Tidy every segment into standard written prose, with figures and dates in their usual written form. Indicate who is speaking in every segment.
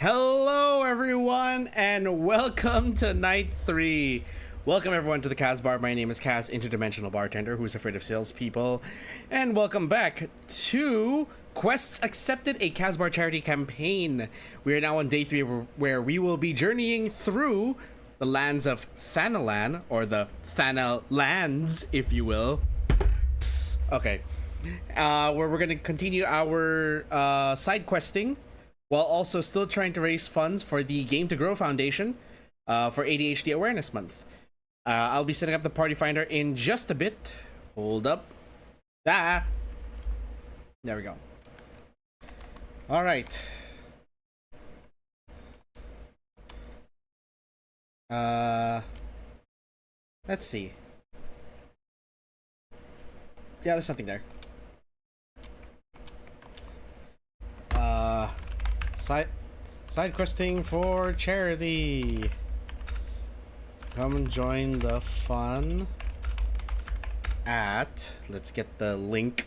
Speaker 1: Hello everyone and welcome to night 3. Welcome everyone to the KAZ bar. My name is KAZ, interdimensional bartender who's afraid of salespeople. And welcome back to Quests Accepted, a KAZ bar charity campaign. We are now on day 3 where we will be journeying through the lands of Thanalan, or the Thana lands, if you will. Okay. Where we're going to continue our side questing, while also still trying to raise funds for the Game to Grow Foundation for ADHD Awareness Month. I'll be setting up the party finder in just a bit. Hold up. There we go. All right. Let's see. Yeah, there's something there. Side questing for charity. Come and join the fun at, let's get the link.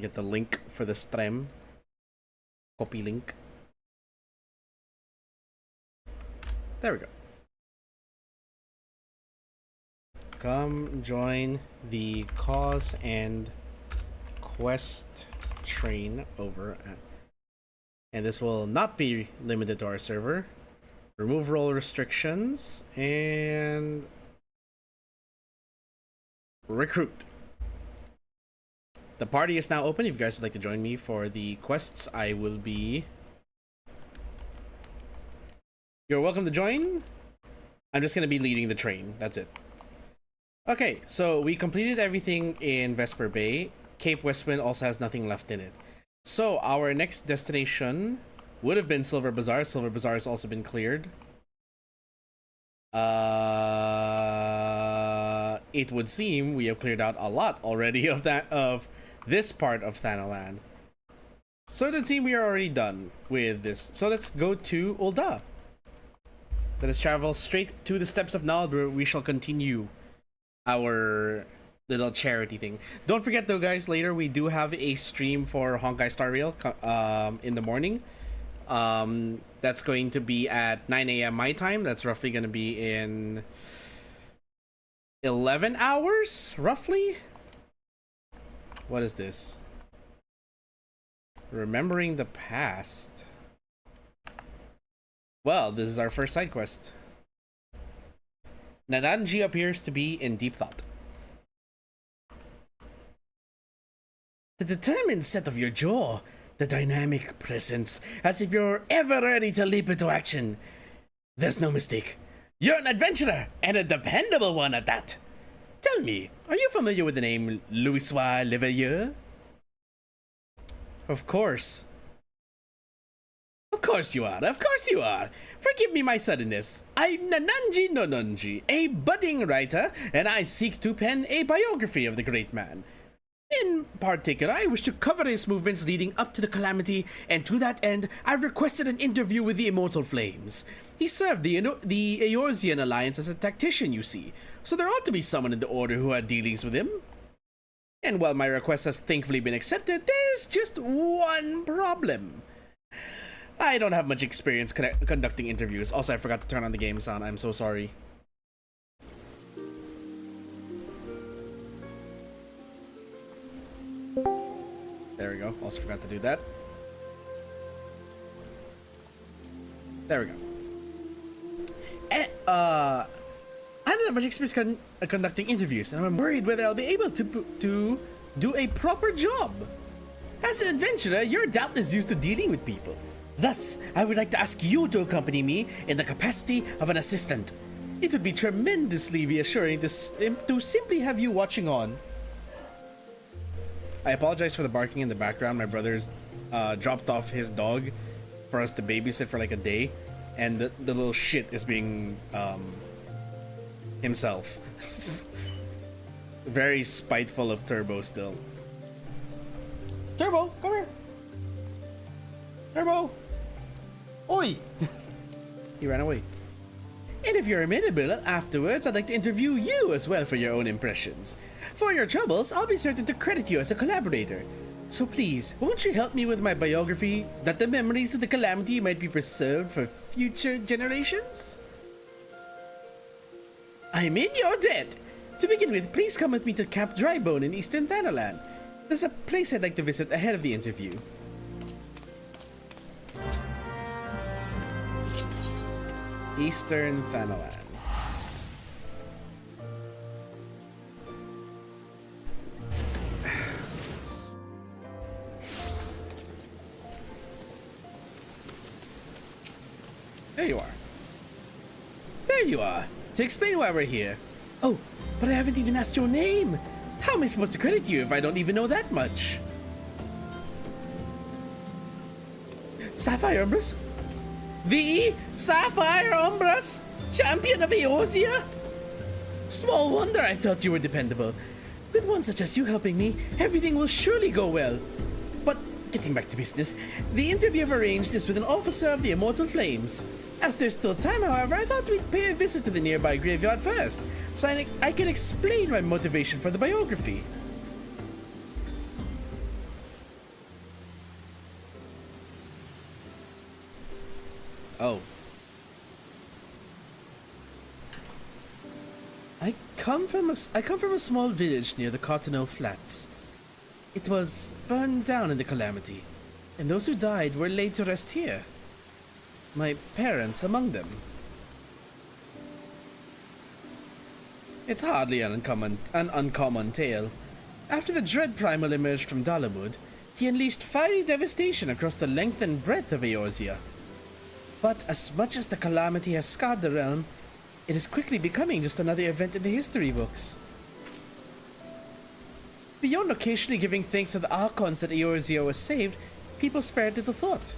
Speaker 1: Get the link for the stream. Copy link. There we go. Come join the cause and quest train over at, and this will not be limited to our server. Remove role restrictions and recruit. The party is now open. If you guys would like to join me for the quests, I will be. You're welcome to join. I'm just gonna be leading the train. That's it. Okay, so we completed everything in Vesper Bay. Cape Westwind also has nothing left in it. So our next destination would have been Silver Bazaar. Silver Bazaar has also been cleared. It would seem we have cleared out a lot already of this part of Thanalan. So it would seem we are already done with this. So let's go to Ul'dah. Let us travel straight to the steps of Nald, where we shall continue our little charity thing. Don't forget though, guys, later we do have a stream for Honkai Star Rail in the morning. That's going to be at 9 a.m. my time. That's roughly going to be in 11 hours, roughly. What is this? Remembering the past. Well, this is our first side quest. Nadanji appears to be in deep thought. The determined set of your jaw, the dynamic presence, as if you're ever ready to leap into action. There's no mistake. You're an adventurer, and a dependable one at that. Tell me, are you familiar with the name Louisois Leveilleur? Of course. Of course you are, of course you are. Forgive me my suddenness. I'm Nananji Nononji, a budding writer, and I seek to pen a biography of the great man. In particular, I wish to cover his movements leading up to the calamity, and to that end, I've requested an interview with the Immortal Flames. He served the Eorzean Alliance as a tactician, you see, so there ought to be someone in the Order who had dealings with him. And while my request has thankfully been accepted, there's just one problem. I don't have much experience conducting interviews. Also, I forgot to turn on the game sound. I'm so sorry. There we go. Also forgot to do that. There we go. I don't have much experience conducting interviews, and I'm worried whether I'll be able to do a proper job. As an adventurer, you're doubtless used to dealing with people. Thus, I would like to ask you to accompany me in the capacity of an assistant. It would be tremendously reassuring to simply have you watching on. I apologize for the barking in the background. My brother's dropped off his dog for us to babysit for like a day, and the little shit is being himself. Very spiteful of Turbo still. Turbo, come here. Turbo. Oi! He ran away. And if you're amenable afterwards, I'd like to interview you as well for your own impressions. For your troubles, I'll be certain to credit you as a collaborator. So please, won't you help me with my biography, that the memories of the calamity might be preserved for future generations? I'm in your debt! To begin with, please come with me to Camp Drybone in Eastern Thanalan. There's a place I'd like to visit ahead of the interview. Eastern Thanalan. There you are. There you are. To explain why we're here. Oh, but I haven't even asked your name. How am I supposed to credit you if I don't even know that much? Sapphire Umbras? The Sapphire Umbras? Champion of Eorzea? Small wonder I thought you were dependable. With one such as you helping me, everything will surely go well. But getting back to business, the interview I've arranged is with an officer of the Immortal Flames. As there's still time, however, I thought we'd pay a visit to the nearby graveyard first, so I can explain my motivation for the biography. Oh. I come from a small village near the Cottonelle Flats. It was burned down in the calamity, and those who died were laid to rest here. My parents among them. It's hardly an uncommon tale. After the Dread Primal emerged from Dalamud, he unleashed fiery devastation across the length and breadth of Eorzea. But as much as the calamity has scarred the realm, it is quickly becoming just another event in the history books. Beyond occasionally giving thanks to the Archons that Eorzea was saved, people spared little thought.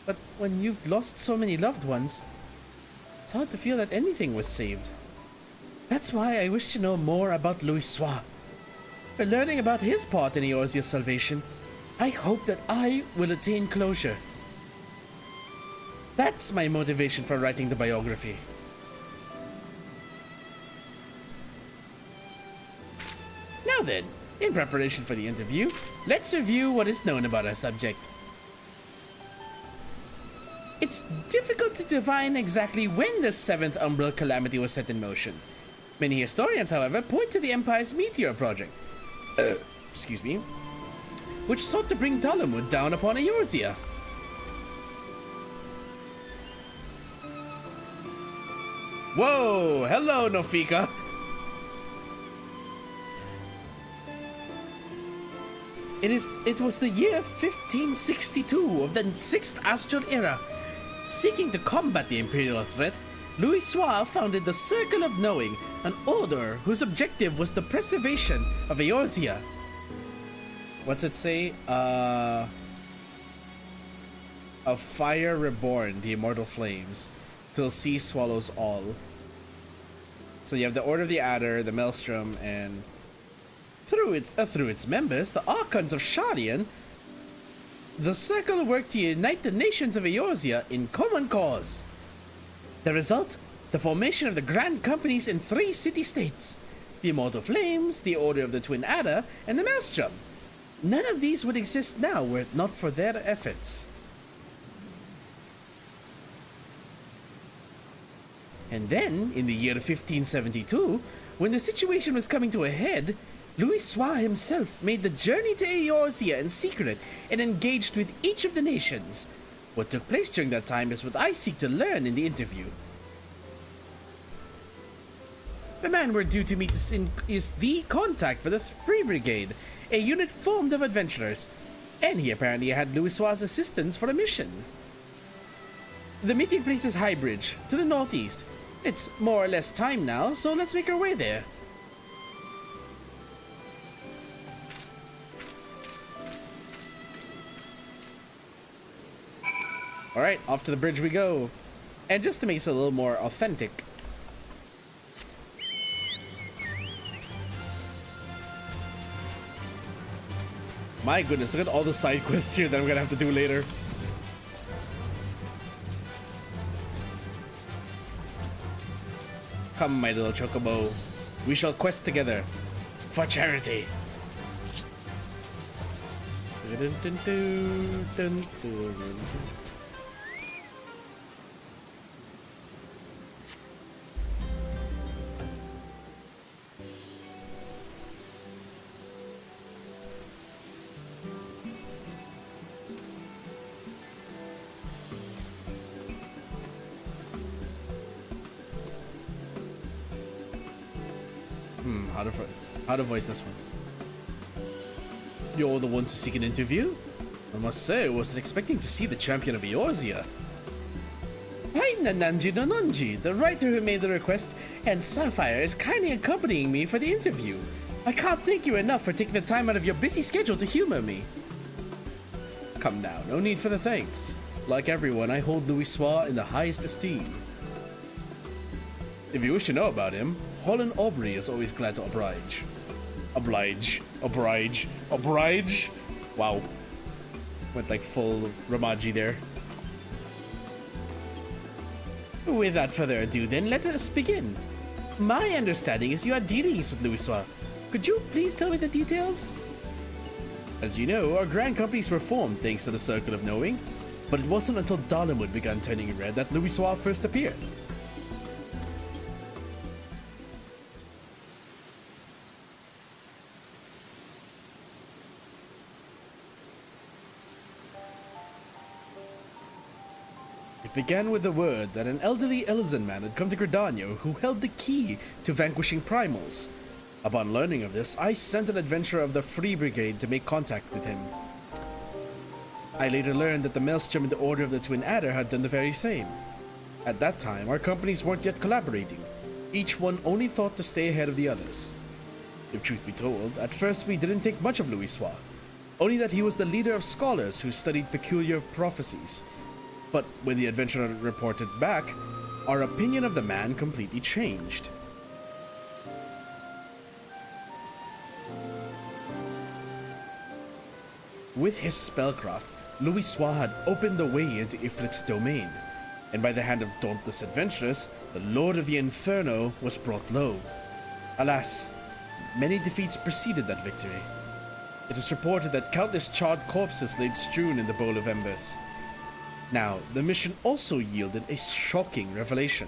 Speaker 1: But when you've lost so many loved ones, it's hard to feel that anything was saved. That's why I wish to know more about Louisoix. By learning about his part in Eorzea's salvation, I hope that I will attain closure. That's my motivation for writing the biography. Now then, in preparation for the interview, let's review what is known about our subject. It's difficult to define exactly when the 7th Umbral Calamity was set in motion. Many historians, however, point to the Empire's Meteor Project, which sought to bring Dalamud down upon Eorzea. Whoa! Hello, Nofika! It was the year 1562 of the 6th Astral Era. Seeking to combat the Imperial threat, Louisoix founded the Circle of Knowing, an order whose objective was the preservation of Eorzea. What's it say? Of fire reborn, the immortal flames, till sea swallows all. So you have the Order of the Adder, the Maelstrom, and through its members, the Archons of Sharian, the Circle worked to unite the nations of Eorzea in common cause. The result? The formation of the Grand Companies in 3 city-states. The Immortal Flames, the Order of the Twin Adder, and the Maelstrom. None of these would exist now were it not for their efforts. And then, in the year 1572, when the situation was coming to a head, Louisoix himself made the journey to Eorzea in secret and engaged with each of the nations. What took place during that time is what I seek to learn in the interview. The man we're due to meet is the contact for the Free Brigade, a unit formed of adventurers, and he apparently had Louisoix's assistance for a mission. The meeting place is Highbridge, to the northeast. It's more or less time now, so let's make our way there. Alright, off to the bridge we go. And just to make this a little more authentic, my goodness, look at all the side quests here that I'm gonna have to do later. Come, my little chocobo. We shall quest together. For charity. How to voice this one? You're the ones who seek an interview? I must say, I wasn't expecting to see the champion of Eorzea. Hi, Nananji Nononji, the writer who made the request, and Sapphire is kindly accompanying me for the interview. I can't thank you enough for taking the time out of your busy schedule to humor me. Come now, no need for the thanks. Like everyone, I hold Louisoix in the highest esteem. If you wish to know about him, Holland Aubrey is always glad to oblige. Oblige. Wow. Went like full Ramaji there. Without further ado then, let us begin. My understanding is you had dealings with Louisoix. Could you please tell me the details? As you know, our grand companies were formed thanks to the Circle of Knowing, but it wasn't until Dalamud began turning red that Louisoix first appeared. It began with the word that an elderly Elizan man had come to Gridano who held the key to vanquishing primals. Upon learning of this, I sent an adventurer of the Free Brigade to make contact with him. I later learned that the Maelstrom and the Order of the Twin Adder had done the very same. At that time, our companies weren't yet collaborating. Each one only thought to stay ahead of the others. If truth be told, at first we didn't think much of Louisoix, only that he was the leader of scholars who studied peculiar prophecies. But when the adventurer reported back, our opinion of the man completely changed. With his spellcraft, Louisoix had opened the way into Ifrit's domain, and by the hand of dauntless adventurers, the Lord of the Inferno was brought low. Alas, many defeats preceded that victory. It was reported that countless charred corpses laid strewn in the bowl of embers. Now, the mission also yielded a shocking revelation.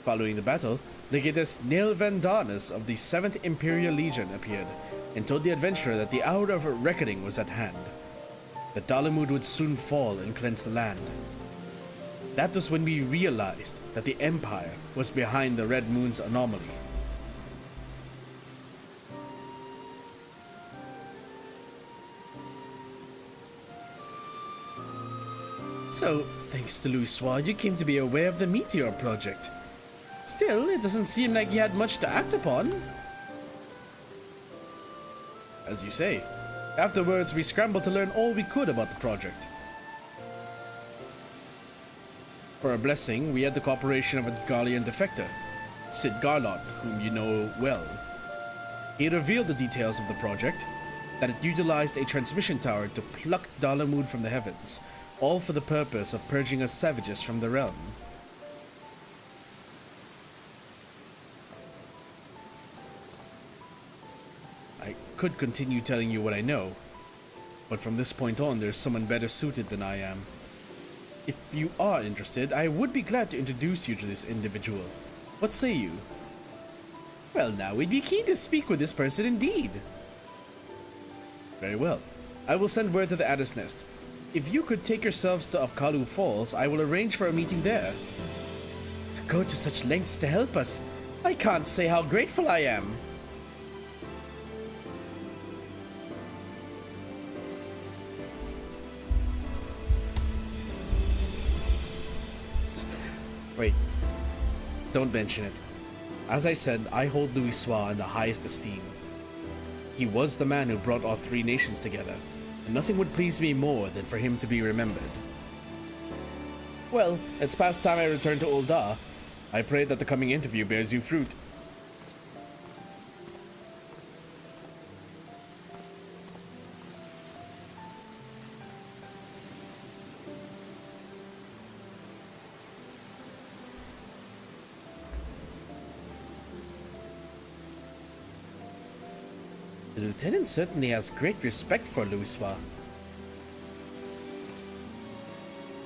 Speaker 1: Following the battle, Legatus Neil Vandanus of the 7th Imperial Legion appeared and told the adventurer that the hour of reckoning was at hand. That Dalamud would soon fall and cleanse the land. That was when we realized that the Empire was behind the Red Moon's anomaly. So, thanks to Louisoix, you came to be aware of the Meteor Project. Still, it doesn't seem like you had much to act upon. As you say, afterwards we scrambled to learn all we could about the project. For a blessing, we had the cooperation of a Garlean defector, Sid Garlot, whom you know well. He revealed the details of the project, that it utilized a transmission tower to pluck Dalamud from the heavens, all for the purpose of purging us savages from the realm. I could continue telling you what I know, but from this point on there's someone better suited than I am. If you are interested, I would be glad to introduce you to this individual. What say you? Well now, we'd be keen to speak with this person indeed. Very well. I will send word to the Adder's Nest. If you could take yourselves to Apkalu Falls, I will arrange for a meeting there. To go to such lengths to help us, I can't say how grateful I am. Wait, don't mention it. As I said, I hold Louisoix in the highest esteem. He was the man who brought our three nations together, and nothing would please me more than for him to be remembered. Well, it's past time I return to Ul'dah. I pray that the coming interview bears you fruit. The lieutenant certainly has great respect for Louisoix.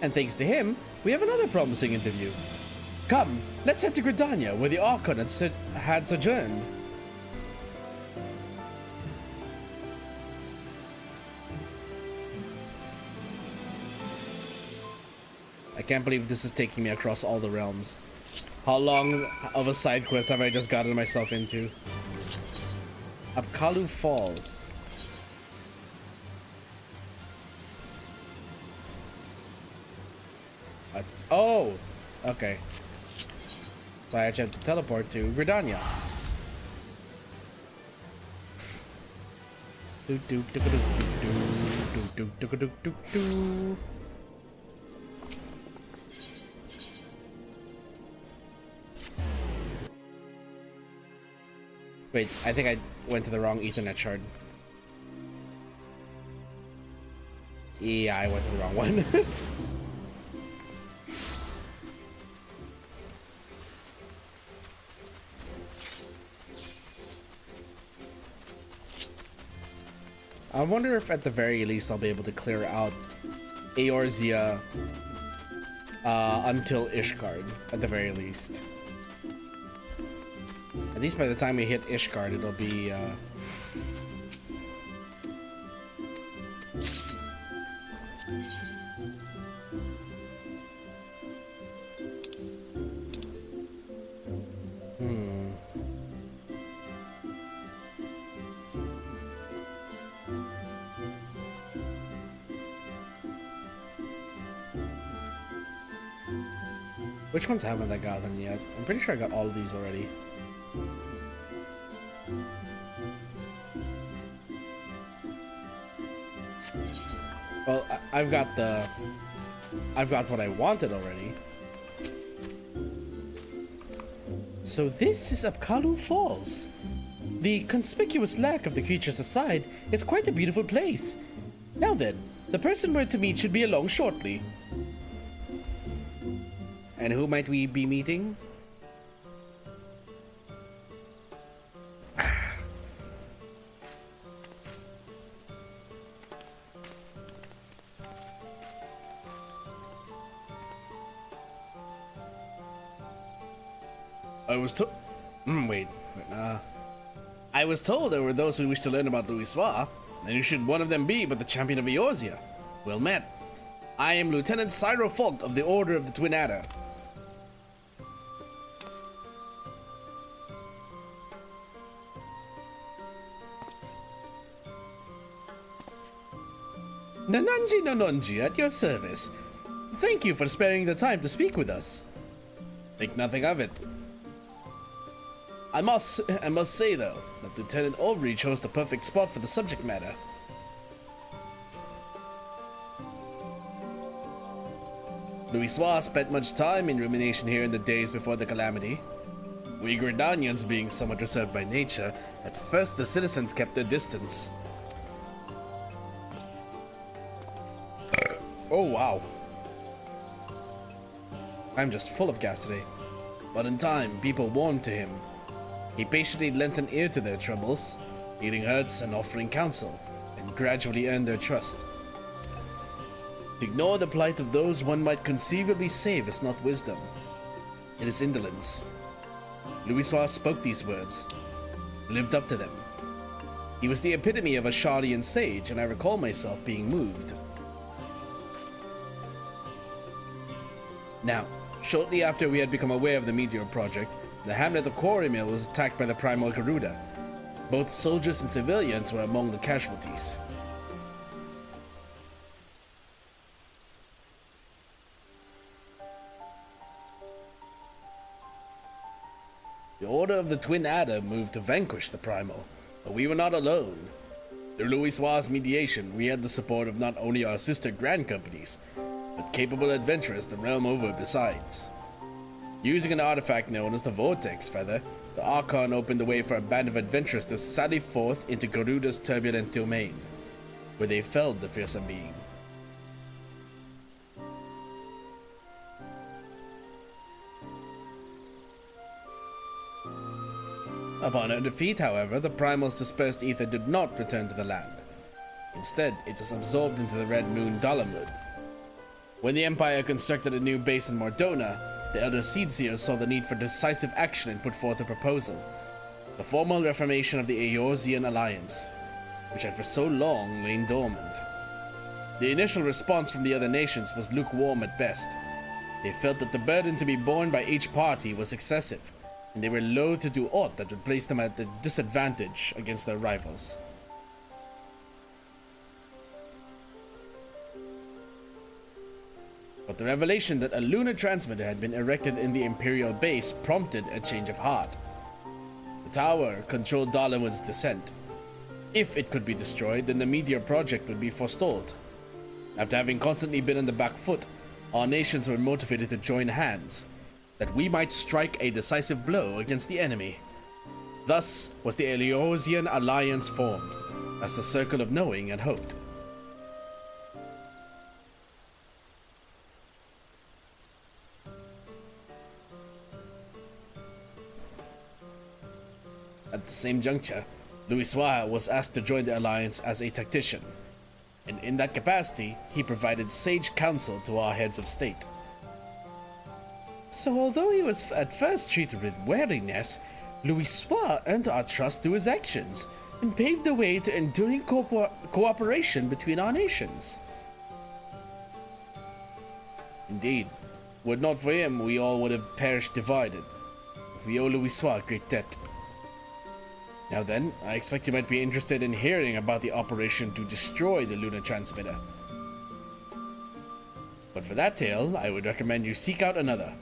Speaker 1: And thanks to him, we have another promising interview. Come, let's head to Gridania, where the Archon had sojourned. I can't believe this is taking me across all the realms. How long of a side quest have I just gotten myself into? Apkalu Falls. Oh! Okay. So I actually have to teleport to Gridania. Wait, I think I went to the wrong Ethernet shard. Yeah, I went to the wrong one. I wonder if at the very least I'll be able to clear out Eorzea until Ishgard, at the very least. At least by the time we hit Ishgard, it'll be Which ones haven't I gotten yet? I'm pretty sure I got all of these already. Well, I've got what I wanted already. So this is Apkalu Falls. The conspicuous lack of the creatures aside, it's quite a beautiful place. Now then, the person we're to meet should be along shortly. And who might we be meeting? I was told there were those who wish to learn about Louisoix, and who should one of them be but the champion of Eorzea? Well met. I am Lieutenant Cyro Folk of the Order of the Twin Adder. Nananji Nononji at your service. Thank you for sparing the time to speak with us. Think nothing of it. I must say though, that Lieutenant Ulrich chose the perfect spot for the subject matter. Louisoix spent much time in rumination here in the days before the calamity. We Gridanians being somewhat reserved by nature, at first the citizens kept their distance. Oh wow. I'm just full of gas today. But in time, people warmed to him. He patiently lent an ear to their troubles, healing hurts and offering counsel, and gradually earned their trust. To ignore the plight of those one might conceivably save is not wisdom. It is indolence. Louisoix spoke these words, lived up to them. He was the epitome of a Shardian sage, and I recall myself being moved. Now, shortly after we had become aware of the Meteor Project, the hamlet of Quarry Mill was attacked by the Primal Garuda. Both soldiers and civilians were among the casualties. The Order of the Twin Adder moved to vanquish the Primal, but we were not alone. Through Louisoix's mediation, we had the support of not only our sister Grand Companies, but capable adventurers the realm over besides. Using an artifact known as the Vortex Feather, the Archon opened the way for a band of adventurers to sally forth into Garuda's turbulent domain, where they felled the fearsome being. Upon her defeat, however, the Primal's dispersed ether did not return to the land. Instead, it was absorbed into the Red Moon Dalamud. When the Empire constructed a new base in Mordona, the Elder Seedseers saw the need for decisive action and put forth a proposal: the formal reformation of the Eorzean Alliance, which had for so long lain dormant. The initial response from the other nations was lukewarm at best. They felt that the burden to be borne by each party was excessive, and they were loath to do aught that would place them at a disadvantage against their rivals. But the revelation that a lunar transmitter had been erected in the Imperial base prompted a change of heart. The tower controlled Dalamud's descent. If it could be destroyed, then the Meteor project would be forestalled. After having constantly been on the back foot, our nations were motivated to join hands, that we might strike a decisive blow against the enemy. Thus was the Eorzean Alliance formed, as the Circle of Knowing had hoped. At the same juncture, Louisoix was asked to join the Alliance as a tactician, and in that capacity, he provided sage counsel to our heads of state. So although he was at first treated with wariness, Louisoix earned our trust through his actions, and paved the way to enduring cooperation between our nations. Indeed, were it not for him, we all would have perished divided. We owe Louisoix a great debt. Now then, I expect you might be interested in hearing about the operation to destroy the lunar transmitter. But for that tale, I would recommend you seek out another,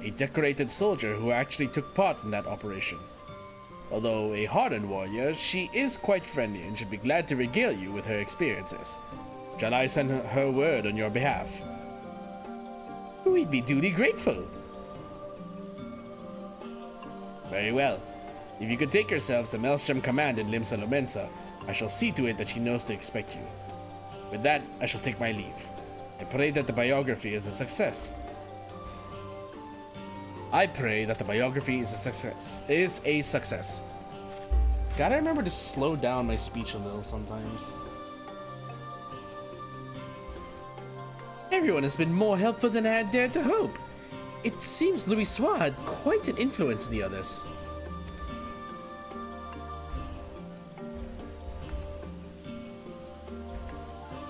Speaker 1: a decorated soldier who actually took part in that operation. Although a hardened warrior, she is quite friendly and should be glad to regale you with her experiences. Shall I send her word on your behalf? We'd be duly grateful. Very well. If you could take yourselves to Maelstrom Command in Limsa Lomensa, I shall see to it that she knows to expect you. With that, I shall take my leave. I pray that the biography is a success. I pray that the biography is a success. Gotta remember to slow down my speech a little sometimes. Everyone has been more helpful than I had dared to hope. It seems Louisoix had quite an influence in the others.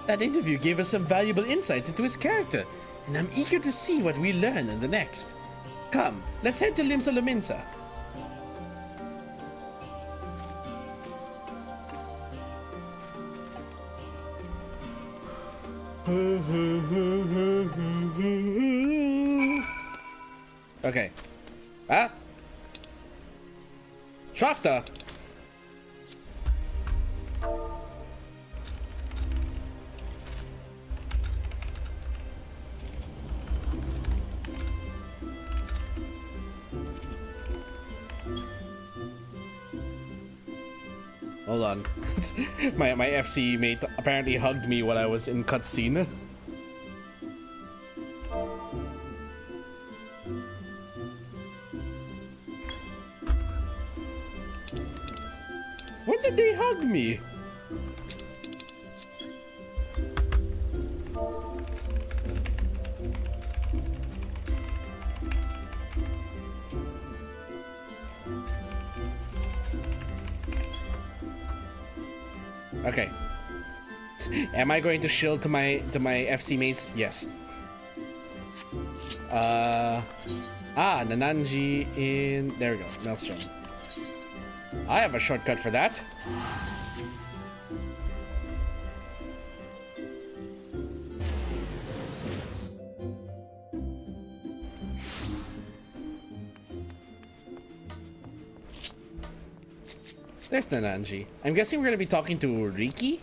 Speaker 1: That interview gave us some valuable insights into his character, and I'm eager to see what we learn in the next. Come, let's head to Limsa Lomensa. Okay. Ah? Shafta! Hold on. my FC mate apparently hugged me while I was in cutscene. When did they hug me? Okay. Am I going to shield to my FC mates? Yes. Nananji in... There we go. Maelstrom. I have a shortcut for that. There's Nananji. I'm guessing we're going to be talking to Riki?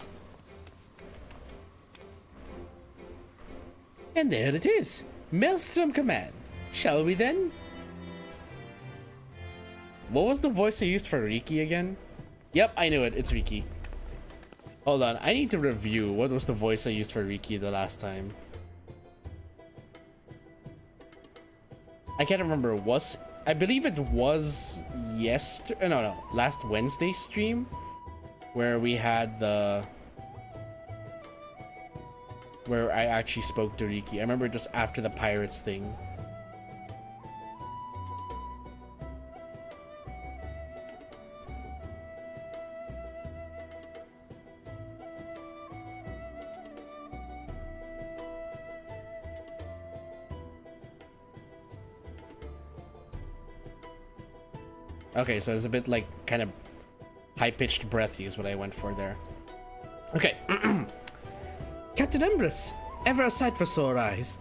Speaker 1: And there it is. Maelstrom Command. Shall we then? What was the voice I used for Riki again? Yep, I knew it. It's Riki. Hold on. I need to review what was the voice I used for Riki the last time. I can't remember. I believe it was last Wednesday stream where we had where I actually spoke to Riki. I remember just after the pirates thing. Okay, so it's a bit like kind of high-pitched breathy is what I went for there. Okay. Captain Empress, ever a sight for sore eyes.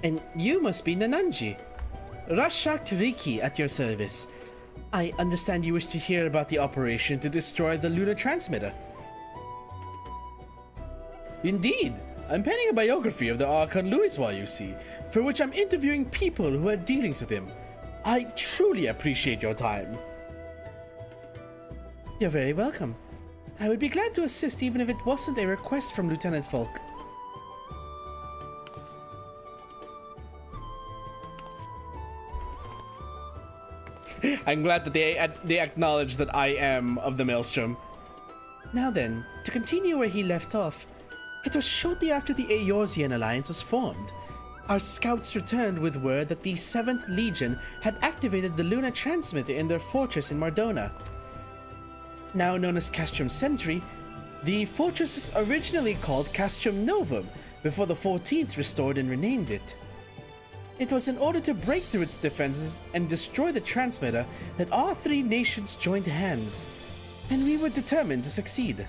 Speaker 1: And you must be Nananji. Rashak Riki at your service. I understand you wish to hear about the operation to destroy the lunar transmitter. Indeed. I'm penning a biography of the Archon Louisoix, you see, for which I'm interviewing people who had dealings with him. I truly appreciate your time. You're very welcome. I would be glad to assist even if it wasn't a request from Lieutenant Falk. I'm glad that they acknowledge that I am of the Maelstrom. Now then, to continue where he left off, it was shortly after the Eorzean alliance was formed. Our scouts returned with word that the 7th Legion had activated the lunar transmitter in their fortress in Mardona. Now known as Castrum Sentry, the fortress was originally called Castrum Novum before the 14th restored and renamed it. It was in order to break through its defenses and destroy the transmitter that our 3 nations joined hands, and we were determined to succeed.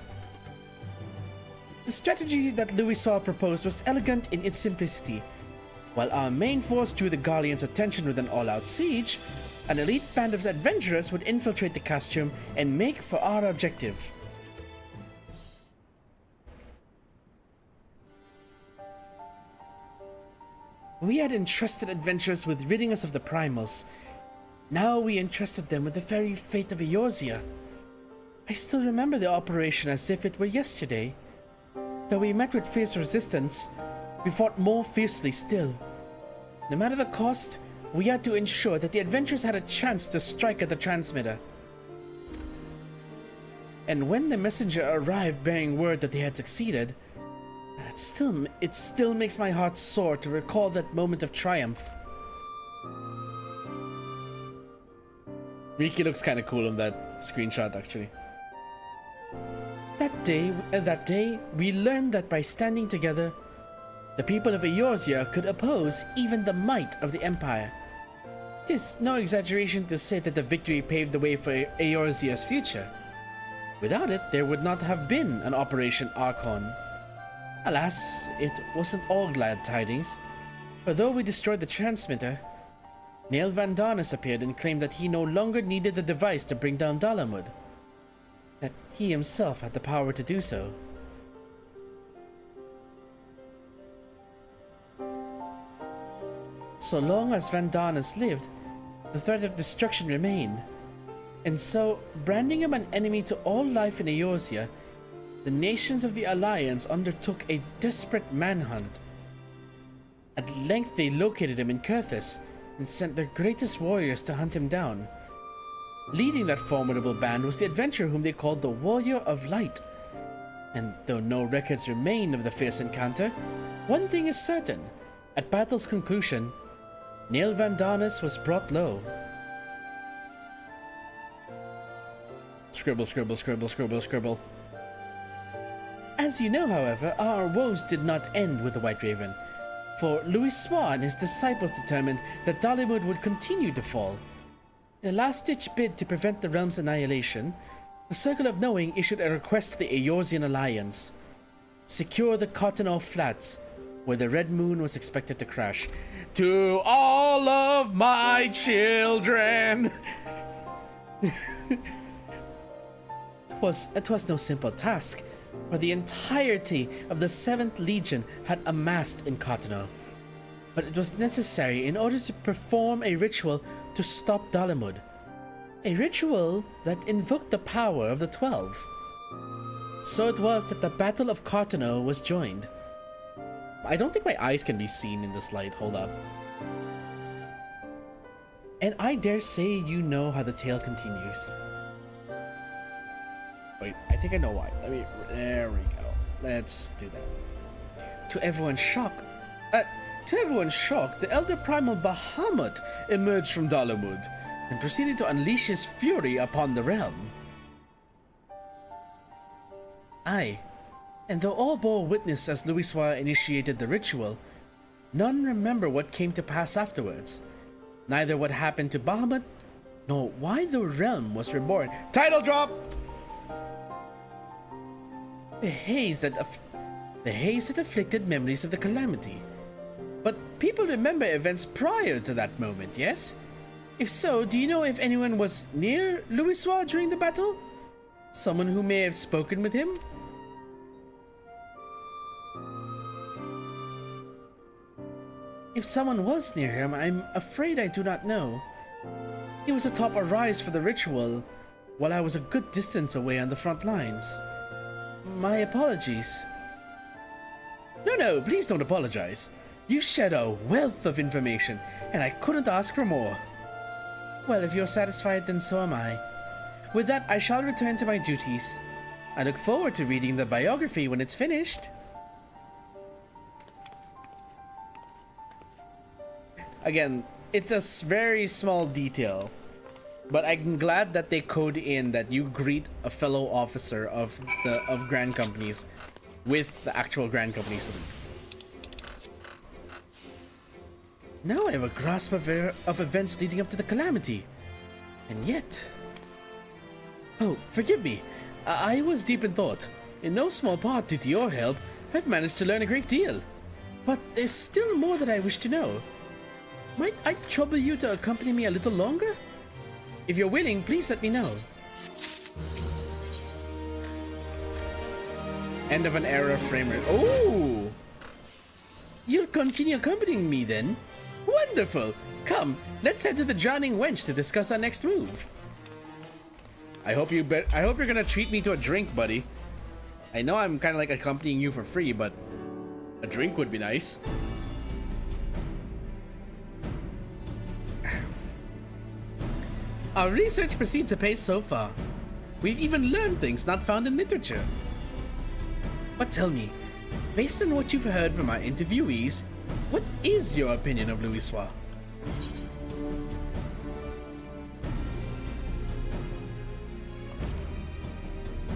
Speaker 1: The strategy that Louisoix proposed was elegant in its simplicity. While our main force drew the Garleans' attention with an all-out siege, an elite band of adventurers would infiltrate the Castrum and make for our objective. We had entrusted adventurers with ridding us of the primals. Now we entrusted them with the very fate of Eorzea. I still remember the operation as if it were yesterday. Though we met with fierce resistance, we fought more fiercely still. No matter the cost, we had to ensure that the adventurers had a chance to strike at the transmitter. And when the messenger arrived bearing word that they had succeeded, it still makes my heart sore to recall that moment of triumph. Riki looks kind of cool in that screenshot, actually. That day, we learned that by standing together, the people of Eorzea could oppose even the might of the Empire. It is no exaggeration to say that the victory paved the way for Eorzea's future. Without it, there would not have been an Operation Archon. Alas, it wasn't all glad tidings. For though we destroyed the transmitter, Neil Vandarnus appeared and claimed that he no longer needed the device to bring down Dalamud. That he himself had the power to do so. So long as Vandarnus lived, the threat of destruction remained. And so, branding him an enemy to all life in Eorzea, the nations of the Alliance undertook a desperate manhunt. At length they located him in Kurthus and sent their greatest warriors to hunt him down. Leading that formidable band was the adventurer whom they called the Warrior of Light. And though no records remain of the fierce encounter, one thing is certain. At battle's conclusion, Neil Vandarnus was brought low. Scribble, scribble, scribble, scribble, scribble. As you know, however, our woes did not end with the White Raven, for Louisoix and his disciples determined that Dalamud would continue to fall. In a last-ditch bid to prevent the realm's annihilation, the Circle of Knowing issued a request to the Eorzean Alliance. Secure the Cottonau Flats, where the Red Moon was expected to crash. To all of my children! It was no simple task, for the entirety of the 7th Legion had amassed in Cottonau. But it was necessary in order to perform a ritual to stop Dalamud. A ritual that invoked the power of the 12. So it was that the Battle of Cottonau was joined. I don't think my eyes can be seen in this light. Hold up. And I dare say you know how the tale continues. Wait, I think I know why. There we go. Let's do that. To everyone's shock, the elder primal Bahamut emerged from Dalamud and proceeded to unleash his fury upon the realm. Aye, and though all bore witness as Louisoix initiated the ritual, none remember what came to pass afterwards. Neither what happened to Bahamut, nor why the realm was reborn. Title drop! The haze that afflicted memories of the calamity. But people remember events prior to that moment, yes? If so, do you know if anyone was near Louisoix during the battle? Someone who may have spoken with him? If someone was near him, I'm afraid I do not know. He was atop a rise for the ritual, while I was a good distance away on the front lines. My apologies. No, please don't apologize. You've shared a wealth of information, and I couldn't ask for more. Well, if you're satisfied, then so am I. With that, I shall return to my duties. I look forward to reading the biography when it's finished. Again, it's a very small detail, but I'm glad that they code in that you greet a fellow officer of Grand Companies with the actual Grand Company salute. Now I have a grasp of events leading up to the calamity, and yet... Oh, forgive me. I was deep in thought. In no small part due to your help, I've managed to learn a great deal. But there's still more that I wish to know. Might I trouble you to accompany me a little longer? If you're willing, please let me know. End of an era framer. Oh! You'll continue accompanying me then? Wonderful! Come, let's head to the Drowning Wench to discuss our next move. I hope you're gonna treat me to a drink, buddy. I know I'm kind of like accompanying you for free, but a drink would be nice. Our research proceeds apace so far. We've even learned things not found in literature. But tell me, based on what you've heard from our interviewees, what is your opinion of Louisoix?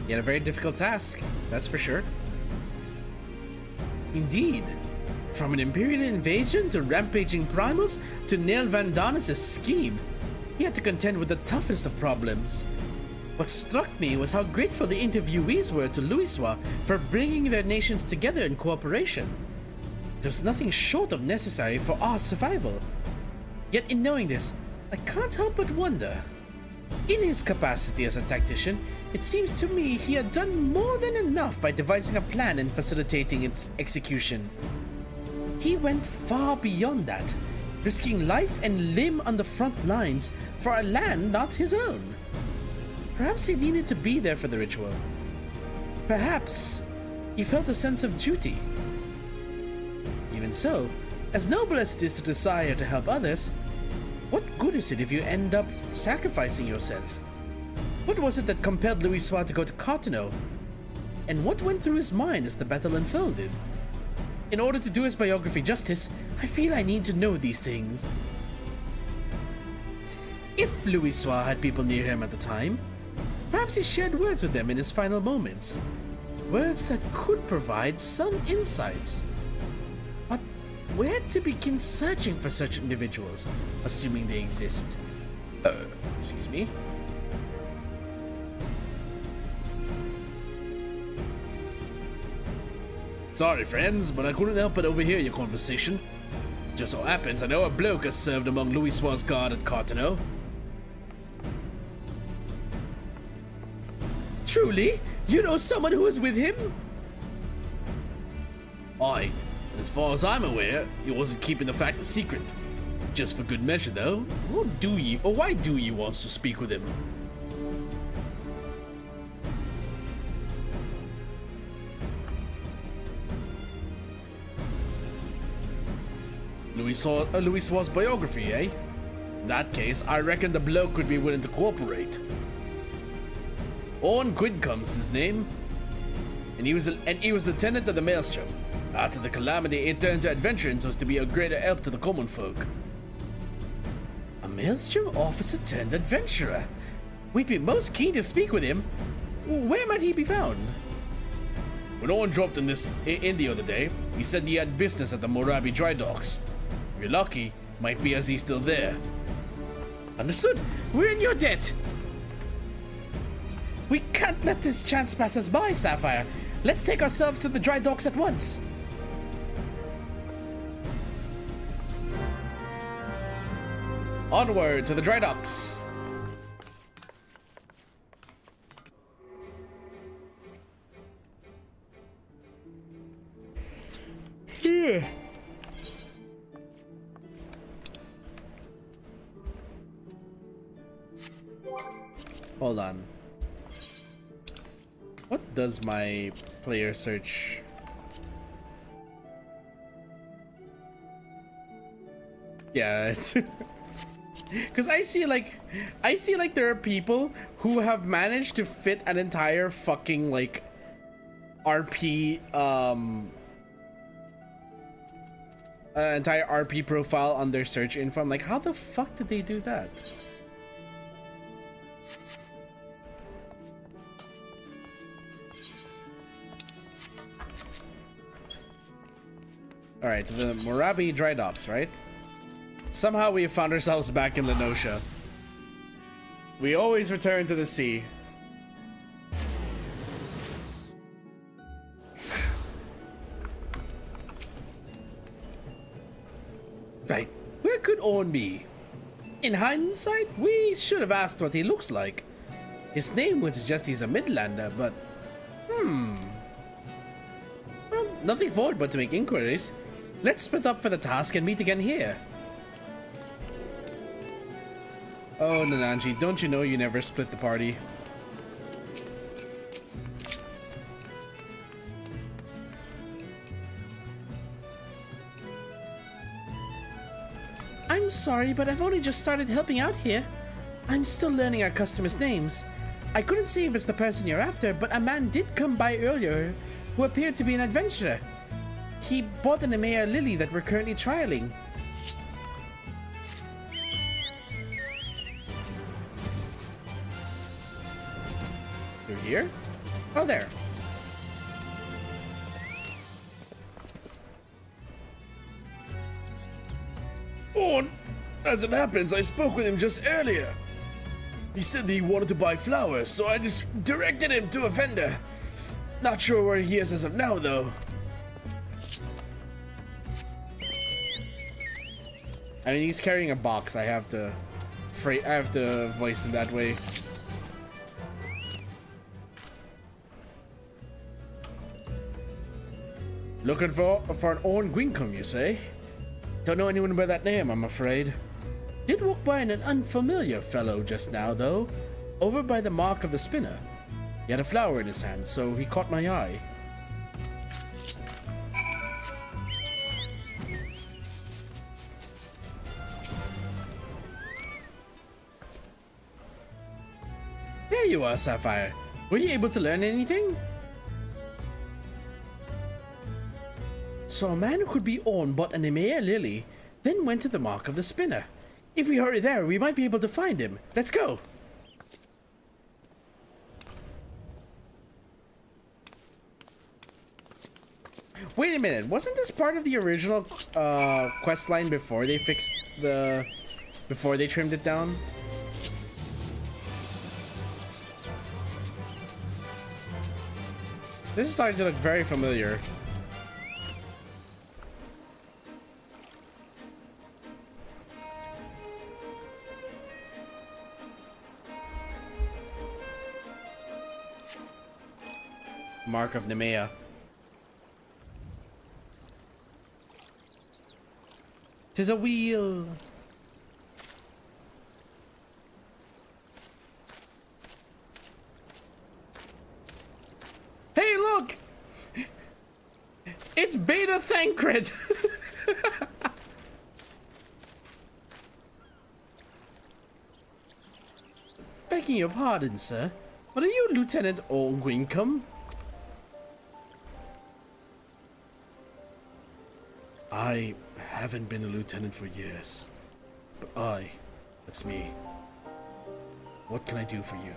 Speaker 1: You had a very difficult task, that's for sure. Indeed. From an Imperial invasion to rampaging primals to nail Vandanis' scheme, he had to contend with the toughest of problems. What struck me was how grateful the interviewees were to Louisoix for bringing their nations together in cooperation. It was nothing short of necessary for our survival. Yet in knowing this, I can't help but wonder. In his capacity as a tactician, it seems to me he had done more than enough by devising a plan and facilitating its execution. He went far beyond that, risking life and limb on the front lines for a land not his own. Perhaps he needed to be there for the ritual. Perhaps he felt a sense of duty. Even so, as noble as it is to desire to help others, what good is it if you end up sacrificing yourself? What was it that compelled Louisoix to go to Cartano? And what went through his mind as the battle unfolded? In order to do his biography justice, I feel I need to know these things. If Louisoix had people near him at the time, perhaps he shared words with them in his final moments. Words that could provide some insights. But where to begin searching for such individuals, assuming they exist? Excuse me. Sorry, friends, but I couldn't help but overhear your conversation. Just so happens I know a bloke has served among Louisoix's guard at Cartano. Truly? You know someone who was with him? Aye, and as far as I'm aware, he wasn't keeping the fact a secret. Just for good measure, though. Why do you want to speak with him? Louisoix's biography, eh? In that case, I reckon the bloke would be willing to cooperate. Owen Quincom's his name, and he was lieutenant of the Maelstrom. After the calamity, it turned to adventuring so as to be a greater help to the common folk. A Maelstrom officer turned adventurer. We'd be most keen to speak with him. Where might he be found? When Owen dropped in the other day, he said he had business at the Morabi dry docks. If you're lucky, might be as he's still there. Understood. We're in your debt. We can't let this chance pass us by, Sapphire. Let's take ourselves to the dry docks at once. Onward to the dry docks. Hold on. What does my player search? Yeah, because I see like there are people who have managed to fit an entire fucking like RP an entire RP profile on their search info. I'm like, how the fuck did they do that? Alright, the Morabi dry docks, right? Somehow we have found ourselves back in Lenosha. We always return to the sea. Right, where could Owen be? In hindsight, we should have asked what he looks like. His name would suggest he's a Midlander, but... Well, nothing for it but to make inquiries. Let's split up for the task and meet again here. Oh, Nananji, don't you know you never split the party? I'm sorry, but I've only just started helping out here. I'm still learning our customers' names. I couldn't see if it's the person you're after, but a man did come by earlier who appeared to be an adventurer. He bought an Eorzea lily that we're currently trialing. You're here? Oh, there. Oh, as it happens, I spoke with him just earlier. He said that he wanted to buy flowers, so I just directed him to a vendor. Not sure where he is as of now, though. I mean, he's carrying a box. I have to voice him that way. Looking for an Owen Quincom, you say? Don't know anyone by that name, I'm afraid. Did walk by an unfamiliar fellow just now, though, over by the mark of the spinner. He had a flower in his hand, so he caught my eye. There you are, Sapphire. Were you able to learn anything? So a man who could be Owen bought an Eorzea lily, then went to the mark of the spinner. If we hurry there, we might be able to find him. Let's go! Wait a minute, wasn't this part of the original quest line before they fixed the... before they trimmed it down? This is starting to look very familiar. Mark of Nemea. Tis a wheel. Hey, look! It's Beta Thancred. begging your pardon, sir, but are you Lieutenant Winkum? I haven't been a lieutenant for years, but that's me. What can I do for you?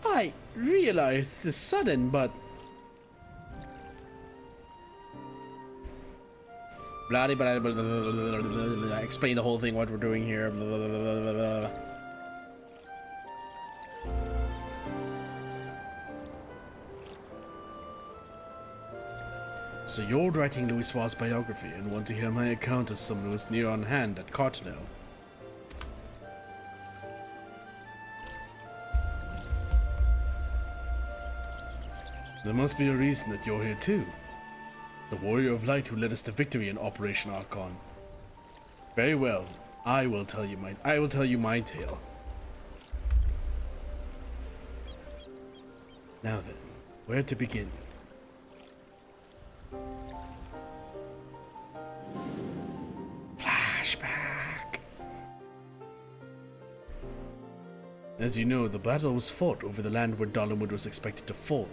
Speaker 1: I realize this is sudden, but... Blah, blah, blah, blah, blah, blah, blah, blah. Explain the whole thing, what we're doing here. Blah, blah, blah, blah, blah. So you're writing Louis Suar's biography and want to hear my account as someone who was near on hand at Cartano. There must be a reason that you're here too. The warrior of light who led us to victory in Operation Archon. Very well, I will tell you my tale. Now then, where to begin? Flashback. As you know, the battle was fought over the land where Dalamud was expected to fall.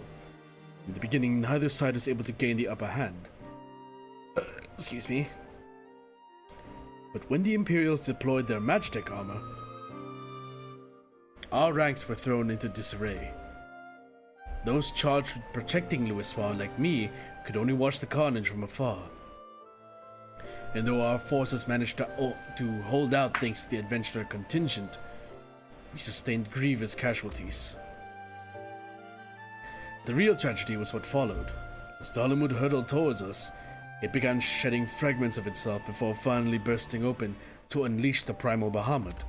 Speaker 1: In the beginning, neither side was able to gain the upper hand. Excuse me. But when the Imperials deployed their Magitech armor, our ranks were thrown into disarray. Those charged with protecting Louis Suar, like me, could only watch the carnage from afar. And though our forces managed to hold out thanks to the adventurer contingent, we sustained grievous casualties. The real tragedy was what followed. As Dalamud hurtled towards us, it began shedding fragments of itself before finally bursting open to unleash the primal Bahamut.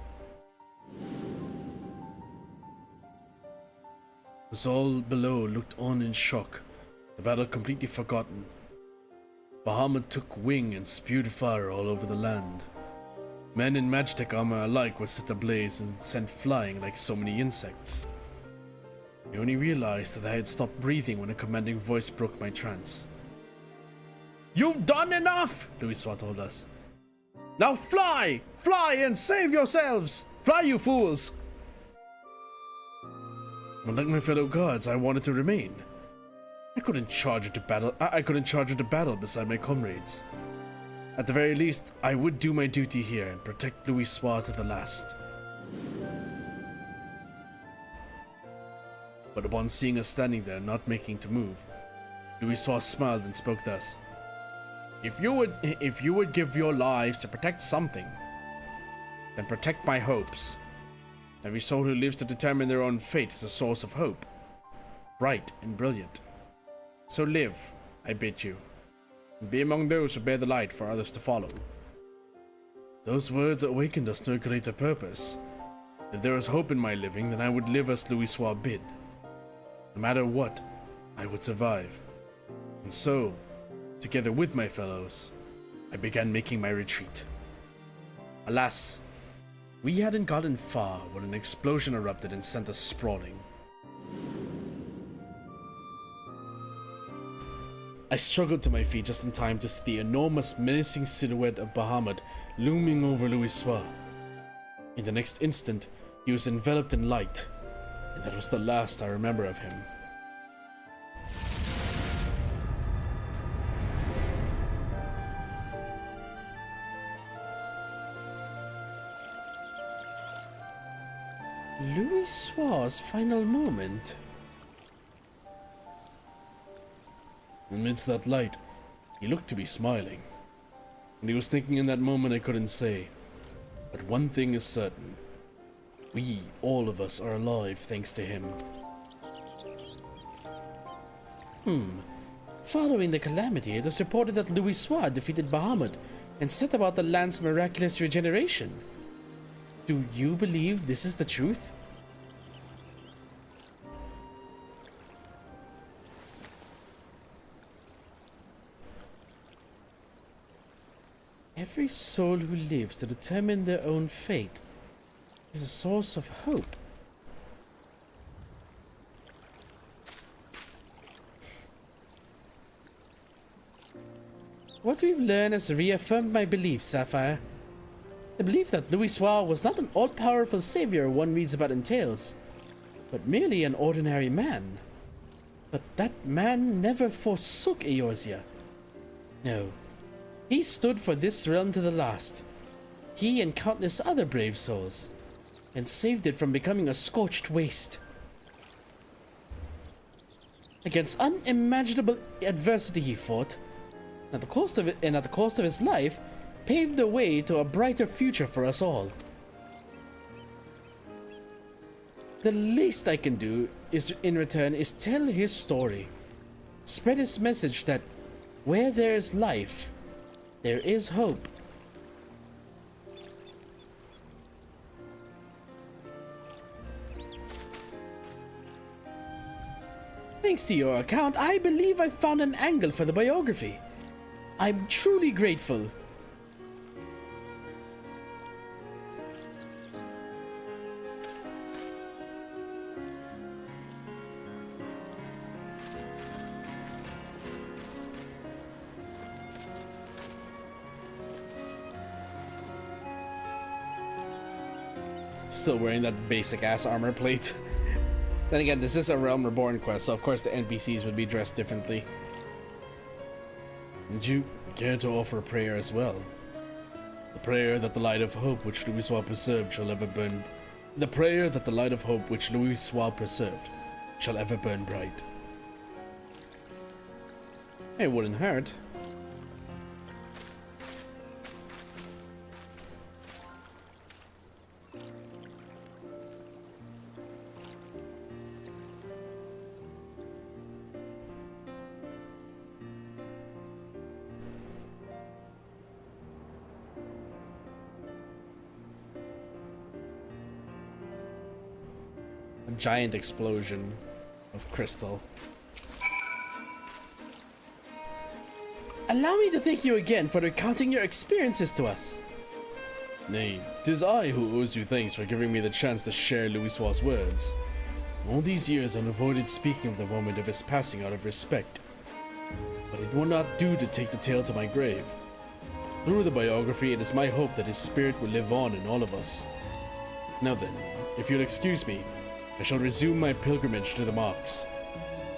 Speaker 1: As all below looked on in shock, the battle completely forgotten, Bahamut took wing and spewed fire all over the land. Men in Magitech armor alike were set ablaze and sent flying like so many insects. I only realized that I had stopped breathing when a commanding voice broke my trance. "You've done enough!" Louis Suar told us. "Now fly! Fly and save yourselves! Fly, you fools!" Unlike my fellow guards, I wanted to remain. I couldn't charge into battle beside my comrades. At the very least, I would do my duty here and protect Louis Suar to the last. But upon seeing us standing there, not making to move, Louis Suar smiled and spoke thus. If you would give your lives to protect something, then protect my hopes. Every soul who lives to determine their own fate is a source of hope, bright and brilliant. So live, I bid you, and be among those who bear the light for others to follow. Those words awakened us to a greater purpose. If there was hope in my living, then I would live as Louis Suar bid. No matter what, I would survive. And so, together with my fellows, I began making my retreat. Alas, we hadn't gotten far when an explosion erupted and sent us sprawling. I struggled to my feet just in time to see the enormous, menacing silhouette of Bahamut looming over Louis Suar. In the next instant, he was enveloped in light, and that was the last I remember of him. Louis Suar's final moment. Amidst that light, he looked to be smiling. What he was thinking in that moment I couldn't say, but one thing is certain. We, all of us, are alive thanks to him. Following the calamity, it was reported that Louis Suar defeated Bahamut and set about the land's miraculous regeneration. Do you believe this is the truth? Every soul who lives to determine their own fate is a source of hope. What we've learned has reaffirmed my belief, Sapphire. The belief that Louisoix was not an all-powerful savior one reads about in tales, but merely an ordinary man. But that man never forsook Eorzea. No, he stood for this realm to the last. He and countless other brave souls, and saved it from becoming a scorched waste. Against unimaginable adversity he fought, and at the cost of his life, paved the way to a brighter future for us all. The least I can do in return is tell his story. Spread his message that where there is life, there is hope. Thanks to your account, I believe I found an angle for the biography. I'm truly grateful. Still wearing that basic ass armor plate. Then again, this is a Realm Reborn quest, so of course the NPCs would be dressed differently. Would you care to offer a prayer as well? The prayer that the light of hope which Louisoix preserved shall ever burn. The prayer that the light of hope which Louisoix preserved shall ever burn bright. It wouldn't hurt. Giant explosion of crystal. Allow me to thank you again for recounting your experiences to us. Nay, 'tis I who owes you thanks for giving me the chance to share Louisoix's words. All these years I've avoided speaking of the moment of his passing out of respect. But it will not do to take the tale to my grave. Through the biography, it is my hope that his spirit will live on in all of us. Now then, if you'll excuse me, I shall resume my pilgrimage to the Mox.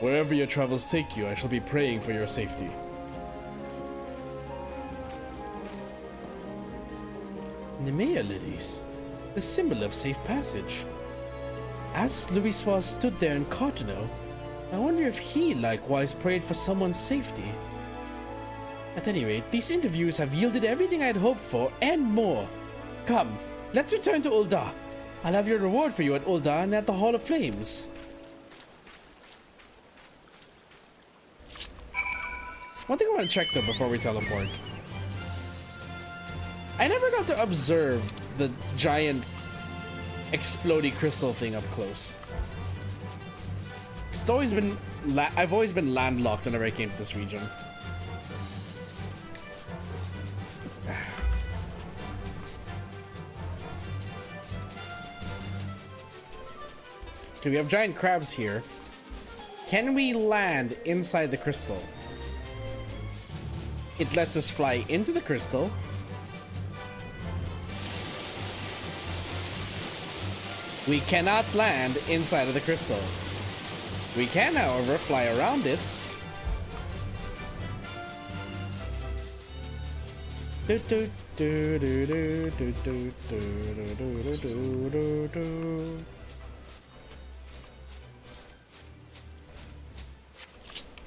Speaker 1: Wherever your travels take you, I shall be praying for your safety. Nemea lilies, the symbol of safe passage. As Louisoix stood there in Cartano, I wonder if he likewise prayed for someone's safety. At any rate, these interviews have yielded everything I had hoped for and more. Come, let's return to Ul'dah. I'll have your reward for you at Ul'dah and at the Hall of Flames. One thing I want to check though before we teleport. I never got to observe the giant exploding crystal thing up close. It's always been I've always been landlocked whenever I came to this region. Okay, we have giant crabs here. Can we land inside the crystal? It lets us fly into the crystal. We cannot land inside of the crystal. We can, however, fly around it.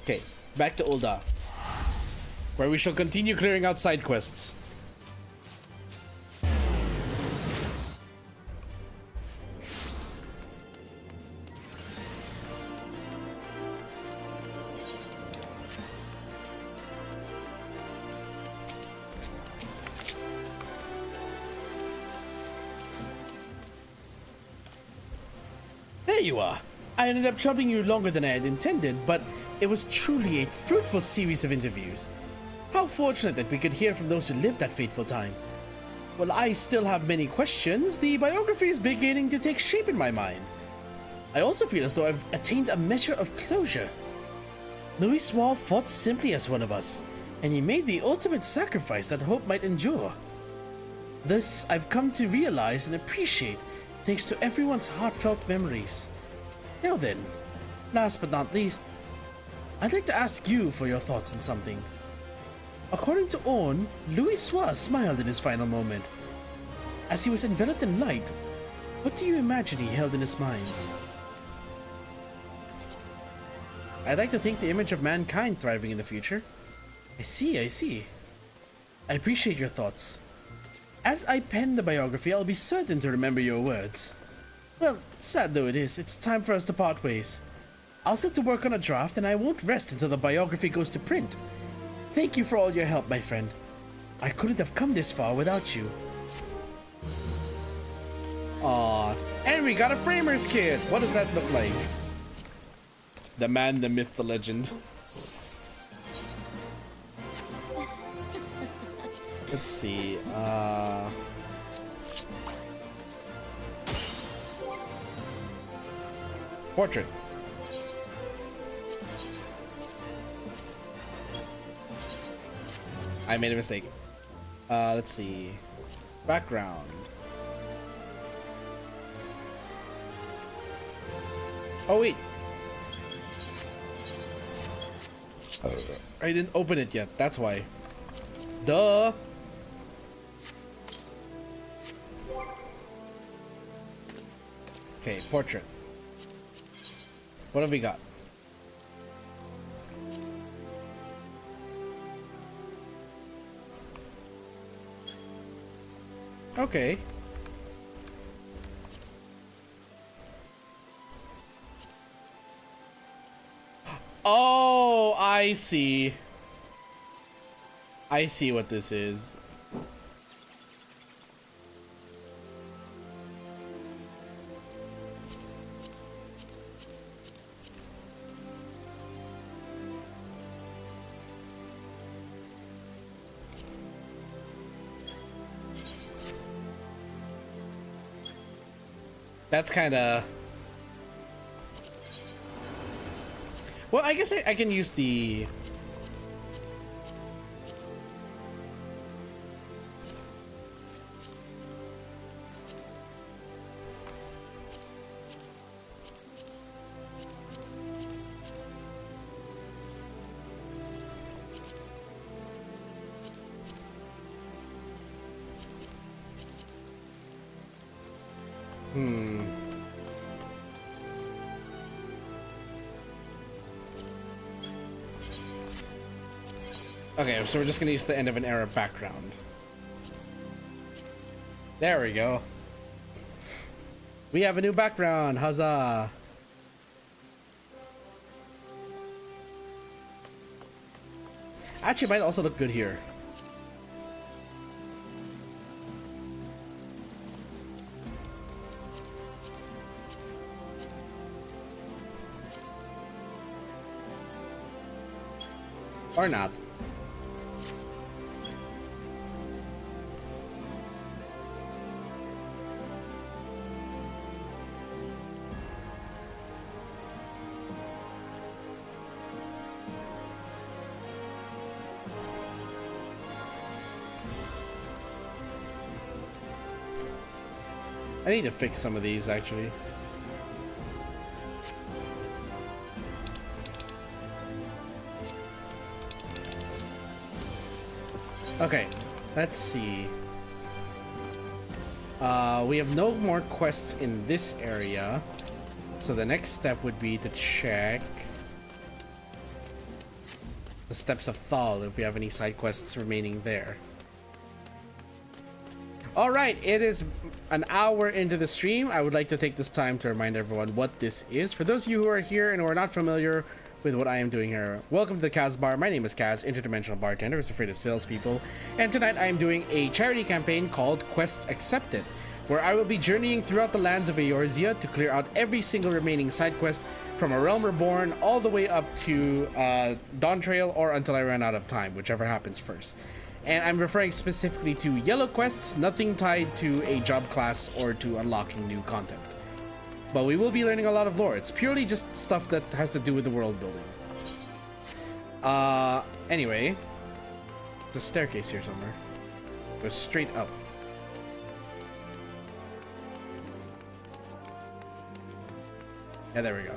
Speaker 1: Okay, back to Ul'dah, where we shall continue clearing out side quests. There you are. I ended up troubling you longer than I had intended, but it was truly a fruitful series of interviews. How fortunate that we could hear from those who lived that fateful time. While I still have many questions, the biography is beginning to take shape in my mind. I also feel as though I've attained a measure of closure. Louisoix fought simply as one of us, and he made the ultimate sacrifice that hope might endure. This I've come to realize and appreciate thanks to everyone's heartfelt memories. Now then, last but not least, I'd like to ask you for your thoughts on something. According to Orn, Louis Sois smiled in his final moment. As he was enveloped in light, what do you imagine he held in his mind? I'd like to think the image of mankind thriving in the future. I see. I appreciate your thoughts. As I pen the biography, I'll be certain to remember your words. Well, sad though it is, it's time for us to part ways. I'll set to work on a draft and I won't rest until the biography goes to print. Thank you for all your help, my friend. I couldn't have come this far without you. Aww, and we got a framer's kit. What does that look like? The man, the myth, the legend. Let's see, portrait. I made a mistake. Let's see. Background. Oh wait. I didn't open it yet, that's why. Duh. Okay, portrait. What have we got? Okay. Oh, I see. I see what this is. That's kind of... Well, I guess I can use the... Okay, so we're just gonna use the end of an era background. There we go. We have a new background, huzzah! Actually, it might also look good here. Or not. I need to fix some of these, actually. Okay, let's see. We have no more quests in this area. So the next step would be to check the Steps of Thal if we have any side quests remaining there. Alright, it is an hour into the stream. I would like to take this time to remind everyone what this is. For those of you who are here and who are not familiar with what I am doing here, welcome to the KAZ Bar. My name is KAZ, interdimensional bartender who's afraid of salespeople. And tonight I am doing a charity campaign called Quests Accepted, where I will be journeying throughout the lands of Eorzea to clear out every single remaining side quest from A Realm Reborn all the way up to Dawntrail or until I run out of time, whichever happens first. And I'm referring specifically to yellow quests, nothing tied to a job class or to unlocking new content. But we will be learning a lot of lore. It's purely just stuff that has to do with the world building. Anyway, a staircase here somewhere. Go straight up. Yeah, there we go.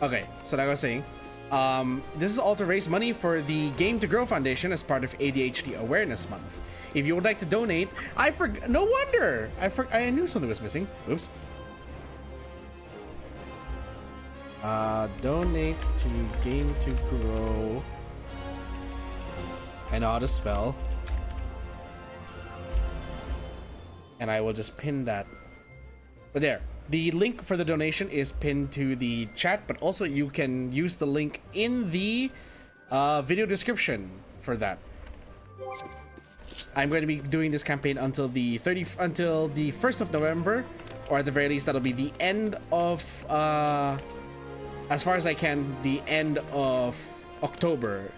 Speaker 1: Okay, so like I was saying, this is all to raise money for the Game to Grow Foundation as part of ADHD Awareness Month. If you would like to donate, no wonder! I knew something was missing. Oops. Donate to Game to Grow. I know how to spell. And I will just pin that. But there. The link for the donation is pinned to the chat, but also you can use the link in the video description for that. I'm going to be doing this campaign until the 1st of November, or at the very least that'll be the end of as far as I can, the end of October,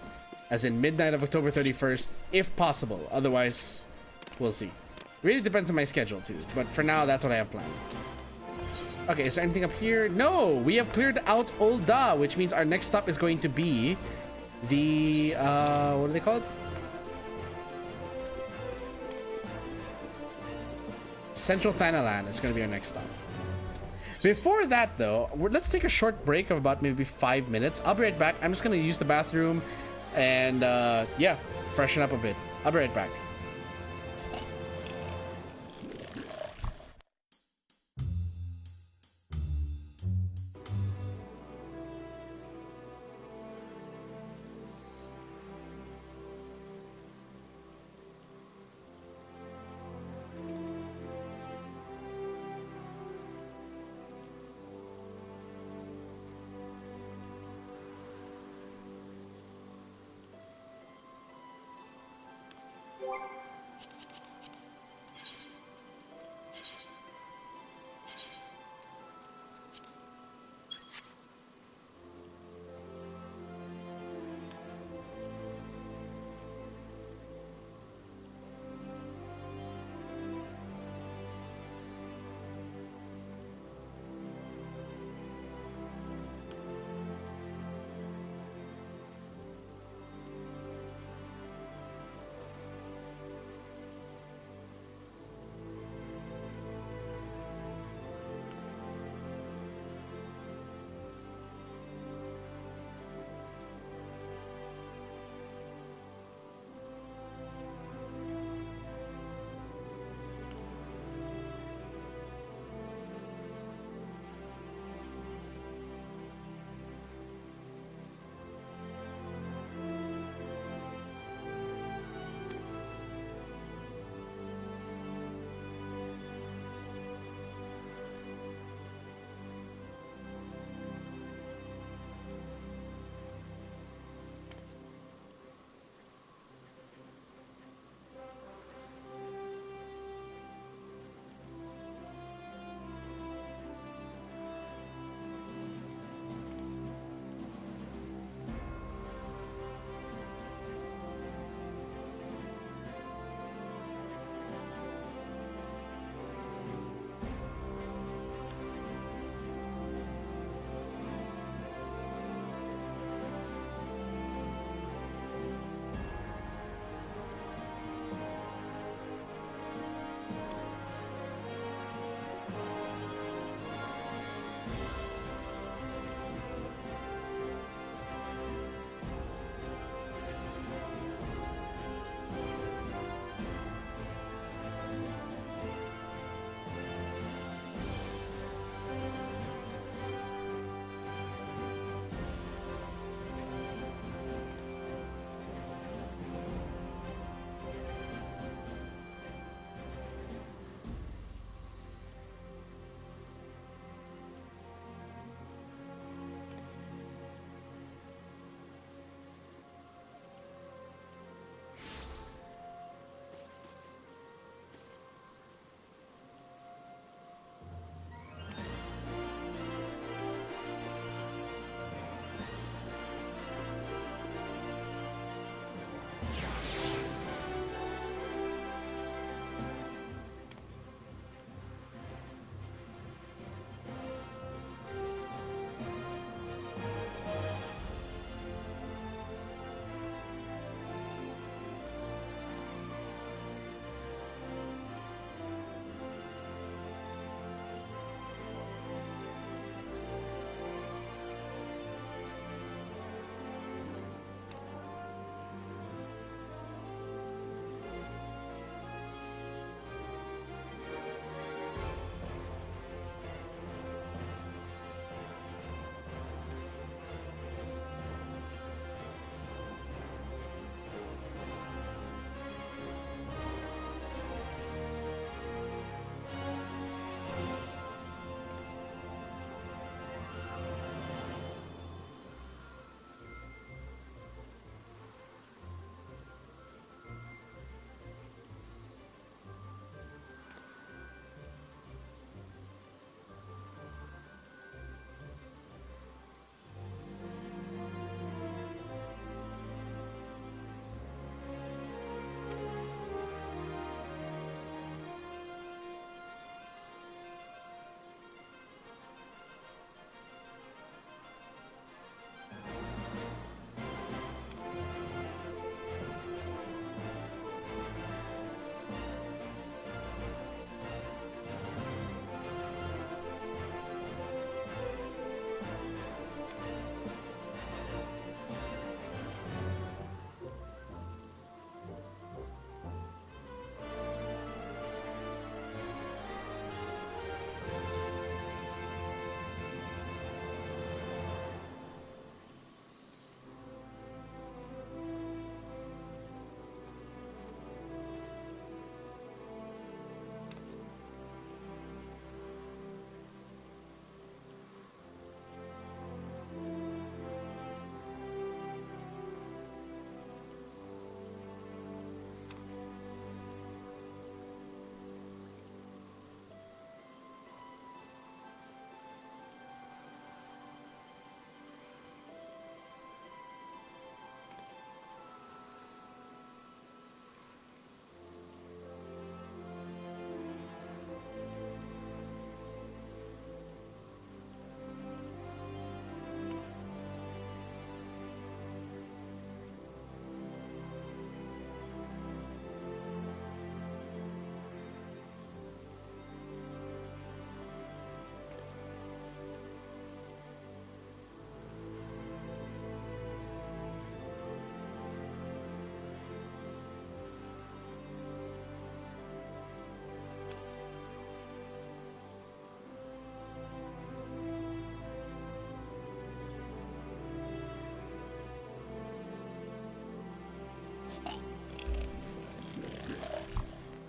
Speaker 1: as in midnight of October 31st, if possible. Otherwise, we'll see. Really depends on my schedule too, but for now that's what I have planned. Okay, is there anything up here? No, we have cleared out Old Da, which means our next stop is going to be the, what do they call it? Central Thanalan is going to be our next stop. Before that, though, let's take a short break of about maybe 5 minutes. I'll be right back. I'm just going to use the bathroom and, yeah, freshen up a bit. I'll be right back.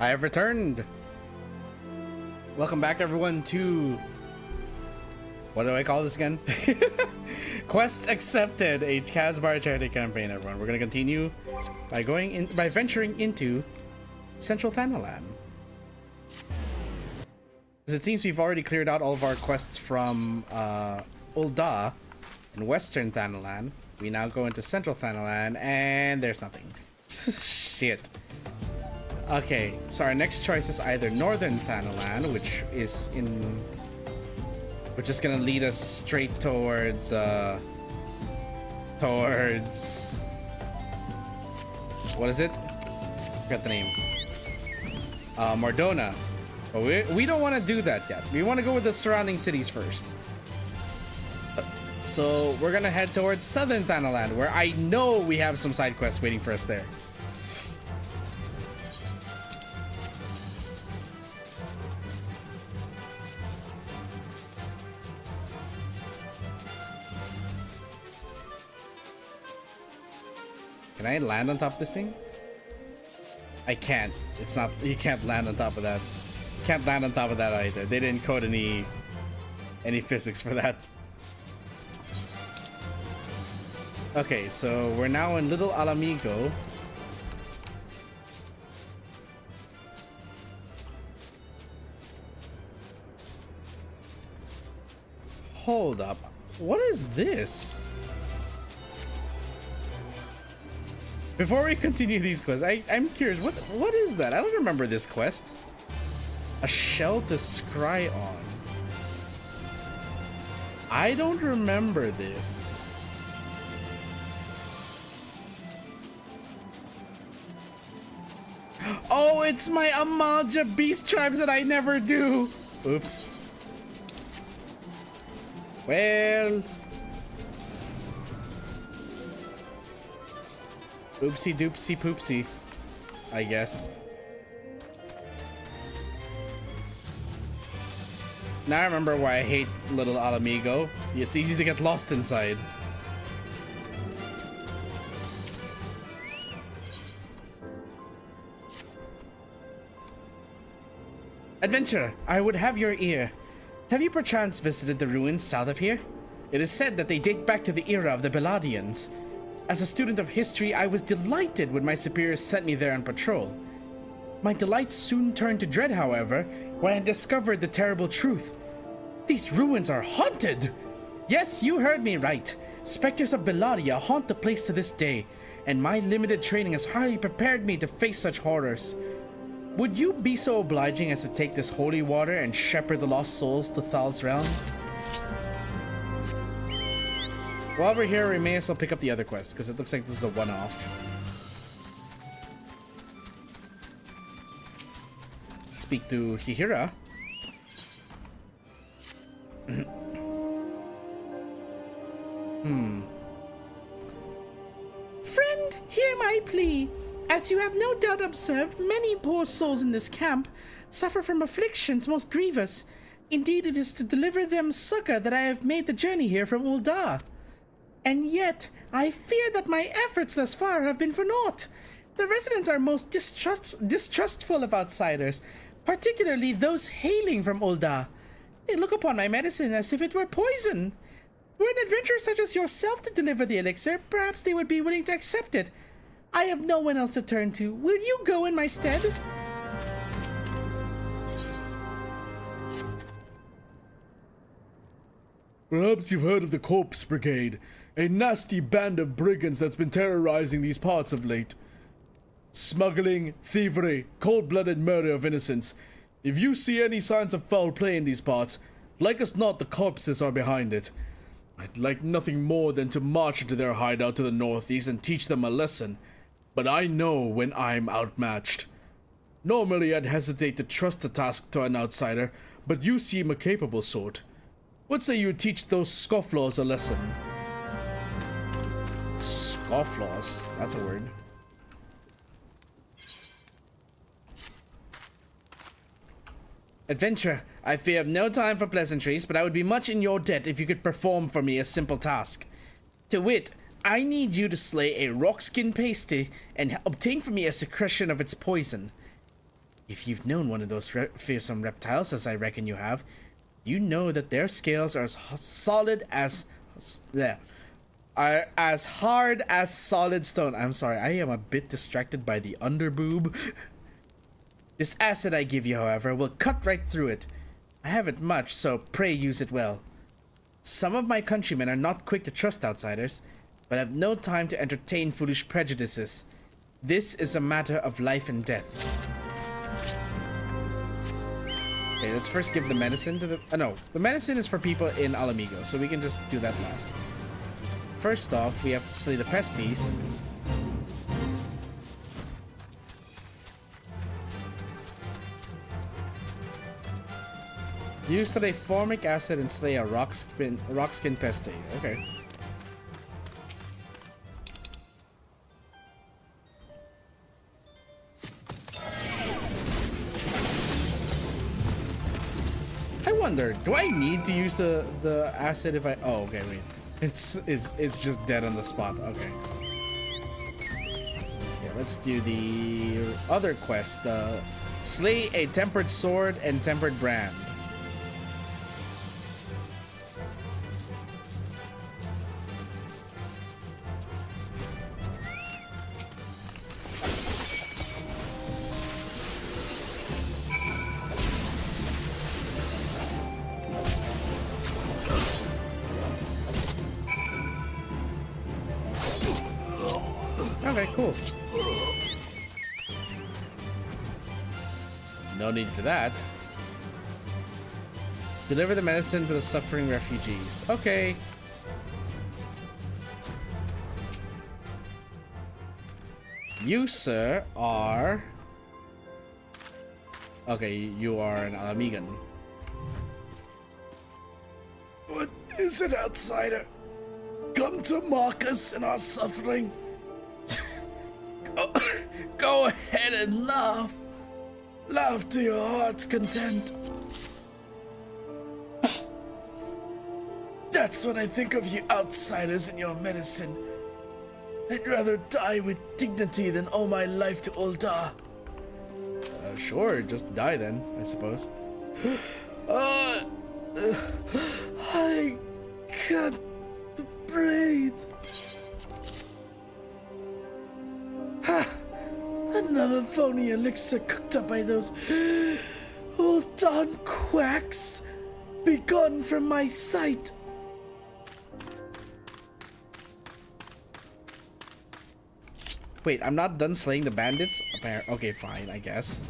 Speaker 1: I have returned. Welcome back, everyone, to what do I call this again? Quests accepted, a KAZ charity campaign. Everyone, we're gonna continue by venturing into Central Thanalan. Because it seems we've already cleared out all of our quests from Ul'dah in Western Thanalan. We now go into Central Thanalan, and there's nothing. Shit. Okay, so our next choice is either Northern Thanalan, which is gonna lead us straight towards what is it? Forgot the name. Mordona. But we don't want to do that yet. We want to go with the surrounding cities first. So we're gonna head towards Southern Thanalan, where I know we have some side quests waiting for us there. Can I land on top of this thing? I can't. It's not. You can't land on top of that. Can't land on top of that either. They didn't code any physics for that. Okay, so we're now in Little Alamigo. Hold up. What is this? Before we continue these quests, I'm curious, what is that? I don't remember this quest. A shell to scry on. I don't remember this. Oh, it's my Amalja beast tribes that I never do. Oops. Well. Oopsie doopsie poopsie, I guess. Now I remember why I hate Little Alamigo. It's easy to get lost inside. Adventurer, I would have your ear. Have you perchance visited the ruins south of here? It is said that they date back to the era of the Beladians. As a student of history, I was delighted when my superiors sent me there on patrol. My delight soon turned to dread, however, when I discovered the terrible truth. These ruins are haunted! Yes, you heard me right. Specters of Beladia haunt the place to this day, and my limited training has hardly prepared me to face such horrors. Would you be so obliging as to take this holy water and shepherd the lost souls to Thal's realm? While we're here, we may as well pick up the other quest, because it looks like this is a one-off. Speak to Hihira. Friend, hear my plea. As you have no doubt observed, many poor souls in this camp suffer from afflictions most grievous. Indeed, it is to deliver them succor that I have made the journey here from Ul'dah. And yet, I fear that my efforts thus far have been for naught. The residents are most distrustful of outsiders, particularly those hailing from Ul'dah. They look upon my medicine as if it were poison. Were an adventurer such as yourself to deliver the elixir, perhaps they would be willing to accept it. I have no one else to turn to. Will you go in my stead?
Speaker 2: Perhaps you've heard of the Corpse Brigade, a nasty band of brigands that's been terrorizing these parts of late. Smuggling, thievery, cold-blooded murder of innocents. If you see any signs of foul play in these parts, like as not the corpses are behind it. I'd like nothing more than to march into their hideout to the northeast and teach them a lesson, but I know when I'm outmatched. Normally I'd hesitate to trust the task to an outsider, but you seem a capable sort. What say you teach those scofflaws a lesson? Scofflaws? That's a word.
Speaker 1: Adventurer, I fear have no time for pleasantries, but I would be much in your debt if you could perform for me a simple task. To wit, I need you to slay a rockskin pasty and obtain for me a secretion of its poison. If you've known one of those fearsome reptiles, as I reckon you have, you know that their scales are as solid as... are as hard as solid stone. I'm sorry, I am a bit distracted by the underboob. This acid I give you, however, will cut right through it. I haven't much, so pray use it well. Some of my countrymen are not quick to trust outsiders, but have no time to entertain foolish prejudices. This is a matter of life and death. Okay, let's first give the medicine to the... no, the medicine is for people in Alamigo, so we can just do that last. First off, we have to slay the pesties. Use today formic acid and slay a rock skin peste. Okay. I wonder, do I need to use the acid if I... oh, okay, wait. It's just dead on the spot. Okay. Yeah, let's do the other quest. Slay a tempered sword and tempered brand. Okay, cool. No need for that. Deliver the medicine to the suffering refugees. Okay. You, sir, are... okay, you are an Alamigan.
Speaker 2: What is it, outsider? Come to mock us in our suffering? Go ahead and laugh. Laugh to your heart's content. That's what I think of you outsiders and your medicine. I'd rather die with dignity than owe my life to Ul'dah.
Speaker 1: Sure, just die then, I suppose.
Speaker 2: I can't breathe. Ha! Another phony elixir cooked up by those Ul'dah quacks. Begone from my sight.
Speaker 1: Wait, I'm not done slaying the bandits? Okay, fine, I guess.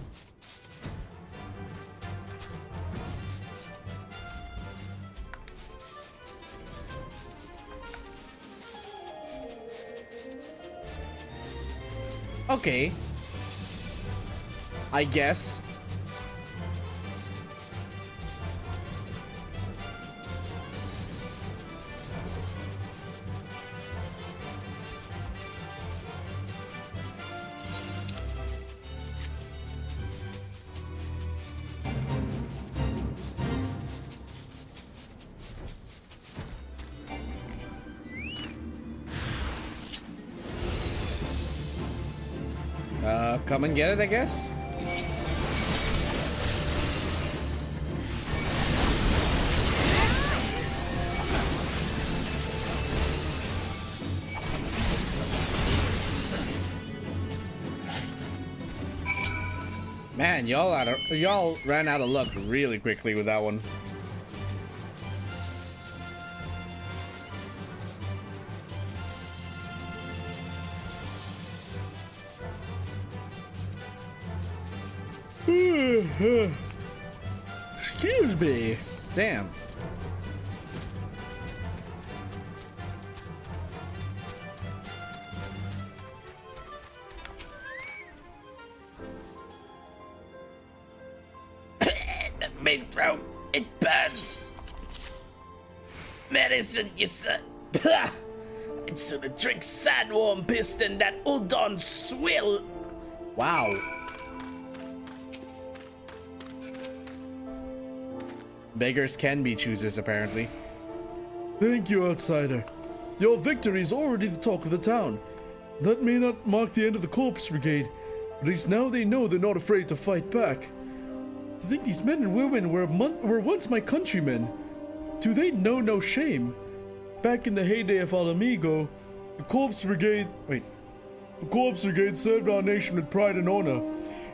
Speaker 1: Okay. I guess. Come and get it, I guess. Man, y'all ran out of luck really quickly with that one. Excuse me. Damn.
Speaker 3: My throat, it burns. Medicine, you said. I'd sooner drink sandworm piss than that Ul'dah swill.
Speaker 1: Wow. Beggars can be choosers, apparently.
Speaker 2: Thank you, outsider. Your victory is already the talk of the town. That may not mark the end of the Corpse Brigade, At least now they know they're not afraid to fight back. To think these men and women were once my countrymen. Do they know no shame? Back in the heyday of Alamigo, the Corpse Brigade served our nation with pride and honor.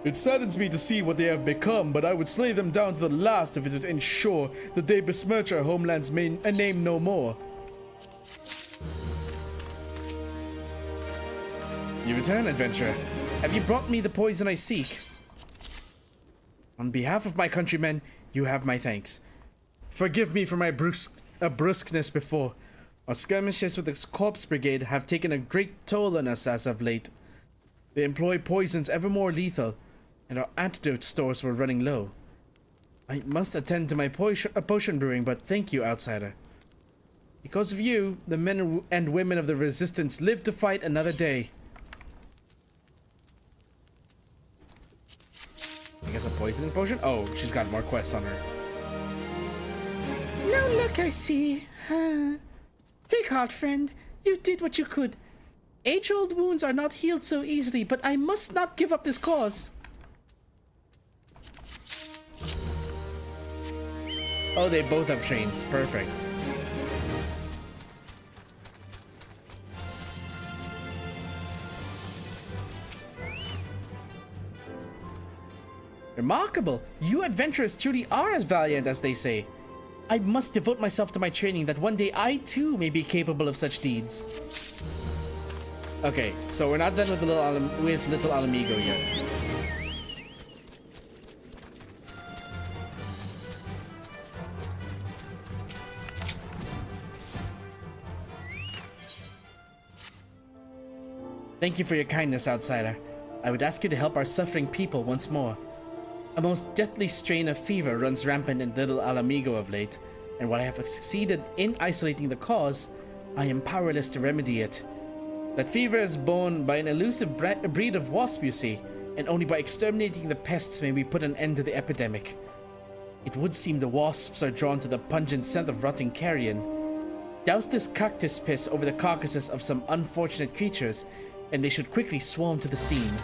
Speaker 2: It saddens me to see what they have become, but I would slay them down to the last if it would ensure that they besmirch our homeland's name no more.
Speaker 1: You return, adventurer. Have you brought me the poison I seek? On behalf of my countrymen, you have my thanks. Forgive me for my brusqueness before. Our skirmishes with the Corpse Brigade have taken a great toll on us as of late. They employ poisons ever more lethal, and our antidote stores were running low. I must attend to my potion brewing, but thank you, outsider. Because of you, the men and women of the Resistance live to fight another day. I guess a poisoning potion? Oh, she's got more quests on her.
Speaker 3: No luck, I see. Take heart, friend. You did what you could. Age-old wounds are not healed so easily, but I must not give up this cause.
Speaker 1: Oh, they both have chains. Perfect. Remarkable! You adventurers truly are as valiant as they say. I must devote myself to my training that one day I too may be capable of such deeds. Okay, so we're not done with Little Alamigo yet. Thank you for your kindness, outsider. I would ask you to help our suffering people once more. A most deathly strain of fever runs rampant in Little Alamigo of late, and while I have succeeded in isolating the cause, I am powerless to remedy it. That fever is borne by an elusive breed of wasp, you see, and only by exterminating the pests may we put an end to the epidemic. It would seem the wasps are drawn to the pungent scent of rotting carrion. Douse this cactus piss over the carcasses of some unfortunate creatures, and they should quickly swarm to the scene.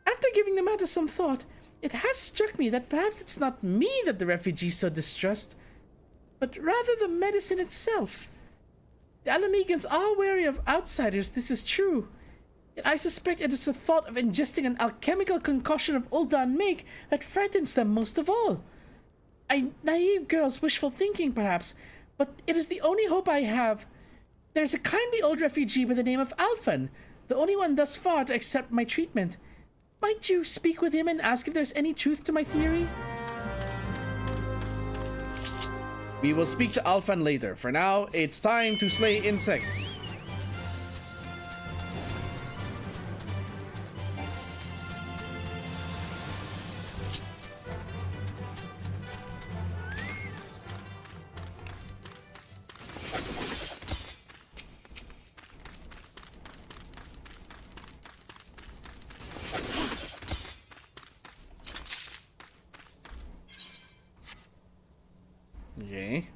Speaker 3: After giving the matter some thought, it has struck me that perhaps it's not me that the refugees so distrust, but rather the medicine itself. The Alamegans are wary of outsiders, this is true. Yet I suspect it is the thought of ingesting an alchemical concoction of Uldan make that frightens them most of all. A naive girl's wishful thinking, perhaps, but it is the only hope I have. There's a kindly old refugee by the name of Alphan, the only one thus far to accept my treatment. Might you speak with him and ask if there's any truth to my theory?
Speaker 1: We will speak to Alphan later. For now, it's time to slay insects. Okay.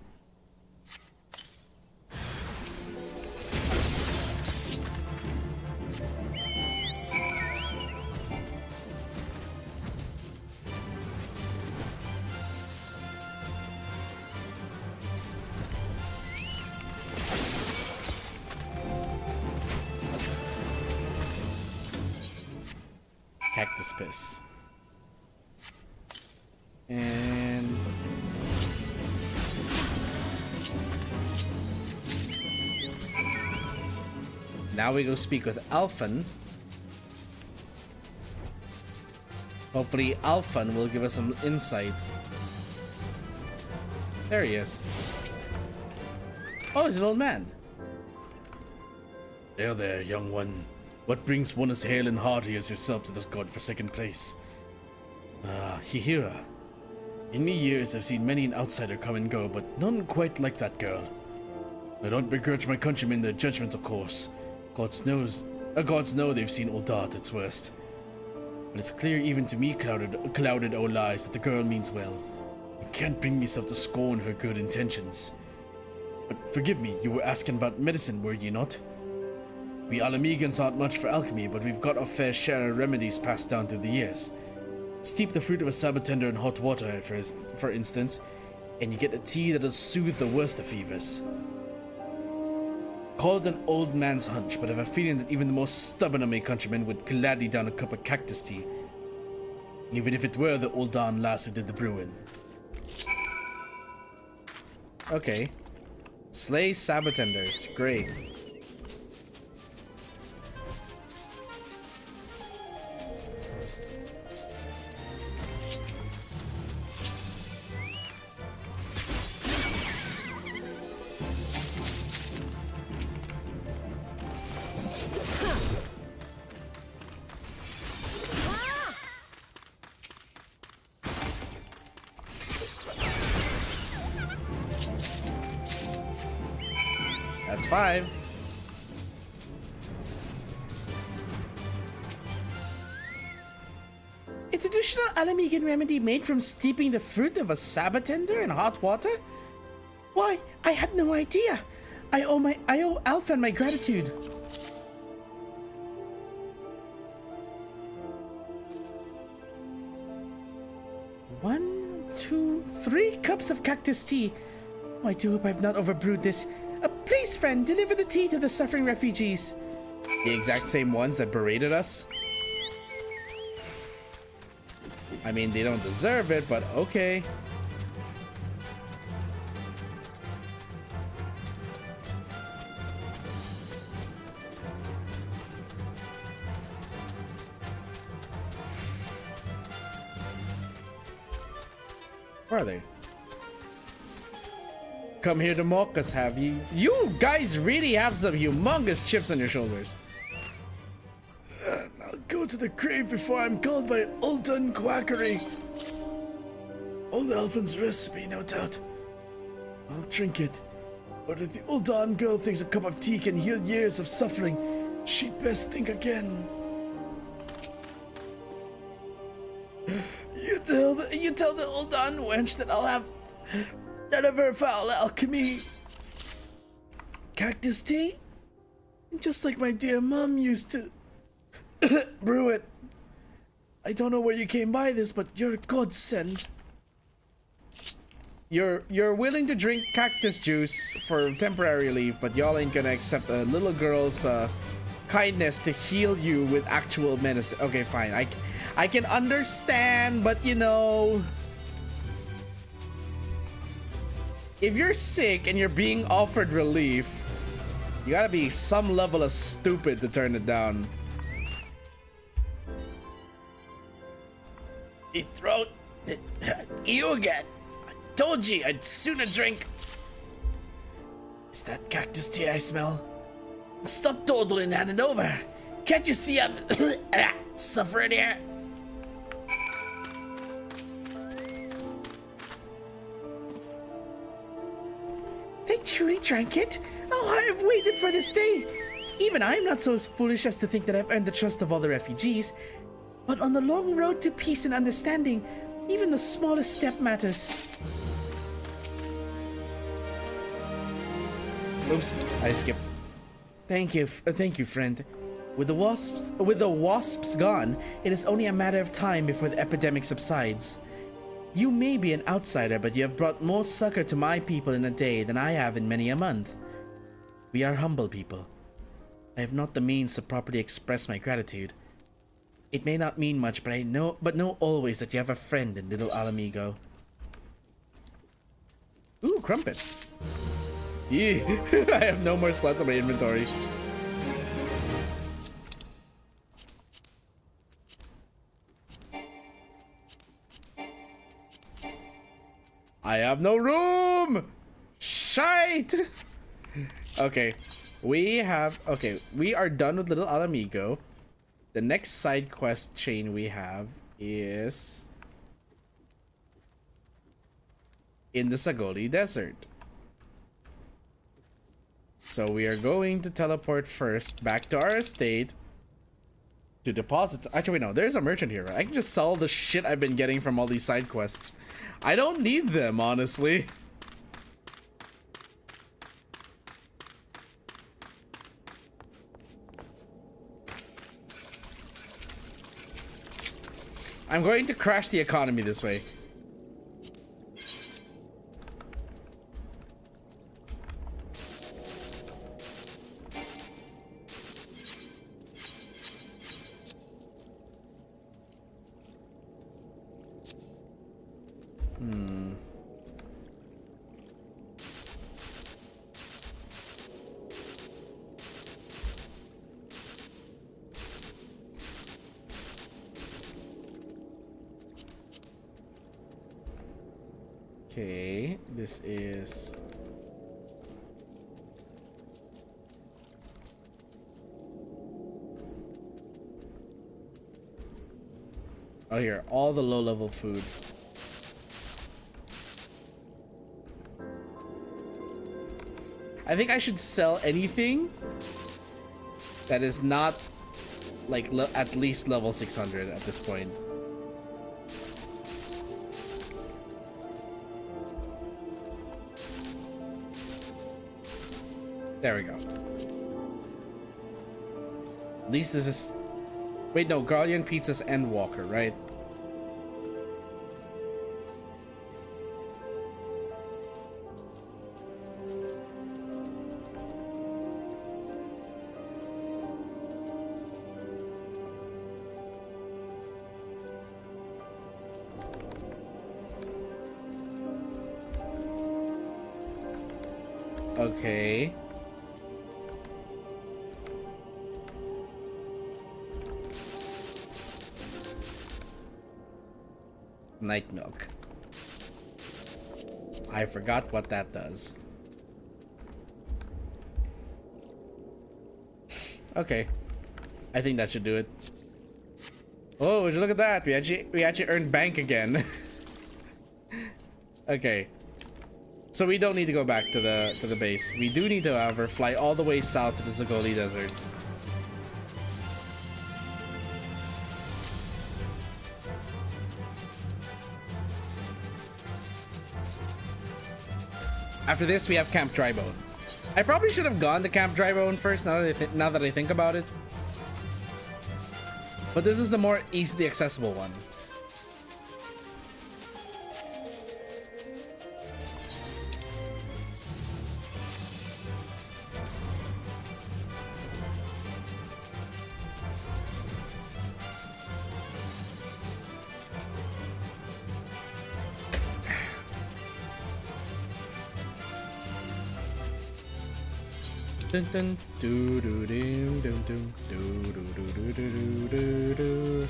Speaker 1: Cactus piss. And now we go speak with Alphan. Hopefully Alphan will give us some insight. There he is. Oh, he's an old man.
Speaker 2: There, there, young one. What brings one as hale and hearty as yourself to this godforsaken place? Hihira. In me years, I've seen many an outsider come and go, but none quite like that girl. I don't begrudge my countrymen their judgments, of course. Gods know they've seen Ulda at its worst. But it's clear even to me, clouded old eyes, that the girl means well. I can't bring myself to scorn her good intentions. But forgive me, you were asking about medicine, were ye not? We Alamegans aren't much for alchemy, but we've got our fair share of remedies passed down through the years. Steep the fruit of a sabatender in hot water, for instance, and you get a tea that'll soothe the worst of fevers. Call it an old man's hunch, but I have a feeling that even the most stubborn of my countrymen would gladly down a cup of cactus tea, even if it were the old Dawn lass who did the brewing.
Speaker 1: Okay. Slay sabatenders. Great. That's 5.
Speaker 3: A traditional Alamegan remedy made from steeping the fruit of a sabatender in hot water? Why, I had no idea. I owe Alphen my gratitude. One, two, 3 cups of cactus tea. Oh, I do hope I've not overbrewed this. Please, friend, deliver the tea to the suffering refugees.
Speaker 1: The exact same ones that berated us? I mean, they don't deserve it, but okay. Where are they? Come here to mock us, have you? You guys really have some humongous chips on your shoulders.
Speaker 2: I'll go to the grave before I'm called by old done quackery. Old Alphen's recipe, no doubt. I'll drink it. But if the old Dawn girl thinks a cup of tea can heal years of suffering, she'd best think again. You tell the old Dawn wench that I'll have none of her foul alchemy. Cactus tea? Just like my dear mom used to brew it. I don't know where you came by this, but you're a godsend.
Speaker 1: You're willing to drink cactus juice for temporary relief, but y'all ain't gonna accept a little girl's kindness to heal you with actual medicine. Okay, fine. I can understand, but you know, if you're sick and you're being offered relief, you gotta be some level of stupid to turn it down.
Speaker 2: Me throat. You again. I told you I'd sooner drink. Is that cactus tea I smell? Stop dawdling, hand it over. Can't you see I'm suffering here?
Speaker 3: They truly drank it? Oh, I have waited for this day. Even I'm not so foolish as to think that I've earned the trust of all the refugees. But on the long road to peace and understanding, even the smallest step matters.
Speaker 1: Oops, I skipped.
Speaker 3: Thank you, friend. With the wasps gone, it is only a matter of time before the epidemic subsides. You may be an outsider, but you have brought more succor to my people in a day than I have in many a month. We are humble people. I have not the means to properly express my gratitude. It may not mean much, but know always that you have a friend in little Alamigo.
Speaker 1: Ooh, crumpets. Yeah, I have no more slots on my inventory. I have no room! Shite! Okay, we are done with little Alamigo. The next side quest chain we have is in the Sagoli Desert. So we are going to teleport first back to our estate to deposit. Actually, wait, no, there's a merchant here. Right? I can just sell the shit I've been getting from all these side quests. I don't need them, honestly. I'm going to crash the economy this way. Okay, this is... Oh, here, all the low-level food. I think I should sell anything that is not, like, at least level 600 at this point. There we go. At least this is... Wait, no, Guardian, Pizzas, and Walker, right? Okay. Night milk. I forgot what that does. Okay. I think that should do it. Oh, would you look at that? We actually earned bank again. Okay. So we don't need to go back to the base. We do need to, however, fly all the way south to the Zagoli Desert. After this, we have Camp Drybone. I probably should have gone to Camp Drybone first, now that I think about it. But this is the more easily accessible one. Dun dun do do do dun dun do do do do do do do.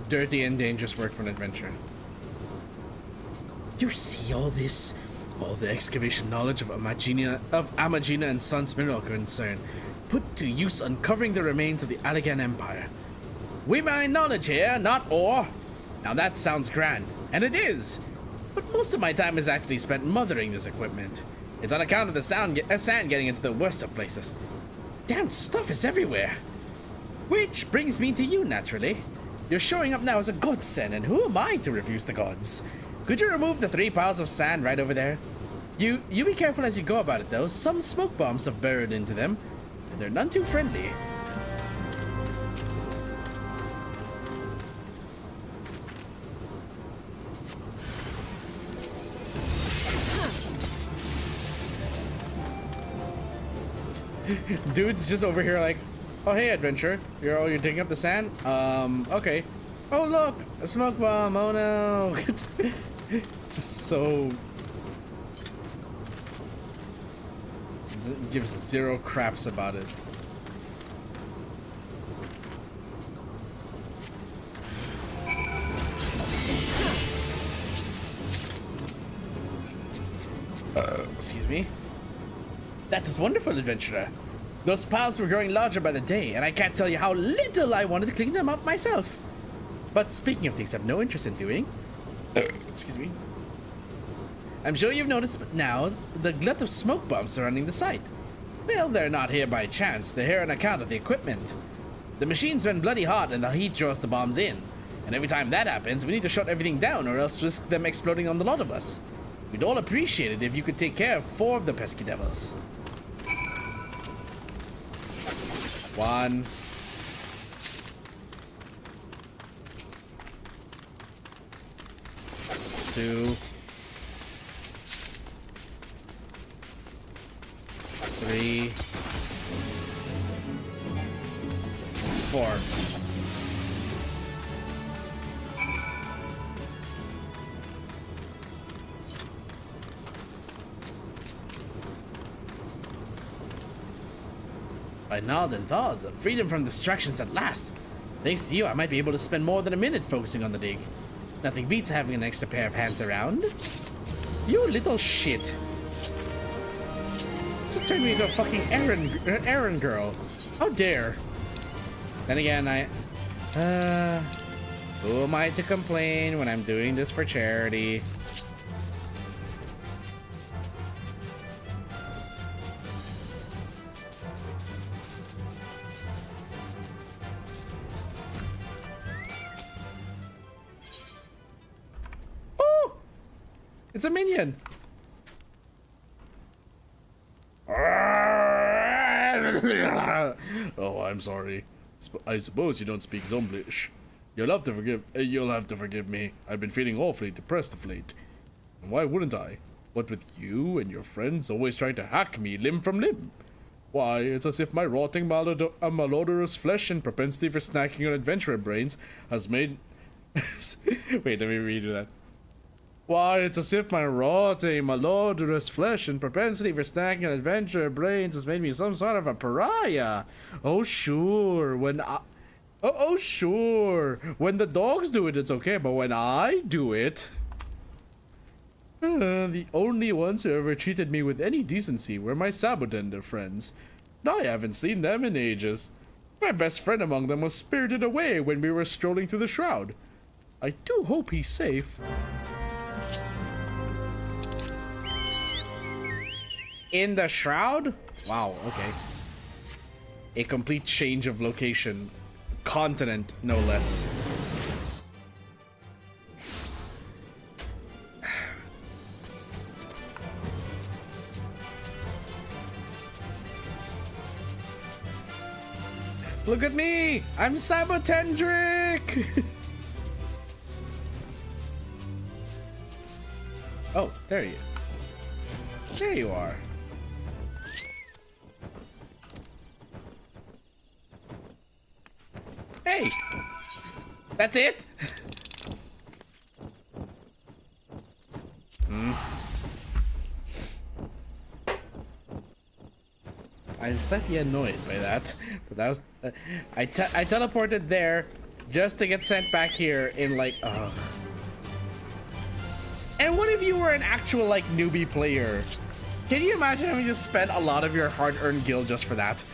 Speaker 1: Dirty and dangerous work for an adventurer. You see all this? All the excavation knowledge of Amagina and Sons mineral concern put to use uncovering the remains of the Allegan Empire. We mine knowledge here, not ore. Now that sounds grand, and it is. But most of my time is actually spent mothering this equipment. It's on account of the sand getting into the worst of places. Damn stuff is everywhere. Which brings me to you, naturally. You're showing up now as a godsend, and who am I to refuse the gods? Could you remove the 3 piles of sand right over there? You be careful as you go about it, though. Some smoke bombs have burrowed into them, and they're none too friendly. Dude's just over here like, oh hey adventurer, you're digging up the sand? Okay. Oh look, a smoke bomb, oh no. It's just so... gives zero craps about it. Excuse me. That is wonderful, adventurer. Those piles were growing larger by the day, and I can't tell you how little I wanted to clean them up myself. But speaking of things I have no interest in doing, excuse me, I'm sure you've noticed now the glut of smoke bombs surrounding the site. Well, they're not here by chance, they're here on account of the equipment. The machines run bloody hot and the heat draws the bombs in. And every time that happens, we need to shut everything down or else risk them exploding on the lot of us. We'd all appreciate it if you could take care of 4 of the pesky devils. 1. 2. 3. 4. I nod and thought, freedom from distractions at last. Thanks to you, I might be able to spend more than a minute focusing on the dig. Nothing beats having an extra pair of hands around. You little shit. Just turned me into a fucking errand girl. How dare. Then again, who am I to complain when I'm doing this for charity? It's a minion.
Speaker 2: Oh, I'm sorry. I suppose you don't speak Zomblish. You'll have to forgive me. I've been feeling awfully depressed of late. And why wouldn't I? What with you and your friends always trying to hack me limb from limb? Why, it's as if my rotting malodorous flesh and propensity for snacking on adventurer brains has made... Wait, let me redo that. Why, it's as if my rotting, malodorous flesh and propensity for snacking on adventurer brains has made me some sort of a pariah. Oh, sure, when the dogs do it, it's okay, but when I do it... the only ones who ever treated me with any decency were my Sabotender friends. I haven't seen them in ages. My best friend among them was spirited away when we were strolling through the Shroud. I do hope he's safe.
Speaker 1: In the Shroud? Wow, okay. A complete change of location. Continent, no less. Look at me! I'm Sabotendric! Oh, there you are. Hey! That's it? I was slightly annoyed by that, but that was I teleported there just to get sent back here in like And what if you were an actual like newbie player? Can you imagine having to spend a lot of your hard-earned gil just for that?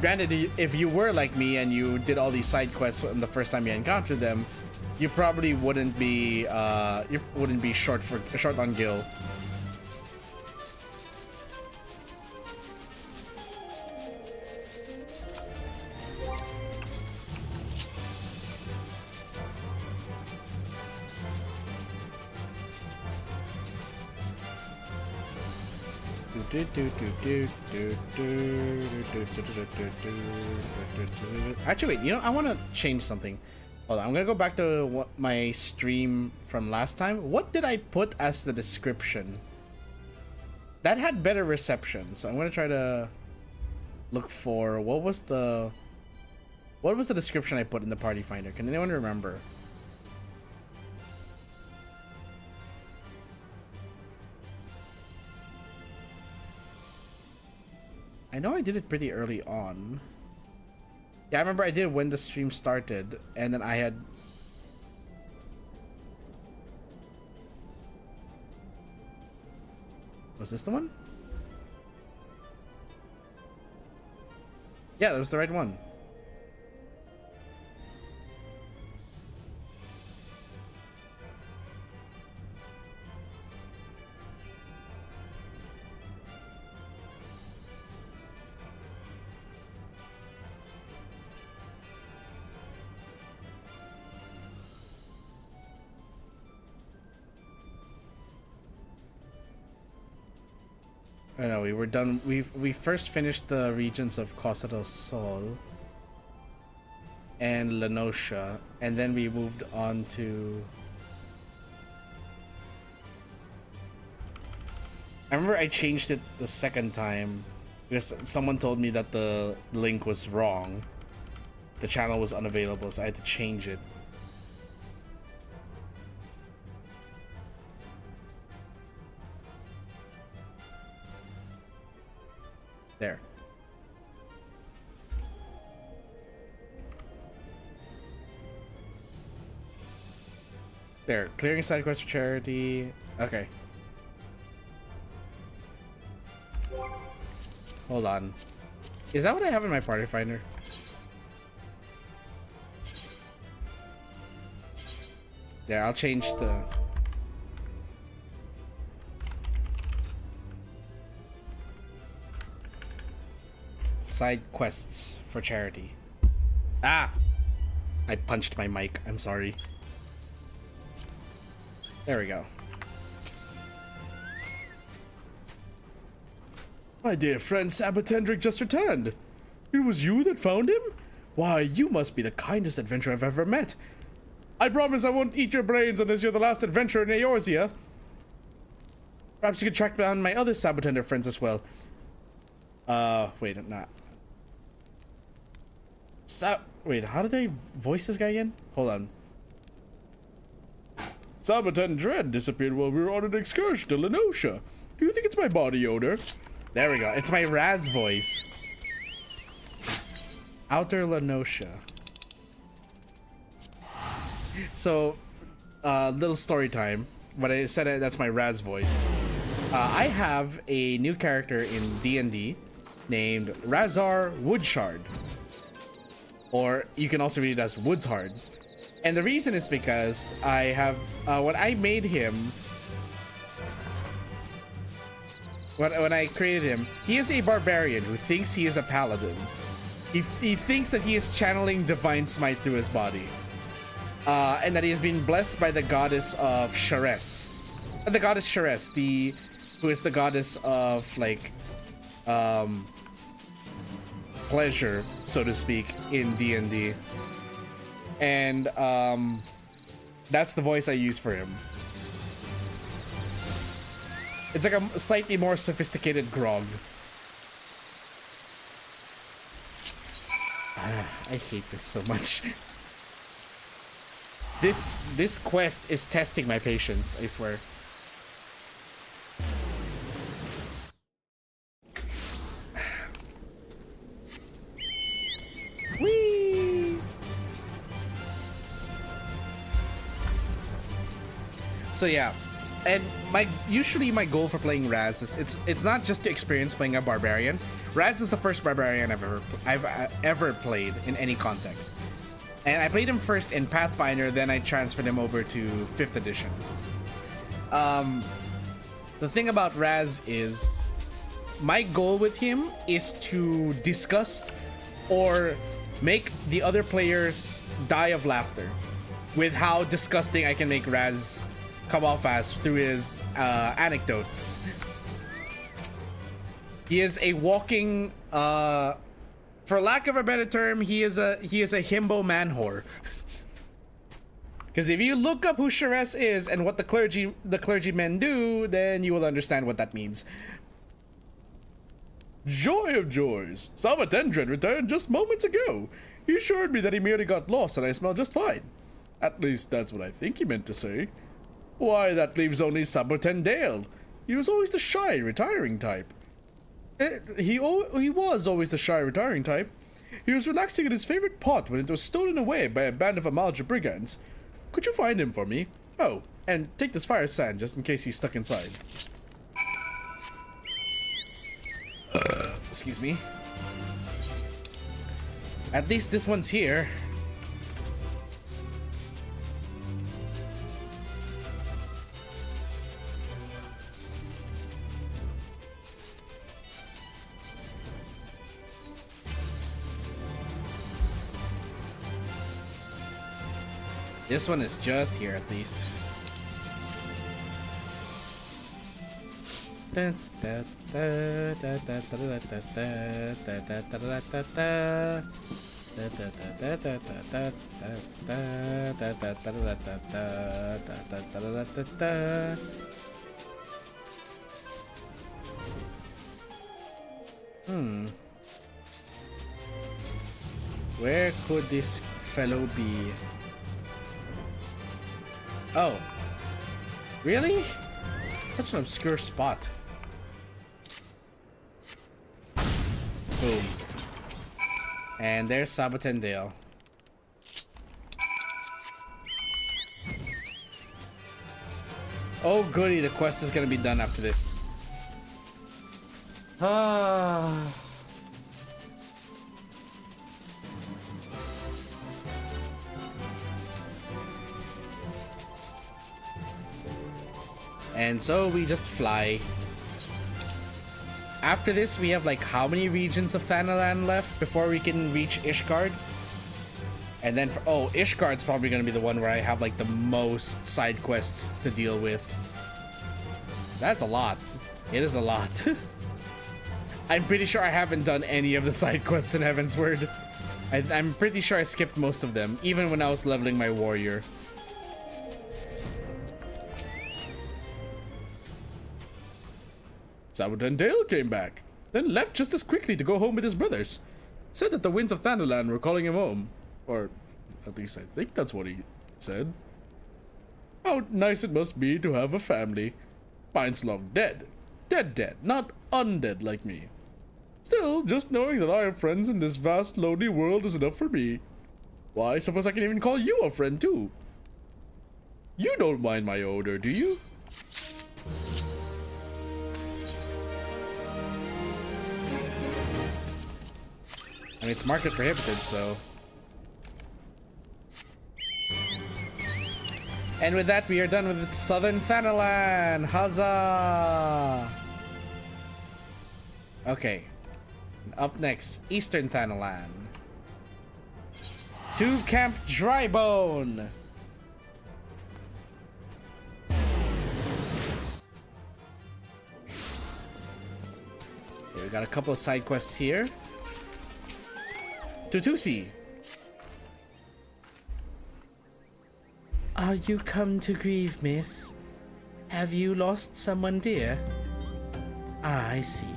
Speaker 1: Granted, if you were like me and you did all these side quests when the first time you encountered them, you probably wouldn't be short on gil. Actually, wait, you know, I want to change something. Hold on, I'm gonna go back to my stream from last time. What did I put as the description? That had better reception, so I'm gonna try to look for what was the description I put in the party finder. Can anyone remember? I know I did it pretty early on. Yeah, I remember I did when the stream started, and then I had... Was this the one? Yeah, that was the right one. Oh no, we were done. We first finished the regions of Costa del Sol and Lenosha, and then we moved on to. I remember I changed it the second time because someone told me that the link was wrong. The channel was unavailable, so I had to change it. There. There. Clearing side quest for charity. Okay. Hold on. Is that what I have in my party finder? There, I'll change the... Side quests for charity. Ah! I punched my mic. I'm sorry. There we go.
Speaker 2: My dear friend Sabatendrick just returned. It was you that found him? Why, you must be the kindest adventurer I've ever met. I promise I won't eat your brains unless you're the last adventurer in Eorzea. Perhaps you could track down my other Sabatender friends as well. Wait, I'm not. Wait, how did they voice this guy again? Hold on. Sabaten Dread disappeared while we were on an excursion to Lenosha. Do you think it's my body odor?
Speaker 1: There we go. It's my Raz voice. Outer Lenosha. So, little story time. When I said it, that's my Raz voice. I have a new character in D&D named Razar Woodshard. Or you can also read it as Woodshard. And the reason is because I have, when I made him, when I created him, he is a barbarian who thinks he is a paladin. He thinks that he is channeling divine smite through his body. And that he has been blessed by the goddess of Sharess. The goddess Sharess, who is the goddess of, like, pleasure, so to speak, in D&D. And that's the voice I use for him. It's like a slightly more sophisticated Grog. I hate this so much. This quest is testing my patience, I swear. Whee! So yeah, and usually my goal for playing Raz is it's not just to experience playing a barbarian. Raz is the first barbarian I've ever played in any context, and I played him first in Pathfinder, then I transferred him over to 5th edition. The thing about Raz is my goal with him is to disgust or make the other players die of laughter with how disgusting I can make Raz come off as through his anecdotes. He is a walking, for lack of a better term, he is a himbo man whore. Because if you look up who Sharess is and what the clergymen do, then you will understand what that means.
Speaker 2: Joy of joys! Sabatendred returned just moments ago. He assured me that he merely got lost and I smell just fine. At least that's what I think he meant to say. Why, that leaves only Sabatendale. He was always the shy, retiring type. He was always the shy, retiring type. He was relaxing in his favorite pot when it was stolen away by a band of Amalja brigands. Could you find him for me? Oh, and take this fire sand just in case he's stuck inside.
Speaker 1: Excuse me. At least this one's here. This one is just here, at least. Where could this fellow be? Oh. Really? Such an obscure spot. Boom. And there's Sabatendale. Oh goody, the quest is gonna be done after this. Ah. And so we just fly. After this, we have like how many regions of Thanalan left before we can reach Ishgard? And then, Ishgard's probably gonna be the one where I have like the most side quests to deal with. That's a lot. It is a lot. I'm pretty sure I haven't done any of the side quests in Heavensward. I'm pretty sure I skipped most of them, even when I was leveling my warrior.
Speaker 2: Sabatendale came back, then left just as quickly to go home with his brothers. Said that the winds of Thanalan were calling him home. Or, at least I think that's what he said. How nice it must be to have a family. Mine's long dead. Dead, not undead like me. Still, just knowing that I have friends in this vast, lonely world is enough for me. Why, suppose I can even call you a friend too. You don't mind my odor, do you?
Speaker 1: I mean, it's market prohibited, so. And with that, we are done with Southern Thanalan. Huzzah! Okay. Up next, Eastern Thanalan. To Camp Drybone. Okay, we got a couple of side quests here. Tutusi.
Speaker 3: Are you come to grieve, miss? Have you lost someone dear? Ah, I see.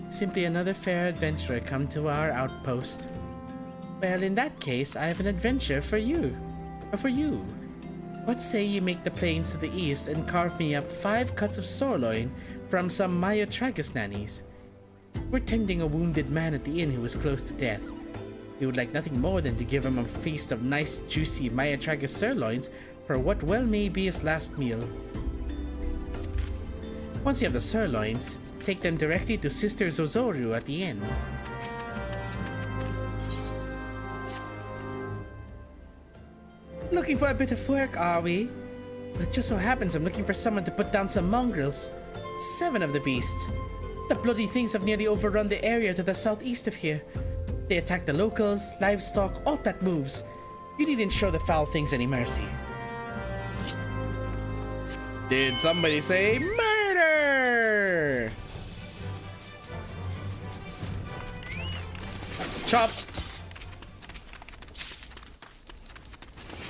Speaker 3: Simply another fair adventurer come to our outpost. Well, in that case, I have an adventure for you. What say you make the plains to the east and carve me up 5 cuts of sirloin from some Myotragus nannies? We're tending a wounded man at the inn who was close to death. We would like nothing more than to give him a feast of nice, juicy Myotragus sirloins for what well may be his last meal. Once you have the sirloins, take them directly to Sister Zozoru at the inn. Looking for a bit of work, are we? But it just so happens I'm looking for someone to put down some mongrels. 7 of the beasts. The bloody things have nearly overrun the area to the southeast of here. They attack the locals, livestock, all that moves. You needn't show the foul things any mercy.
Speaker 1: Did somebody say murder? Chop.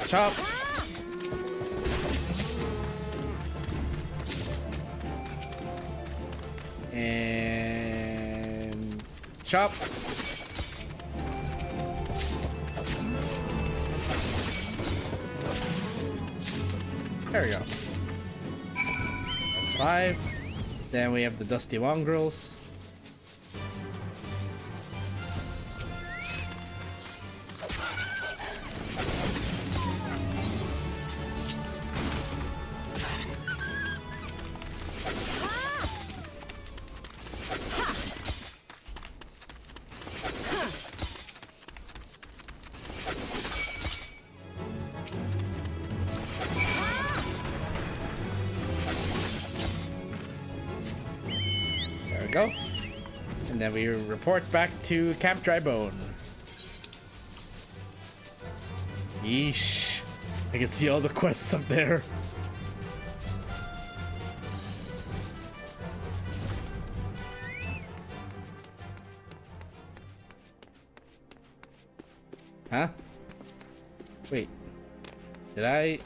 Speaker 1: Chop. And chop. There we go. That's 5. Then we have the Dusty Mongrels. Go. And then we report back to Camp Drybone. Yeesh. I can see all the quests up there. Huh? Wait. Did I?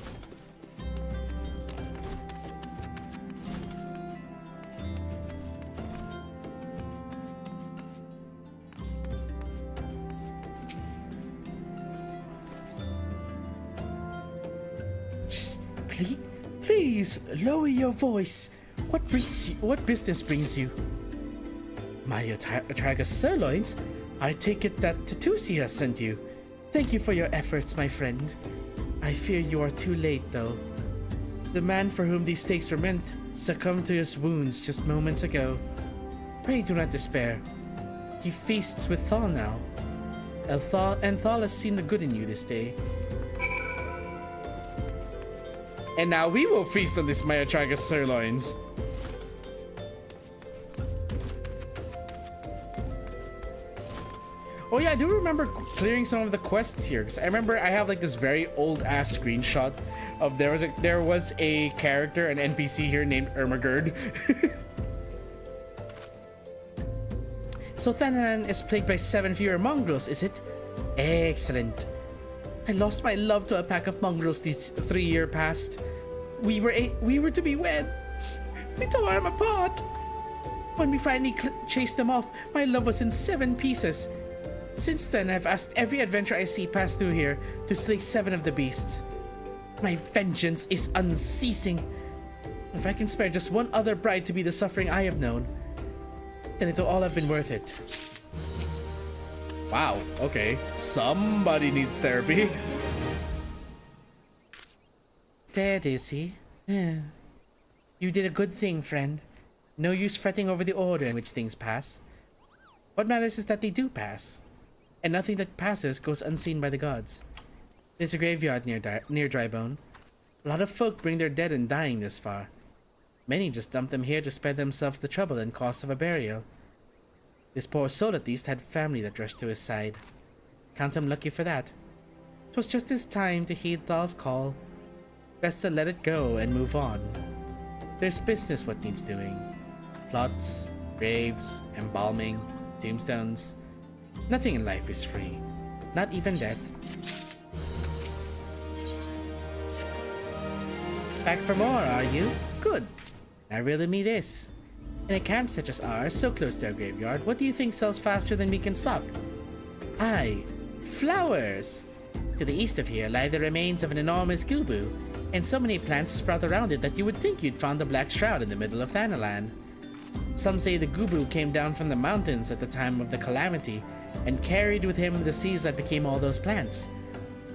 Speaker 3: Please lower your voice. What business brings you? My Atragus sirloins? I take it that Tatusi has sent you. Thank you for your efforts, my friend. I fear you are too late, though. The man for whom these steaks were meant succumbed to his wounds just moments ago. Pray do not despair. He feasts with Thal now. And Thal has seen the good in you this day.
Speaker 1: And now we will feast on these Myotragus sirloins. Oh yeah, I do remember clearing some of the quests here, because I remember I have like this very old ass screenshot of there was a character, an NPC here named Ermagerd.
Speaker 3: So Thanalan is plagued by 7 fewer mongrels, is it? Excellent. I lost my love to a pack of mongrels these 3 years past. We were to be wed. We tore them apart. When we finally chased them off, my love was in 7 pieces. Since then, I've asked every adventurer I see pass through here to slay 7 of the beasts. My vengeance is unceasing. If I can spare just one other bride to be the suffering I have known, then it'll all have been worth it.
Speaker 1: Wow, okay. Somebody needs therapy.
Speaker 3: There, Daisy. Yeah. You did a good thing, friend. No use fretting over the order in which things pass. What matters is that they do pass. And nothing that passes goes unseen by the gods. There's a graveyard near Drybone. A lot of folk bring their dead and dying this far. Many just dump them here to spare themselves the trouble and cost of a burial. This poor soul at least had family that rushed to his side. Count him lucky for that. 'Twas just his time to heed Thal's call. Best to let it go and move on. There's business what needs doing. Plots, graves, embalming, tombstones. Nothing in life is free. Not even death. Back for more, are you? Good. Now riddle me this. In a camp such as ours, so close to our graveyard, what do you think sells faster than we can stock? Aye, flowers! To the east of here lie the remains of an enormous gilbu, and so many plants sprout around it that you would think you'd found the Black Shroud in the middle of Thanalan. Some say the gubu came down from the mountains at the time of the calamity, and carried with him the seeds that became all those plants.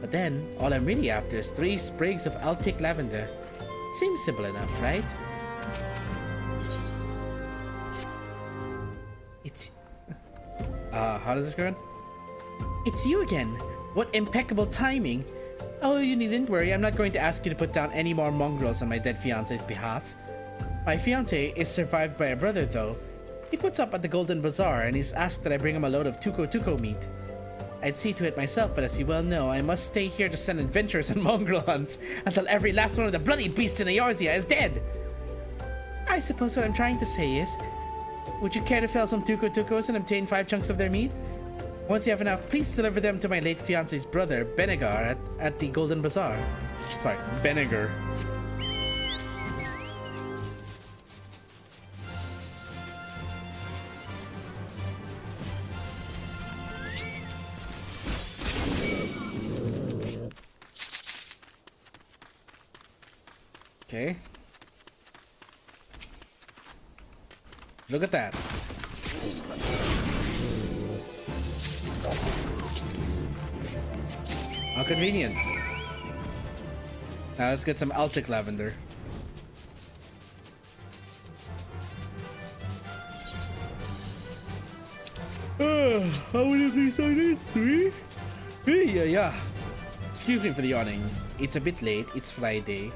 Speaker 3: But then, all I'm really after is 3 sprigs of Altic lavender. Seems simple enough, right? It's...
Speaker 1: How does this go?
Speaker 3: It's you again! What impeccable timing! Oh, you needn't worry, I'm not going to ask you to put down any more mongrels on my dead fiancé's behalf. My fiancé is survived by a brother, though. He puts up at the Golden Bazaar, and he's asked that I bring him a load of tuco meat. I'd see to it myself, but as you well know, I must stay here to send adventurers on mongrel hunts until every last one of the bloody beasts in Eorzea is dead! I suppose what I'm trying to say is, would you care to fell some tucos and obtain 5 chunks of their meat? Once you have enough, please deliver them to my late fiancé's brother, Benegar, at the Golden Bazaar.
Speaker 1: Sorry, Benegar. Okay. Look at that. How convenient. Now let's get some Altic lavender.
Speaker 2: How many of these are there? 3?
Speaker 1: Yeah. Excuse me for the yawning. It's a bit late. It's Friday.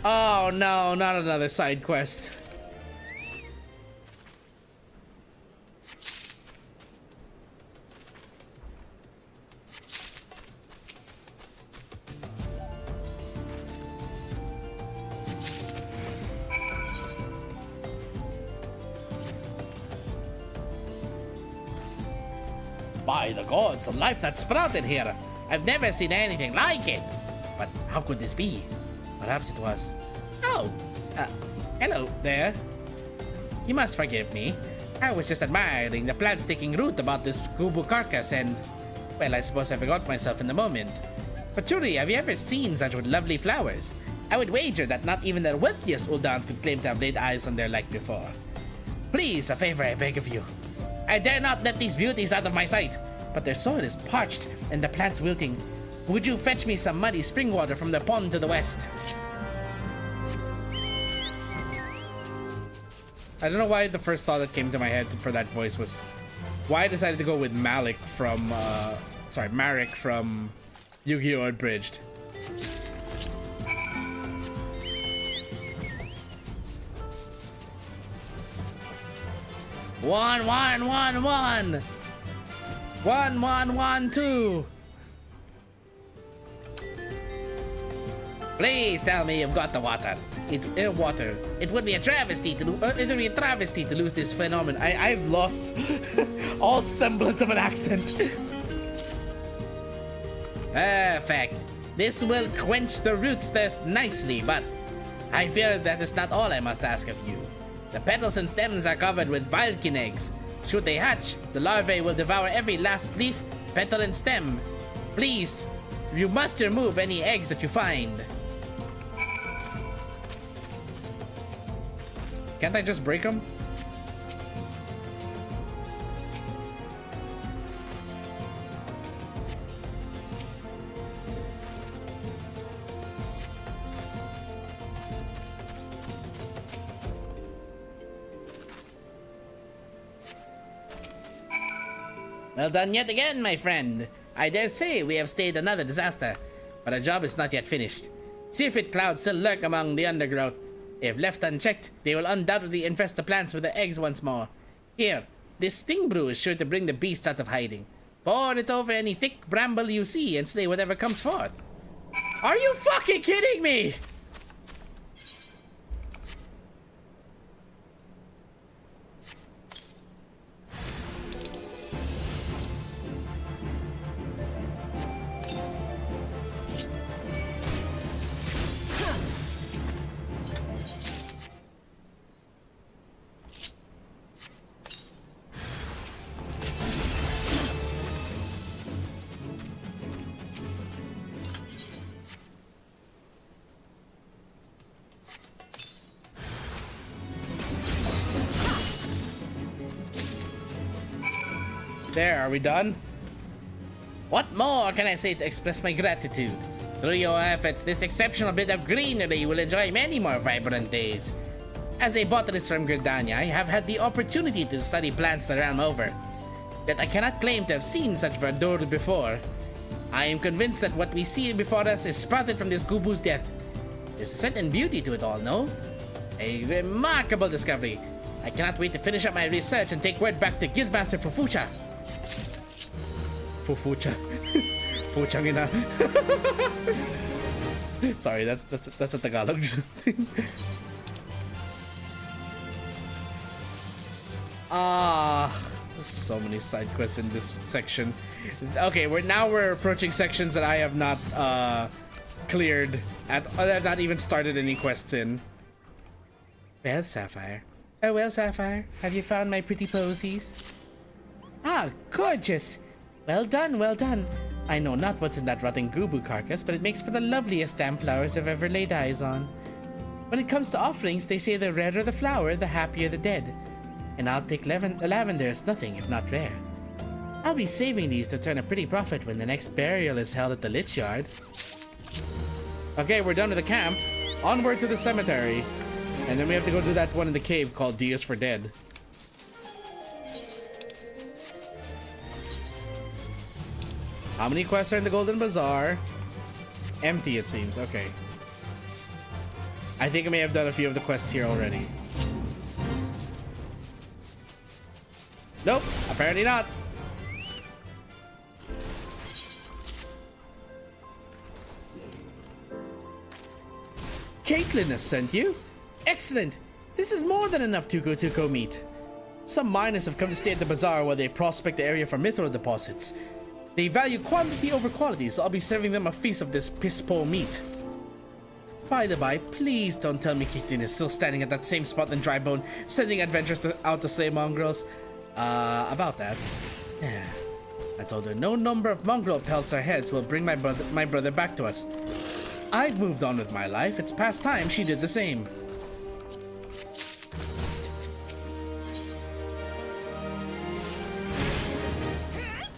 Speaker 1: Oh no, not another side quest.
Speaker 3: By the gods, the life that sprouted here. I've never seen anything like it. But how could this be? Perhaps it was. Oh, hello there. You must forgive me. I was just admiring the plants taking root about this Gubu carcass and, well, I suppose I forgot myself in the moment. But truly, have you ever seen such lovely flowers? I would wager that not even the wealthiest Uldans could claim to have laid eyes on their like before. Please, a favor I beg of you. I dare not let these beauties out of my sight, but their soil is parched and the plants wilting. Would you fetch me some muddy spring water from the pond to the west?
Speaker 1: I don't know why the first thought that came to my head for that voice was why I decided to go with Marek from Yu-Gi-Oh! Unbridged.
Speaker 3: One, 2. Please tell me you've got the water. It would be a travesty to lose this phenomenon.
Speaker 1: I've lost all semblance of an accent.
Speaker 3: Perfect. This will quench the roots thirst nicely, but I fear that is not all I must ask of you. The petals and stems are covered with Vilkin eggs. Should they hatch, the larvae will devour every last leaf, petal, and stem. Please, you must remove any eggs that you find.
Speaker 1: Can't I just break them?
Speaker 3: Well done yet again, my friend. I dare say we have stayed another disaster, but our job is not yet finished. Syrphid clouds still lurk among the undergrowth. If left unchecked, they will undoubtedly infest the plants with their eggs once more. Here, this sting brew is sure to bring the beast out of hiding. Pour it over any thick bramble you see and slay whatever comes forth. Are you fucking kidding me?
Speaker 1: There, are we done?
Speaker 3: What more can I say to express my gratitude? Through your efforts, this exceptional bit of greenery will enjoy many more vibrant days. As a botanist from Gridania, I have had the opportunity to study plants the realm over. Yet I cannot claim to have seen such verdure before. I am convinced that what we see before us is sprouted from this Gubu's death. There's a certain beauty to it all, no? A remarkable discovery. I cannot wait to finish up my research and take word back to Guildmaster Fufucha.
Speaker 1: Fufucha. Fuchang ina. Sorry, that's a Tagalog thing. So many side quests in this section. Okay, we're approaching sections that I have not cleared I've not even started any quests in.
Speaker 3: Well, Sapphire. Oh, well, Sapphire. Have you found my pretty posies? Ah, gorgeous. Well done, well done. I know not what's in that rotting Gubu carcass, but it makes for the loveliest damn flowers I've ever laid eyes on. When it comes to offerings, they say the rarer the flower, the happier the dead. And I'll take lavender as nothing if not rare. I'll be saving these to turn a pretty profit when the next burial is held at the Lich Yard.
Speaker 1: Okay, we're done with the camp. Onward to the cemetery. And then we have to go do that one in the cave called D is for Dead. How many quests are in the Golden Bazaar? Empty, it seems. Okay. I think I may have done a few of the quests here already. Nope, apparently not. Caitlin has sent you? Excellent! This is more than enough Tuco meat.
Speaker 3: Some miners have come to stay at the bazaar while they prospect the area for mithril deposits. They value quantity over quality, so I'll be serving them a feast of this piss-poor meat. By the by, please don't tell me Keaton is still standing at that same spot in Drybone, sending adventurers out to slay mongrels. About that. Yeah. I told her no number of mongrel pelts or heads will bring my brother back to us. I've moved on with my life. It's past time she did the same.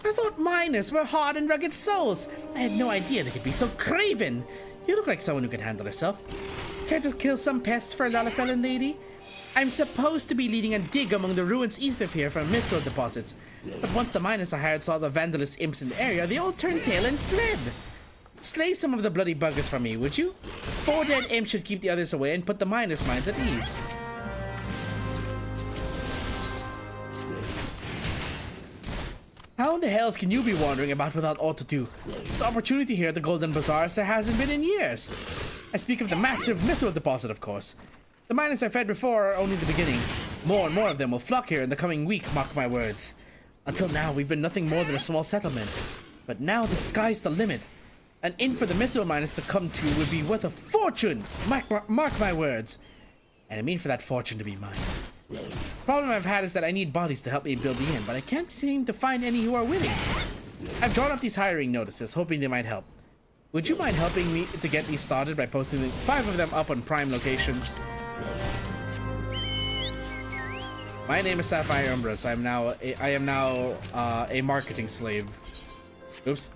Speaker 3: I thought miners were hard and rugged souls. I had no idea they could be so craven. You look like someone who can handle herself. Care to kill some pests for a Lalafellin lady? I'm supposed to be leading a dig among the ruins east of here for mithril deposits. But once the miners I hired saw the vandalous imps in the area, they all turned tail and fled. Slay some of the bloody buggers for me, would you? 4 dead imps should keep the others away and put the miners' minds at ease. How in the hells can you be wandering about without aught to do? This opportunity here at the Golden Bazaar as there hasn't been in years. I speak of the massive mithril deposit, of course. The miners I fed before are only the beginning. More and more of them will flock here in the coming week, mark my words. Until now, we've been nothing more than a small settlement. But now the sky's the limit. An inn for the mithril miners to come to would be worth a fortune! Mark my words. And I mean for that fortune to be mine. Problem I've had is that I need bodies to help me build the inn, but I can't seem to find any who are willing. I've drawn up these hiring notices, hoping they might help. Would you mind helping me to get these started by posting 5 of them up on prime locations? My name is Sapphire Umbras. I am now a marketing slave. Oops.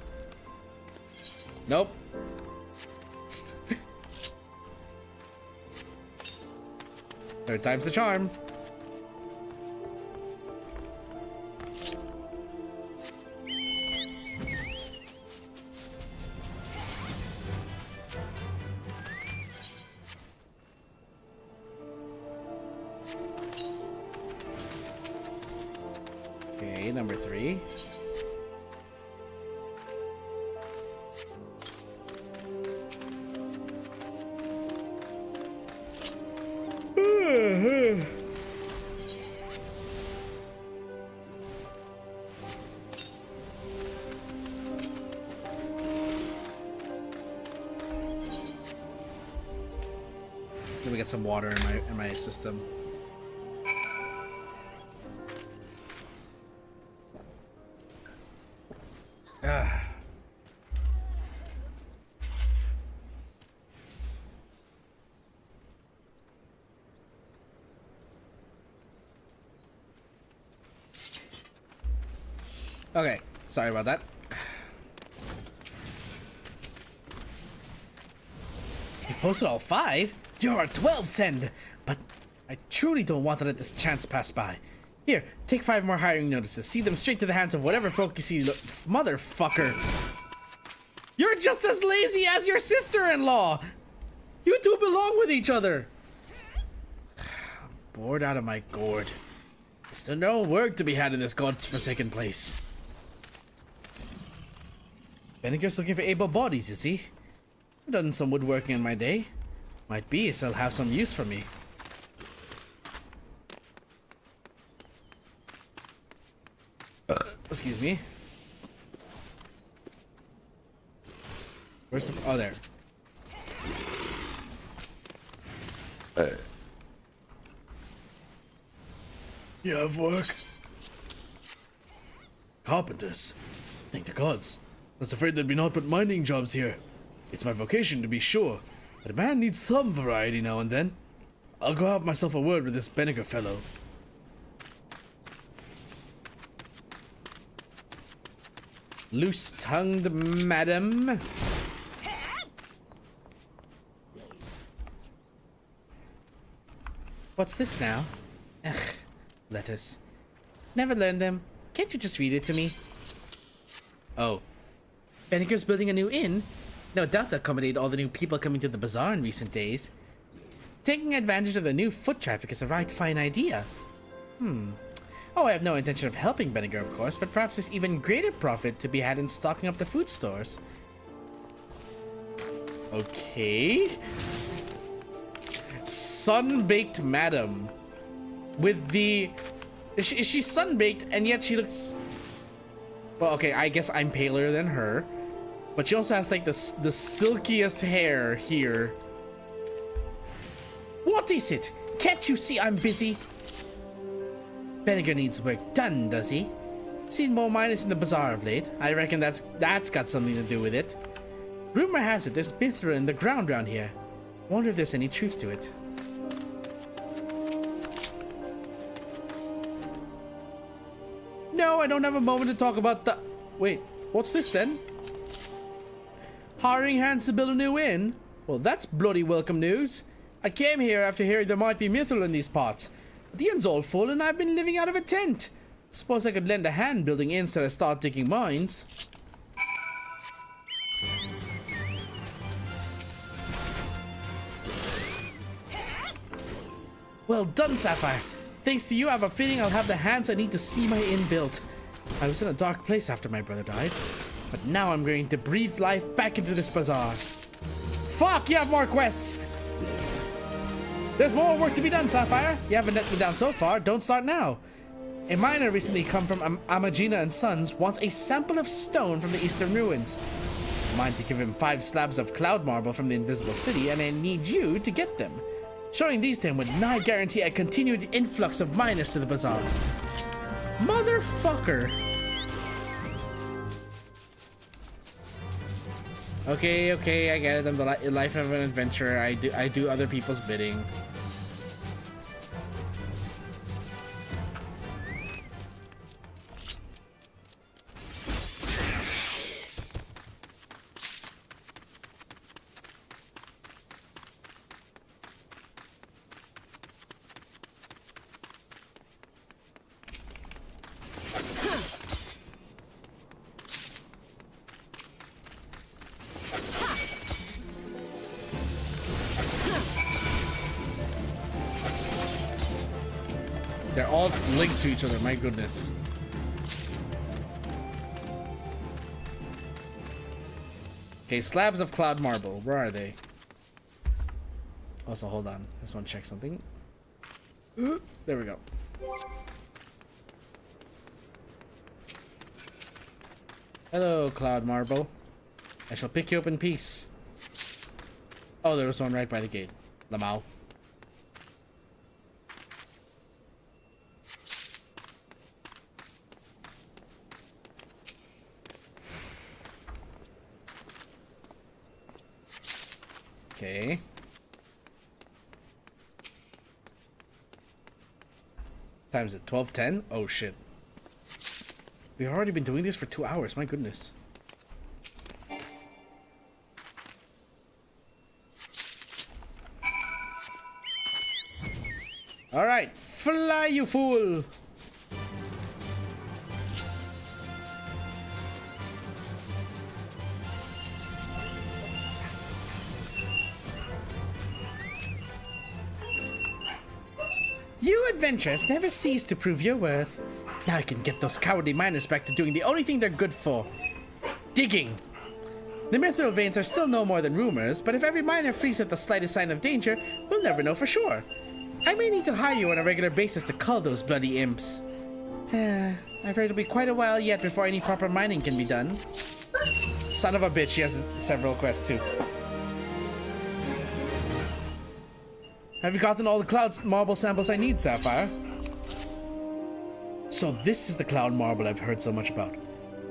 Speaker 3: Nope. Third time's the charm. Okay, number 3. Let me get some water in my system. Okay, sorry about that. You posted all 5? You're a 12 send! But I truly don't want to let this chance pass by. Here, take 5 more hiring notices. See them straight to the hands of whatever folk you see. Motherfucker. You're just as lazy as your sister-in-law! You two belong with each other! I'm bored out of my gourd. There's still no work to be had in this godforsaken place. Benniger's looking for able bodies, you see. I've done some woodworking in my day. Might be he'll have some use for me. Excuse me. Where's the... Oh, there.
Speaker 2: You have work? Carpenters. Thank the gods. I was afraid there'd be naught but mining jobs here. It's my vocation, to be sure, but a man needs some variety now and then. I'll go have myself a word with this Benniger fellow.
Speaker 3: Loose-tongued madam. What's this now? Ugh, letters. Never learned them. Can't you just read it to me? Oh. Benniger's building a new inn? No doubt to accommodate all the new people coming to the bazaar in recent days. Taking advantage of the new foot traffic is a right fine idea. Oh, I have no intention of helping Benniger, of course, but perhaps there's even greater profit to be had in stocking up the food stores. Okay. Sun-baked madam with the
Speaker 1: Is she sunbaked and yet she looks... Well, okay, I guess I'm paler than her. But she also has like the silkiest hair here. What is it? Can't you see I'm busy? Vinegar needs work done, does he? Seen more miners in the bazaar of late. I reckon that's got something to do with it. Rumor has it there's mithril in the ground around here. Wonder if there's any truth to it. No, I don't have a moment to talk about the... Wait, what's this then? Hiring hands to build a new inn? Well, that's bloody welcome news. I came here after hearing there might be mithril in these parts. But the inn's all full and I've been living out of a tent. Suppose I could lend a hand building inns till I start digging mines. Well done, Sapphire. Thanks to you, I have a feeling I'll have the hands I need to see my inn built. I was in a dark place after my brother died, but now I'm going to breathe life back into this bazaar. Fuck, you have more quests! There's more work to be done, Sapphire. You haven't let me down so far. Don't start now. A miner recently come from Amagina and Sons wants a sample of stone from the eastern ruins. I mind to give him 5 slabs of cloud marble from the invisible city, and I need you to get them. Showing these to him would nigh guarantee a continued influx of miners to the bazaar. Motherfucker. Okay, I get it. I'm the life of an adventurer. I do other people's bidding. They're all linked to each other, my goodness. Okay, slabs of cloud marble. Where are they? Also, hold on. I just want to check something. There we go. Hello, cloud marble. I shall pick you up in peace. Oh, there was one right by the gate. Lamau. Okay. Time is it? 12:10? Oh shit. We've already been doing this for 2 hours, my goodness. Alright, fly you fool! You adventurers never cease to prove your worth. Now I can get those cowardly miners back to doing the only thing they're good for. Digging. The mithril veins are still no more than rumors, but if every miner flees at the slightest sign of danger, we'll never know for sure. I may need to hire you on a regular basis to cull those bloody imps. I've heard it'll be quite a while yet before any proper mining can be done. Son of a bitch, she has several quests too. Have you gotten all the cloud marble samples I need, Sapphire? So this is the cloud marble I've heard so much about.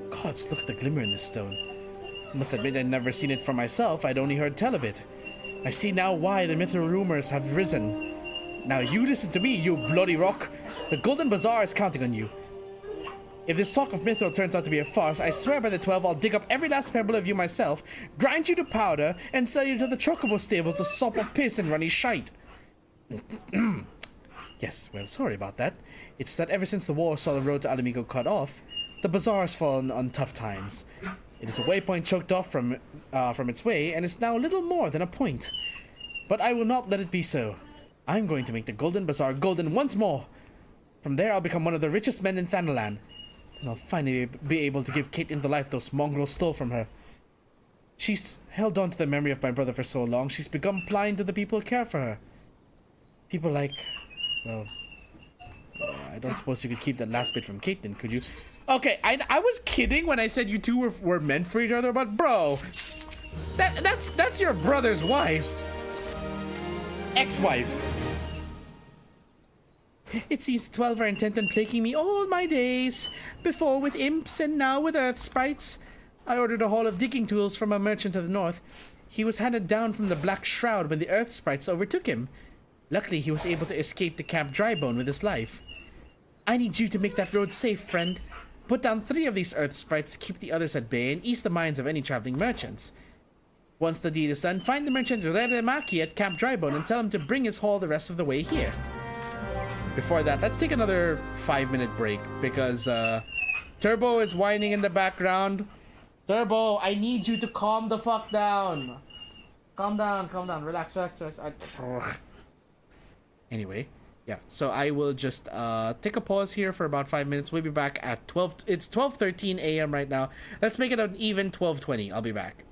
Speaker 1: Gods, look at the glimmer in this stone. I must admit I'd never seen it for myself, I'd only heard tell of it. I see now why the mithril rumors have risen. Now you listen to me, you bloody rock. The Golden Bazaar is counting on you. If this talk of mithril turns out to be a farce, I swear by the 12 I'll dig up every last pebble of you myself, grind you to powder, and sell you to the chocobo stables to sop up piss and runny shite. Yes, well, sorry about that. It's that ever since the war saw the road to Alamigo cut off, the bazaar has fallen on tough times. It is a waypoint choked off from its way, and is now little more than a point. But I will not let it be so. I'm going to make the Golden Bazaar golden once more. From there, I'll become one of the richest men in Thanalan. And I'll finally be able to give Caitlin the life those mongrels stole from her. She's held on to the memory of my brother for so long, she's become blind to the people who care for her. People like, well, I don't suppose you could keep that last bit from Caitlin, could you? Okay, I was kidding when I said you two were meant for each other, but bro, that's your brother's wife. Ex-wife.
Speaker 3: It seems the 12 are intent on plaguing me all my days. Before with imps and now with earth sprites. I ordered a haul of digging tools from a merchant to the north. He was handed down from the Black Shroud when the earth sprites overtook him. Luckily, he was able to escape to Camp Drybone with his life. I need you to make that road safe, friend. Put down 3 of these earth sprites to keep the others at bay and ease the minds of any traveling merchants. Once the deed is done, find the merchant Reremaki at Camp Drybone and tell him to bring his haul the rest of the way here. Before that, let's take another 5-minute break because Turbo is whining in the background. Turbo, I need you to calm the fuck down. Calm down, relax. Anyway, yeah, so I will just take a pause here for about 5 minutes. We'll be back at 12. It's 12:13 a.m. right now. Let's make it an even 12:20. I'll be back.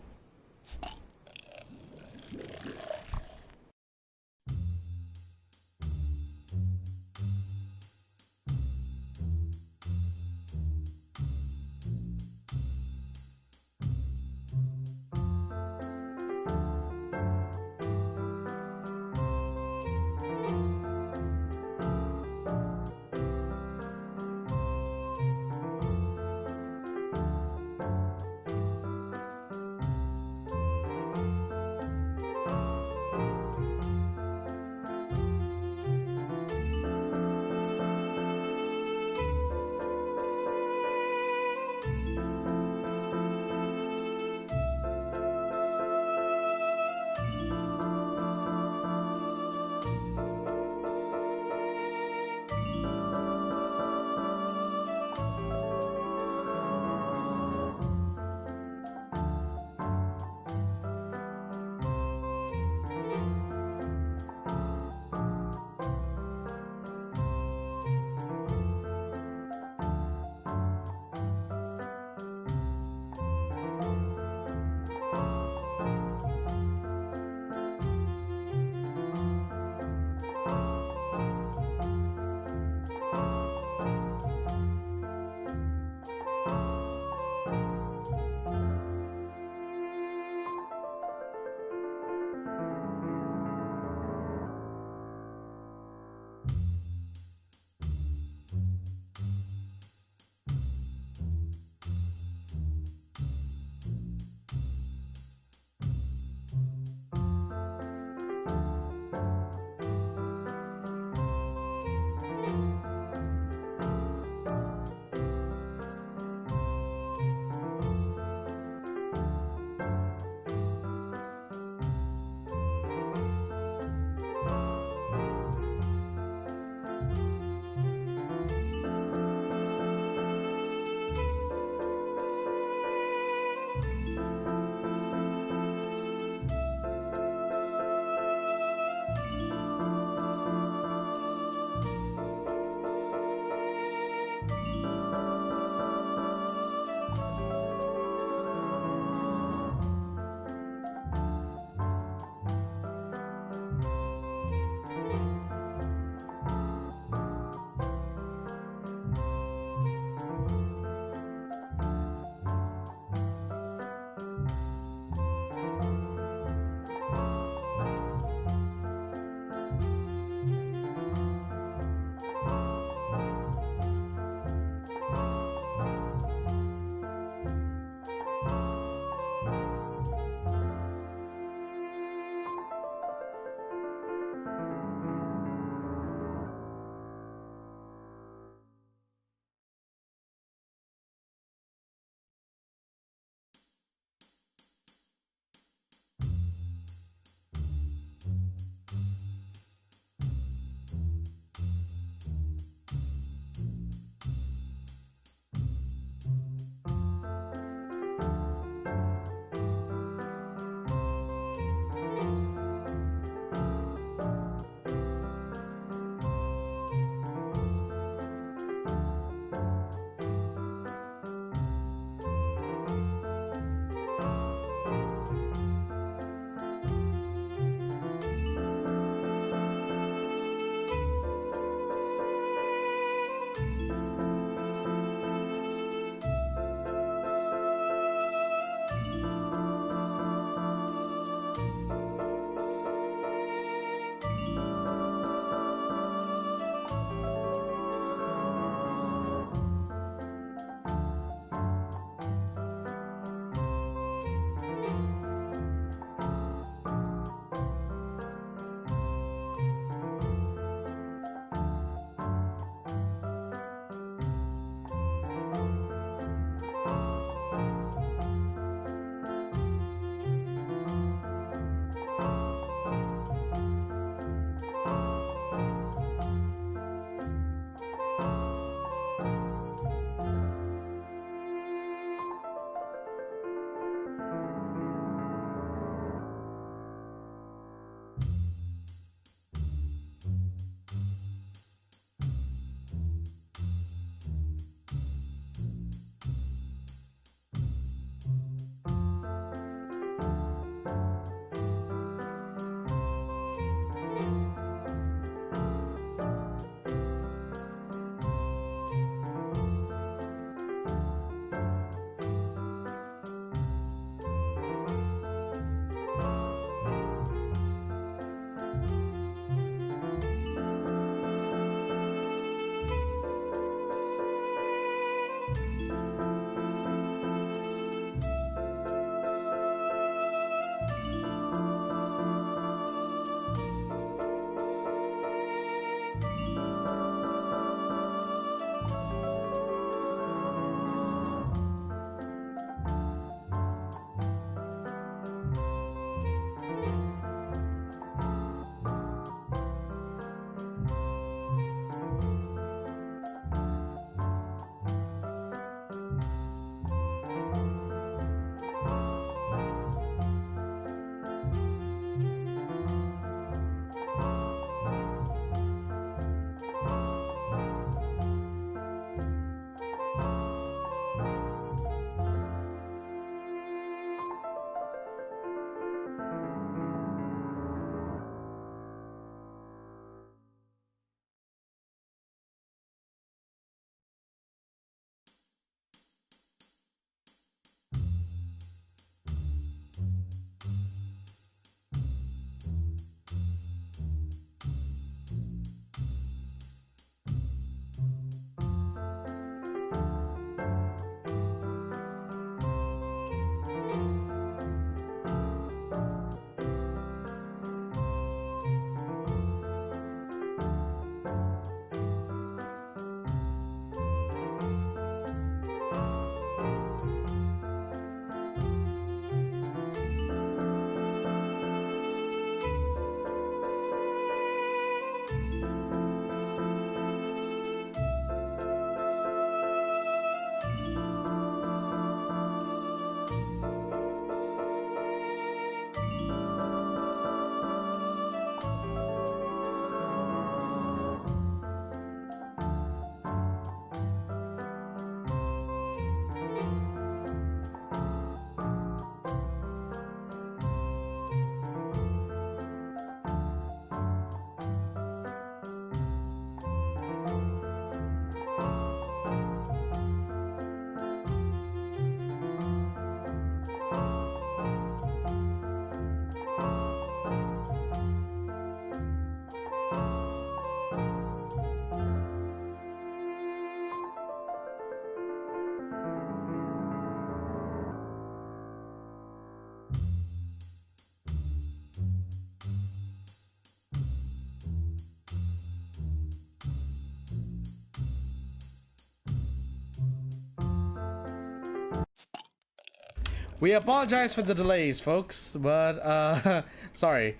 Speaker 1: We apologize for the delays, folks, but sorry.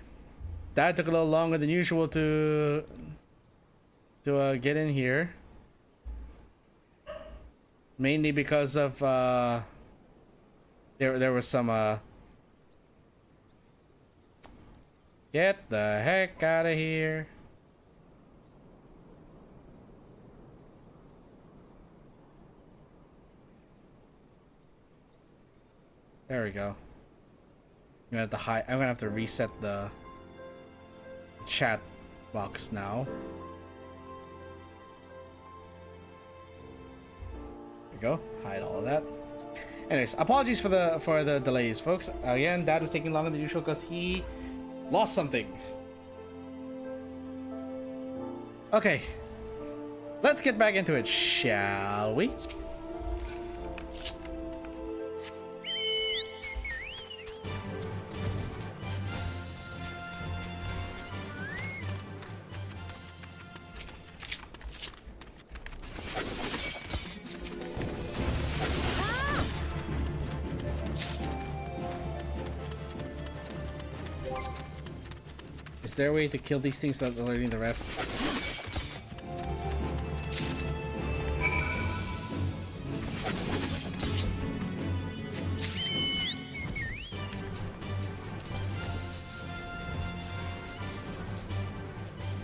Speaker 1: That took a little longer than usual to get in here. Mainly because of there was some get the heck out of here. There we go. I'm gonna have to hide. I'm gonna have to reset the chat box now. There we go. Hide all of that. Anyways, apologies for the delays, folks. Again, Dad was taking longer than usual because he lost something. Okay, let's get back into it, shall we? Is there a way to kill these things without alerting the rest?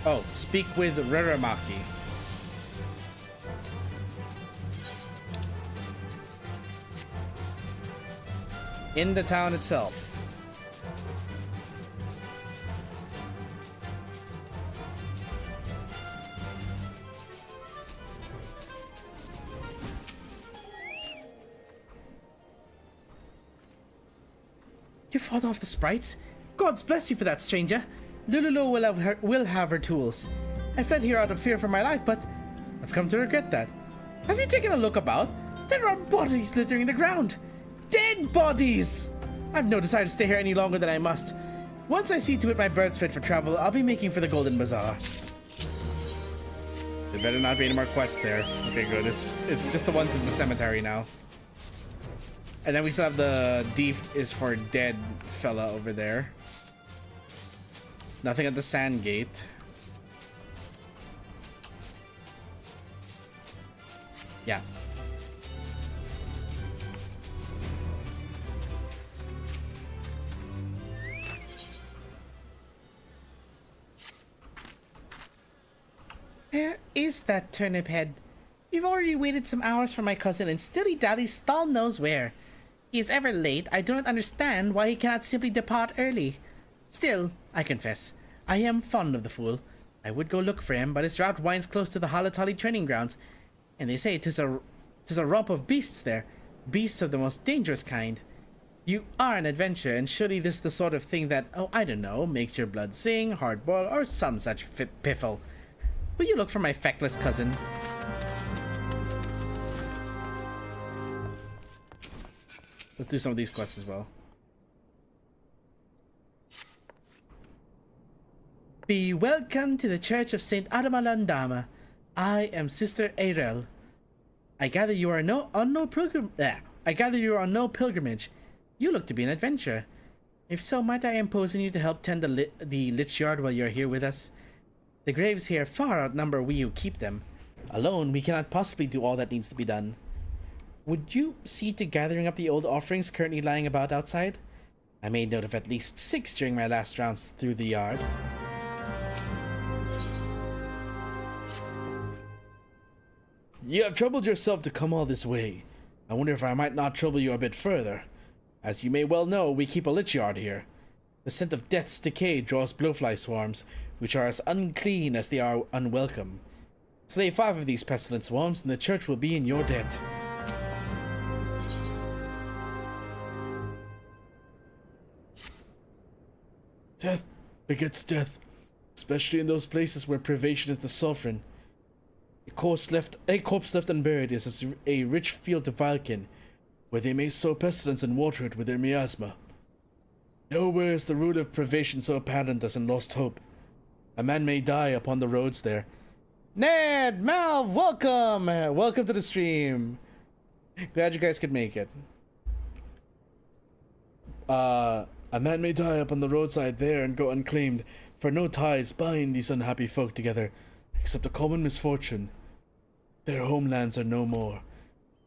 Speaker 1: Oh, speak with Raramaki. In the town itself. You fought off the sprites? Gods bless you for that, stranger. Lululu will have her tools. I fled here out of fear for my life, but I've come to regret that. Have you taken a look about? There are bodies littering the ground. Dead bodies! I've no desire to stay here any longer than I must. Once I see to it my bird's fit for travel, I'll be making for the Golden Bazaar. There better not be any more quests there. Okay, good. It's just the ones in the cemetery now. And then we still have the D is for dead fella over there. Nothing at the sand gate. Yeah. Where is that turnip head? We've already waited some hours for my cousin and still he dallies stall knows where. He is ever late. I do not understand why he cannot simply depart early. Still, I confess, I am fond of the fool. I would go look for him, but his route winds close to the Halatali training grounds, and they say 'tis a romp of beasts there, beasts of the most dangerous kind. You are an adventurer, and surely this is the sort of thing that, oh, I don't know, makes your blood sing, hard boil, or some such piffle. Will you look for my feckless cousin? Let's do some of these quests as well. Be welcome to the Church of Saint Adamalandama. I am Sister Arel. I gather you are on no pilgrimage. You look to be an adventurer. If so, might I impose on you to help tend the lich yard while you are here with us? The graves here far outnumber we who keep them. Alone, we cannot possibly do all that needs to be done. Would you see to gathering up the old offerings currently lying about outside? I made note of at least 6 during my last rounds through the yard.
Speaker 2: You have troubled yourself to come all this way. I wonder if I might not trouble you a bit further. As you may well know, we keep a lich yard here. The scent of death's decay draws blowfly swarms, which are as unclean as they are unwelcome. Slay 5 of these pestilent swarms, and the church will be in your debt. Death begets death, especially in those places where privation is the sovereign. A corpse left unburied is as a rich field to Valken, where they may sow pestilence and water it with their miasma. Nowhere is the rule of privation so apparent as in Lost Hope. A man may die upon the roads there.
Speaker 1: Ned, Malv, welcome! Welcome to the stream. Glad you guys could make it.
Speaker 2: A man may die up on the roadside there and go unclaimed, for no ties bind these unhappy folk together, except a common misfortune. Their homelands are no more.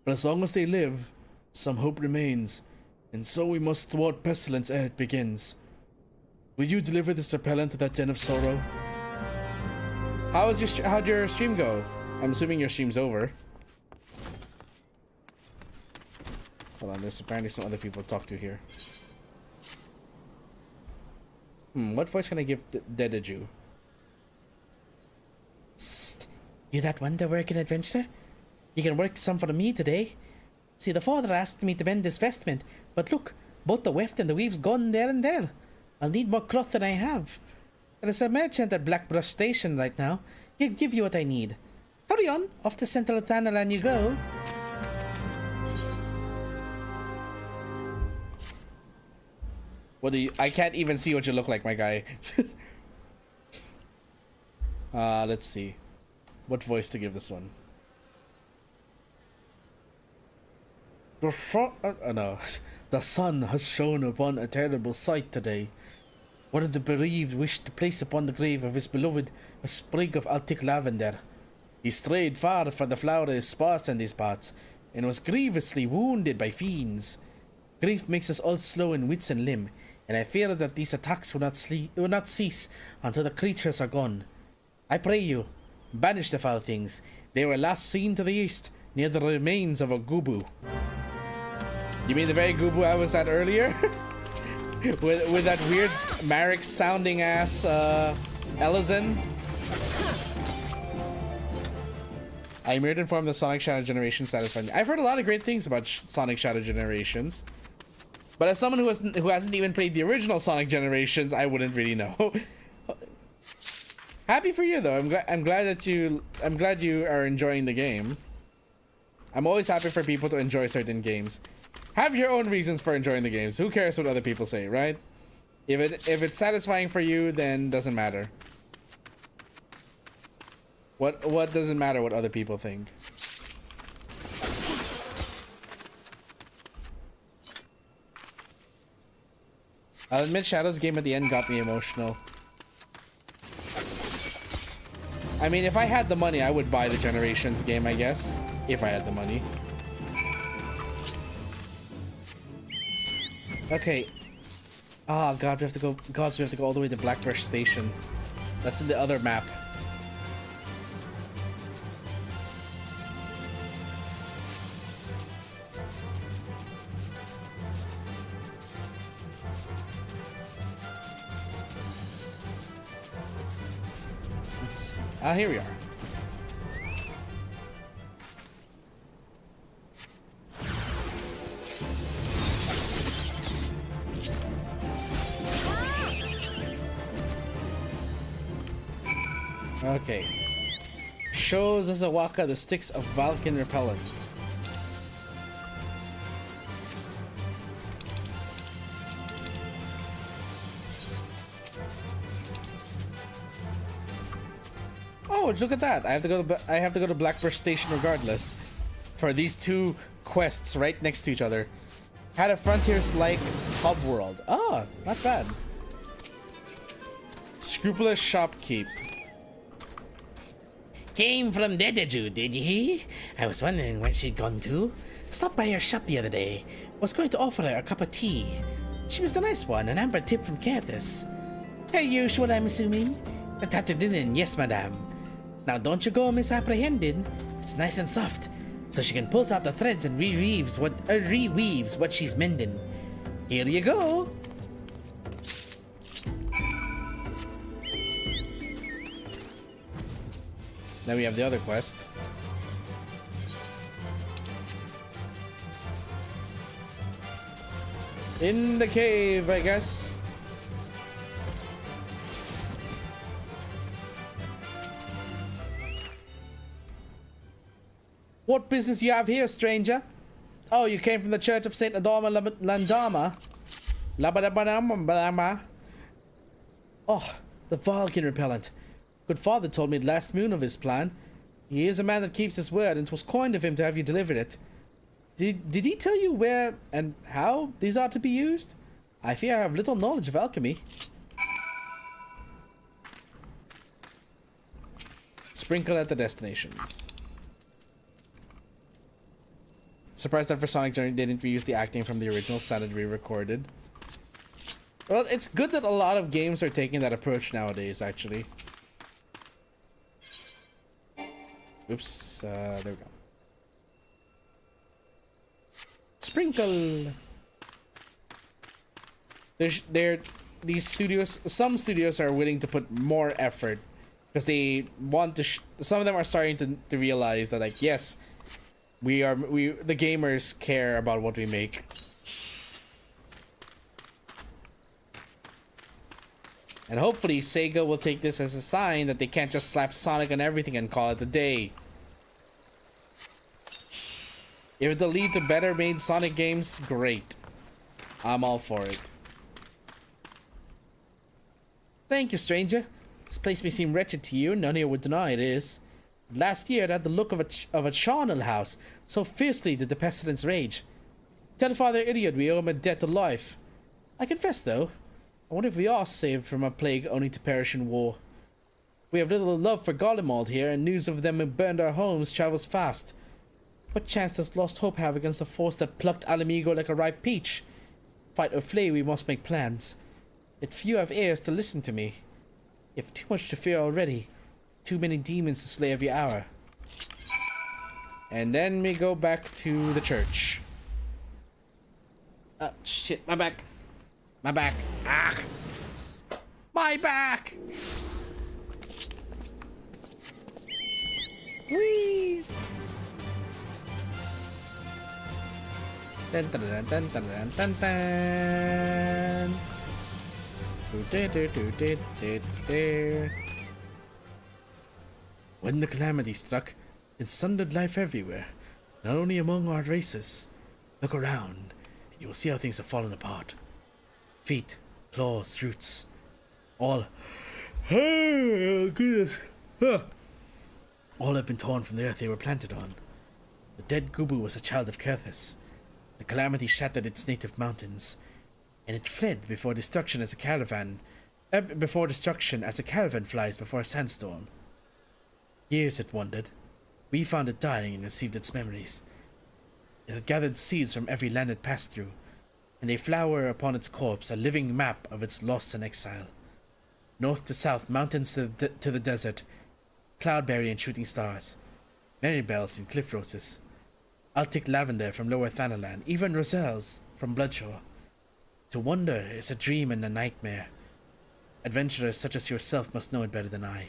Speaker 2: But as long as they live, some hope remains, and so we must thwart pestilence ere it begins. Will you deliver this repellent to that den of sorrow?
Speaker 1: How'd your stream go? I'm assuming your stream's over. Hold on, there's apparently some other people to talk to here. What voice can I give Dediju?
Speaker 3: Psst. You that wonder-working adventurer? You can work some for me today. See, the father asked me to mend this vestment, but look, both the weft and the weave's gone there and there. I'll need more cloth than I have. There's a merchant at Blackbrush Station right now. He'll give you what I need. Hurry on, off to Central Thanalan you go.
Speaker 1: What do you... I can't even see what you look like, my guy. Let's see. What voice to give this one? No.
Speaker 2: The sun has shone upon a terrible sight today. One of the bereaved wished to place upon the grave of his beloved a sprig of Arctic lavender. He strayed far, for the flower is sparse in these parts, and was grievously wounded by fiends. Grief makes us all slow in wits and limb, and I fear that these attacks will not cease until the creatures are gone. I pray you, banish the foul things. They were last seen to the east, near the remains of a gubu.
Speaker 1: You mean the very gubu I was at earlier? with that weird Marek sounding ass Elizin? I'm here to inform the Sonic Shadow Generation satisfying. I've heard a lot of great things about Sonic Shadow Generations. But as someone who hasn't even played the original Sonic Generations, I wouldn't really know. Happy for you though. I'm glad you are enjoying the game. I'm always happy for people to enjoy certain games. Have your own reasons for enjoying the games. Who cares what other people say, right? If it's satisfying for you, then doesn't matter. What doesn't matter what other people think? I'll admit Shadow's game at the end got me emotional. I mean, if I had the money, I would buy the Generations game, I guess. If I had the money. Okay. Oh god, we have to go. Gods, we have to go all the way to Blackbrush Station. That's in the other map. Here we are. Okay. Shows Azawaka the sticks of Valken repellent. Oh, look at that! I have to go to Blackbrush Station regardless, for these two quests right next to each other. Had a frontiers-like hub world. Ah, not bad. Scrupulous shopkeep.
Speaker 3: Came from Dediju, did ye? I was wondering where she'd gone to. Stopped by her shop the other day. Was going to offer her a cup of tea. She was the nice one, an amber tip from KAZ. Her usual, I'm assuming. The tattered linen, yes, madame. Now don't you go misapprehending. It's nice and soft, so she can pull out the threads and reweaves what she's mending. Here you go.
Speaker 1: Then we have the other quest. In the cave, I guess. What business you have here, stranger? Oh, you came from the Church of Saint Adama Landama. Labadabadama. Oh, the Valken repellent. Good father told me last moon of his plan. He is a man that keeps his word, and 'twas kind of him to have you delivered it. Did he tell you where and how these are to be used? I fear I have little knowledge of alchemy. Sprinkle at the destinations. Surprised that for Sonic Journey they didn't reuse the acting from the original, sounded re-recorded. Well, it's good that a lot of games are taking that approach nowadays, actually. Oops, there we go. Sprinkle! These studios, some studios are willing to put more effort because they want to, some of them are starting to realize that, like, yes, the gamers care about what we make. And hopefully Sega will take this as a sign that they can't just slap Sonic on everything and call it a day. If it'll lead to better made Sonic games, great. I'm all for it. Thank you, stranger. This place may seem wretched to you, none here would deny it is. Last year it had the look of a charnel house, so fiercely did the pestilence rage. Tell Father Idiot we owe him a debt of life. I confess, though, I wonder if we are saved from a plague only to perish in war. We have little love for Garlemald here, and news of them who burned our homes travels fast. What chance does Lost Hope have against the force that plucked Alamigo like a ripe peach? Fight or flee, we must make plans. Yet few have ears to listen to me. You have too much to fear already. Too many demons to slay every hour. And then we go back to the church. Oh, shit, my back. My back. Ah! My back! Whee! Dun dun dun dun dun dun dun dun. When the calamity struck, it sundered life everywhere, not only among our races. Look around, and you will see how things have fallen apart. Feet, claws, roots, all. Oh, goodness. All have been torn from the earth they were planted on. The dead Gubu was a child of Kurthus. The calamity shattered its native mountains, and it fled before destruction as a caravan flies before a sandstorm. Years it wandered. We found it dying and received its memories. It had gathered seeds from every land it passed through, and they flower upon its corpse, a living map of its loss and exile. North to south, mountains to the desert, cloudberry and shooting stars, marybells and cliff roses, Arctic lavender from Lower Thanalan, even roselles from Bloodshore. To wander is a dream and a nightmare. Adventurers such as yourself must know it better than I.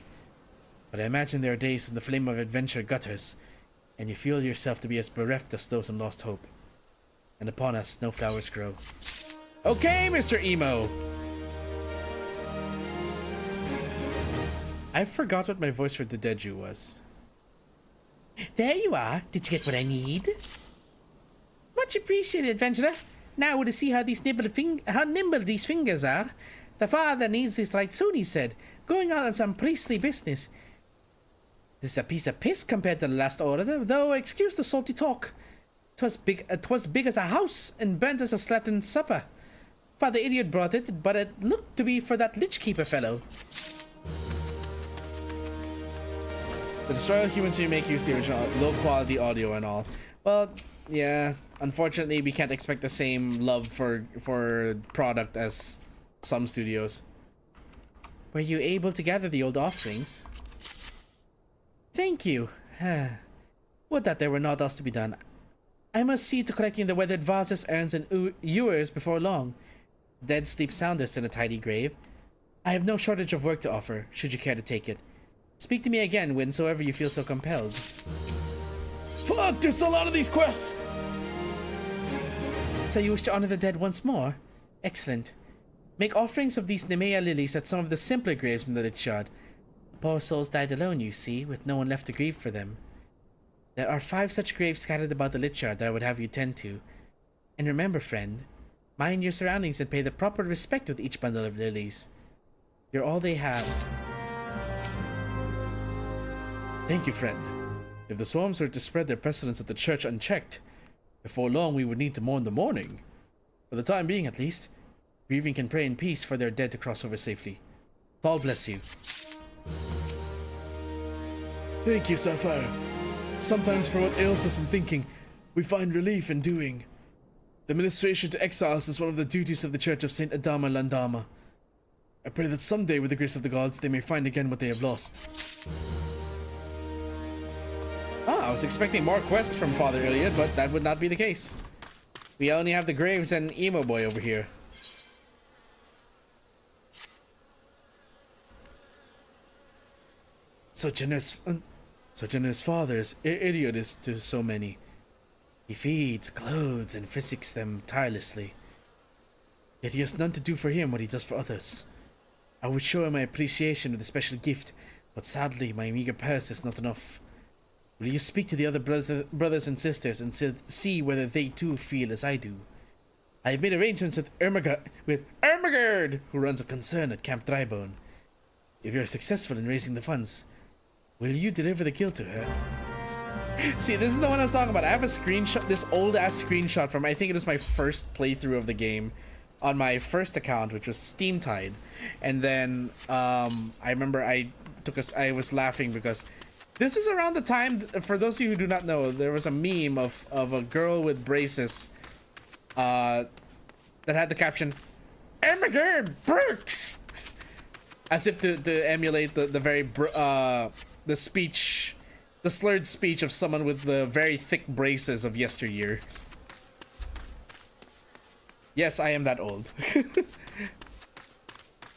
Speaker 1: But I imagine there are days when the flame of adventure gutters, and you feel yourself to be as bereft as those in Lost Hope. And upon us no flowers grow. Okay, Mr. Emo! I forgot what my voice for Dedeju was. There you are. Did you get what I need? Much appreciated, adventurer. Now to see how nimble these fingers are. The father needs this right soon, he said. Going out on some priestly business. This is a piece of piss compared to the last order, though excuse the salty talk. 'Twas big as a house and burnt as a slattern supper. Father Idiot brought it, but it looked to be for that Lich Keeper fellow. The Destroyer Humans remake used the original low-quality audio and all. Well, yeah, unfortunately we can't expect the same love for product as some studios. Were you able to gather the old offerings? Thank you. Would that there were naught else to be done. I must see to collecting the weathered vases, urns, and ewers before long. Dead sleep soundest in a tidy grave. I have no shortage of work to offer, should you care to take it. Speak to me again whensoever you feel so compelled. Fuck, there's a lot of these quests! So you wish to honor the dead once more? Excellent. Make offerings of these Nemea lilies at some of the simpler graves in the Lich Yard. Poor souls died alone, you see, with no one left to grieve for them. There are 5 such graves scattered about the Lich Yard that I would have you tend to. And remember, friend, mind your surroundings and pay the proper respect with each bundle of lilies. You're all they have. Thank you, friend. If the swarms were to spread their pestilence at the church unchecked, before long we would need to mourn the morning. For the time being, at least,
Speaker 3: Grieving can pray in peace for their dead to cross over safely. Thal bless you.
Speaker 2: Thank you, Sapphire. Sometimes for what ails us in thinking, we find relief in doing. The ministration to exiles is one of the duties of the Church of Saint Adama Landama. I pray that someday, with the grace of the gods, they may find again what they have lost.
Speaker 1: I was expecting more quests from Father Iliad, but that would not be the case. We only have the Graves and Emo Boy over here.
Speaker 2: So generous fathers, Iliad is to so many.
Speaker 3: He feeds, clothes, and physics them tirelessly.
Speaker 2: Yet he has none to do for him what he does for others. I would show him my appreciation with a special gift, but sadly my meager purse is not enough. Will you speak to the other brothers and sisters and see whether they too feel as I do? I have made arrangements with Ermagerd, who runs a concern at Camp Drybone. If you are successful in raising the funds, will you deliver the guild to her?
Speaker 1: See, this is the one I was talking about. I have a screenshot, this old ass screenshot from, I think it was my first playthrough of the game on my first account, which was Steamtide. And then I remember I was laughing because this was around the time, for those of you who do not know, there was a meme of a girl with braces that had the caption, Ermagerd Burks! As if to emulate the very, the speech, the slurred speech of someone with the very thick braces of yesteryear. Yes, I am that old.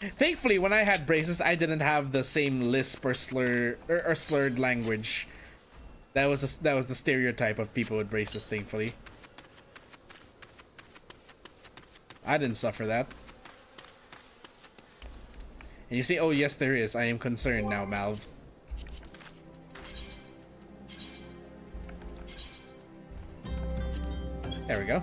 Speaker 1: Thankfully, when I had braces, I didn't have the same lisp or slurred language. That was the stereotype of people with braces, thankfully. I didn't suffer that. And you say, oh yes there is. I am concerned now, Malv. There we go.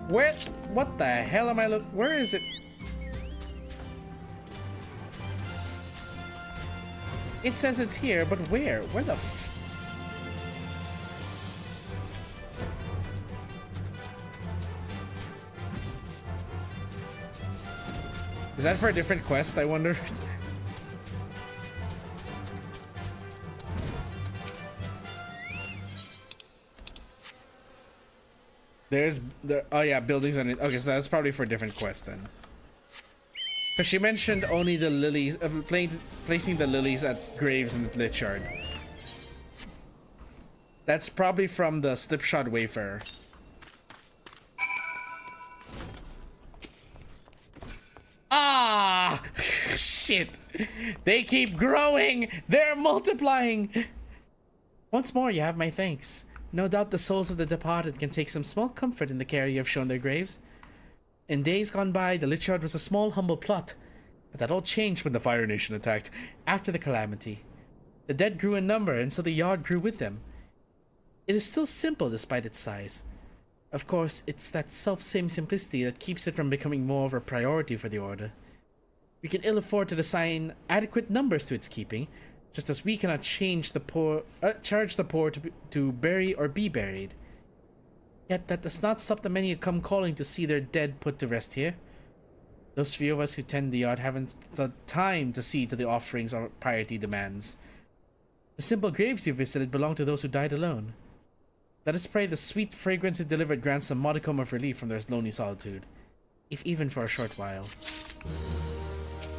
Speaker 1: What the hell am I where is it? It says it's here, but where? Where the Is that for a different quest, I wonder? Oh yeah, buildings on it. Okay, so that's probably for a different quest then. Because she mentioned only the lilies, placing the lilies at graves in the Lich-Shard. That's probably from the Slipshod Wayfarer. Ah! Shit! They keep growing! They're multiplying! Once more, you have my thanks. No doubt the souls of the departed can take some small comfort in the care you have shown their graves. In days gone by, the Lich-Shard was a small, humble plot, but that all changed when the Fire Nation attacked, after the calamity. The dead grew in number, and so the yard grew with them. It is still simple despite its size. Of course, it's that self-same simplicity that keeps it from becoming more of a priority for the Order. We can ill afford to assign adequate numbers to its keeping, just as we cannot charge the poor to bury or be buried. Yet that does not stop the many who come calling to see their dead put to rest here. Those few of us who tend the yard haven't the time to see to the offerings our piety demands. The simple graves you visited belong to those who died alone. Let us pray the sweet fragrance it delivered grants some modicum of relief from their lonely solitude, if even for a short while.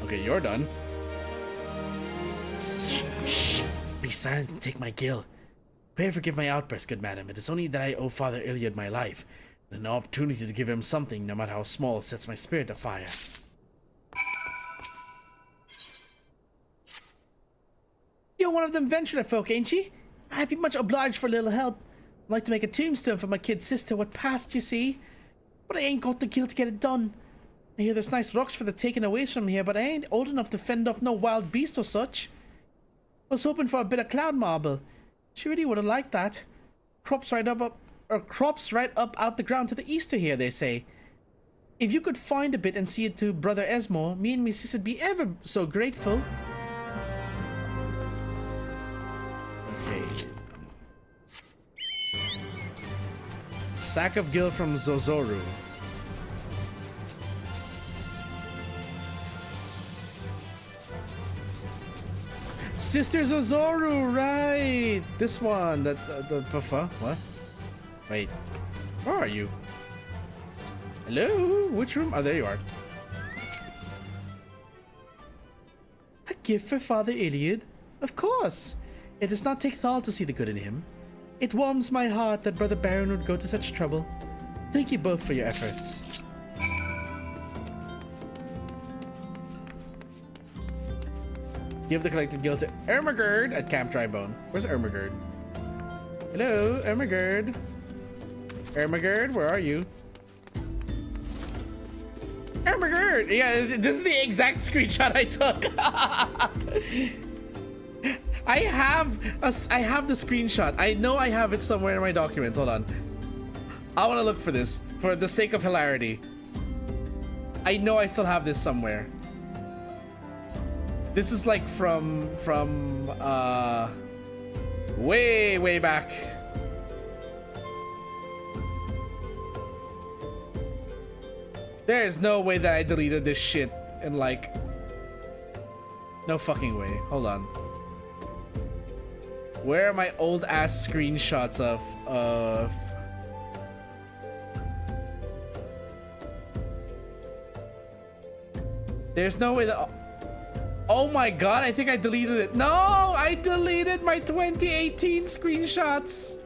Speaker 1: Okay, you're done. Shh. Be silent and take my gill. Pray and forgive my outburst, good madam. It is only that I owe Father Iliad my life, and an opportunity to give him something, no matter how small, sets my spirit afire. You're one of them venturer folk, ain't ye? I'd be much obliged for a little help. I'd like to make a tombstone for my kid sister what passed, you see. But I ain't got the gill to get it done. I hear there's nice rocks for the taking away from here, but I ain't old enough to fend off no wild beast or such. Was hoping for a bit of cloud marble. She really would have liked that. Crops right up out the ground to the east of here, they say. If you could find a bit and see it to Brother Esmore, me and me sister'd be ever so grateful. Okay. Sack of Gil from Zozoru. Sister Zozoru, right? This one, the buffa. What? Wait, where are you? Hello? Which room? Oh, there you are. A gift for Father Iliad? Of course. It does not take thought to see the good in him. It warms my heart that Brother Baron would go to such trouble. Thank you both for your efforts. Give the collected guild to Ermagerd at Camp Drybone. Where's Ermagerd? Hello, Ermagerd. Ermagerd, where are you? Ermagerd! Yeah, this is the exact screenshot I took. I have the screenshot. I know I have it somewhere in my documents. Hold on. I want to look for this for the sake of hilarity. I know I still have this somewhere. This is like from way back. There's no way that I deleted this shit in like no fucking way. Hold on. Where are my old ass screenshots of There's no way that oh my god, I think I deleted it. No, I deleted my 2018 screenshots.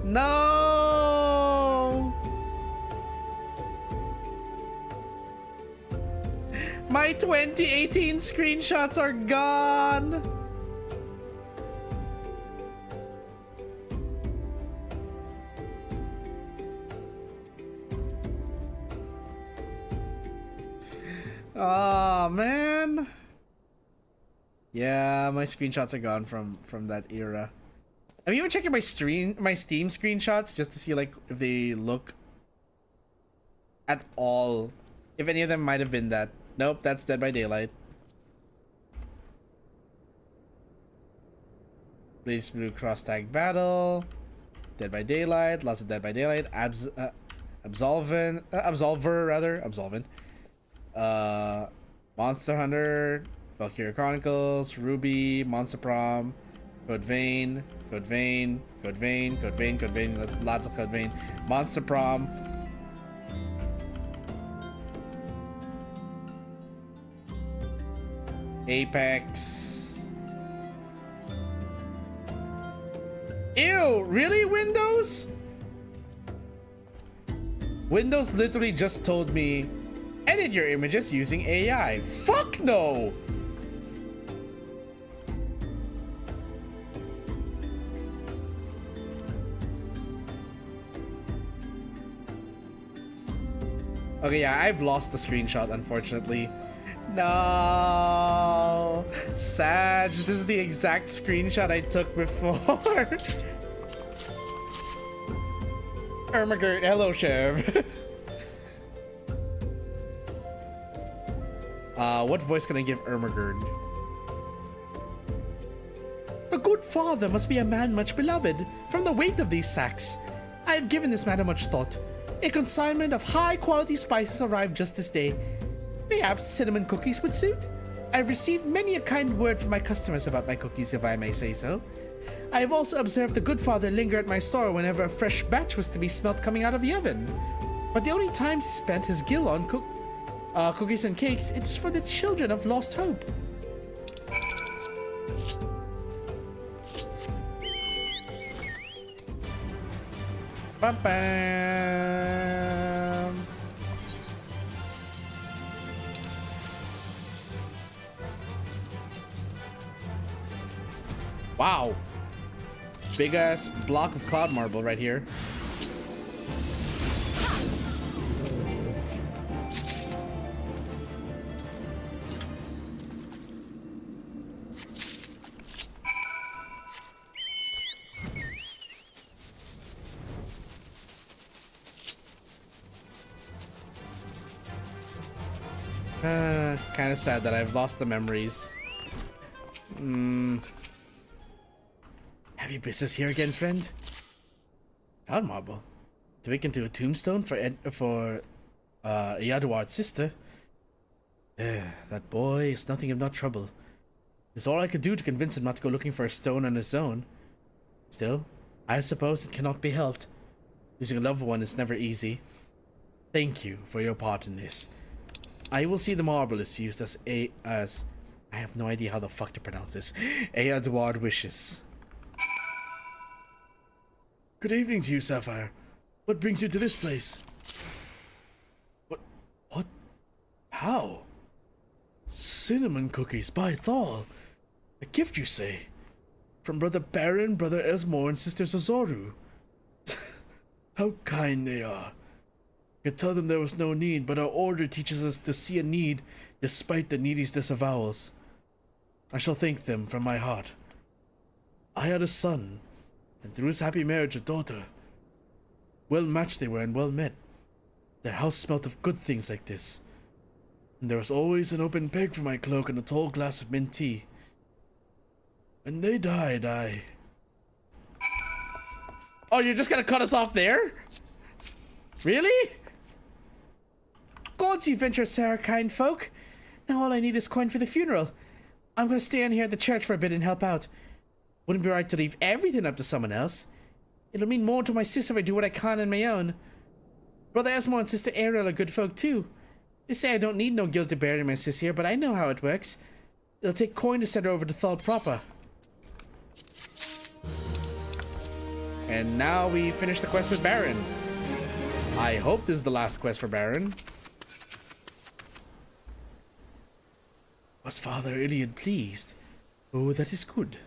Speaker 1: No. My 2018 screenshots are gone. Oh man. Yeah, my screenshots are gone from that era. I'm even checking my Steam screenshots just to see like if they look at all. If any of them might have been that. Nope, that's Dead by Daylight. Blaze Blue Cross Tag Battle. Dead by Daylight. Lots of Dead by Daylight. Absolvent. Monster Hunter, Valkyria Chronicles, Ruby, Monster Prom, Code Vein, lots of Code Vein, Monster Prom, Apex. Ew, really, Windows? Windows literally just told me edit your images using AI. Fuck no! Okay, yeah, I've lost the screenshot, unfortunately. No! Sad. This is the exact screenshot I took before. Ermagerd, hello, Chev. What voice can I give Ermagerd? A good father must be a man much beloved. From the weight of these sacks, I have given this matter much thought. A consignment of high-quality spices arrived just this day. Perhaps cinnamon cookies would suit? I've received many a kind word from my customers about my cookies, if I may say so. I have also observed the good father linger at my store whenever a fresh batch was to be smelt coming out of the oven. But the only times he spent his gill on cookies and cakes, it was for the children of lost hope. Bam bam. Wow. Big ass block of cloud marble right here. Kind of sad that I've lost the memories. Have you business here again, friend?
Speaker 3: Cloud marble? To make into a tombstone for Yaduard's sister? That boy is nothing if not trouble. It's all I could do to convince him not to go looking for a stone on his own. Still, I suppose it cannot be helped. Losing a loved one is never easy. Thank you for your part in this. I will see the marble is used as I have no idea how the fuck to pronounce this. Yaduard wishes.
Speaker 2: Good evening to you, Sapphire. What brings you to this place? What? How? Cinnamon cookies by Thal. A gift, you say? From Brother Baron, Brother Esmore, and Sister Zozoru. How kind they are. I could tell them there was no need, but our order teaches us to see a need despite the needy's disavowals. I shall thank them from my heart. I had a son, and through his happy marriage a daughter. Well matched they were and well met. Their house smelt of good things like this. And there was always an open peg for my cloak and a tall glass of mint tea. When they died,
Speaker 3: Oh, you're just gonna cut us off there? Really? Gods, you venture, Sarah, kind folk. Now all I need is coin for the funeral. I'm gonna stay in here at the church for a bit and help out. Wouldn't be right to leave everything up to someone else. It'll mean more to my sister if I do what I can on my own. Brother Esmore and Sister Ariel are good folk too. They say I don't need no guild to bury my sis here, but I know how it works. It'll take coin to send her over to Thal proper. And now we finish the quest with Baron. I hope this is the last quest for Baron.
Speaker 2: was Father Iliad pleased? Oh, that is good.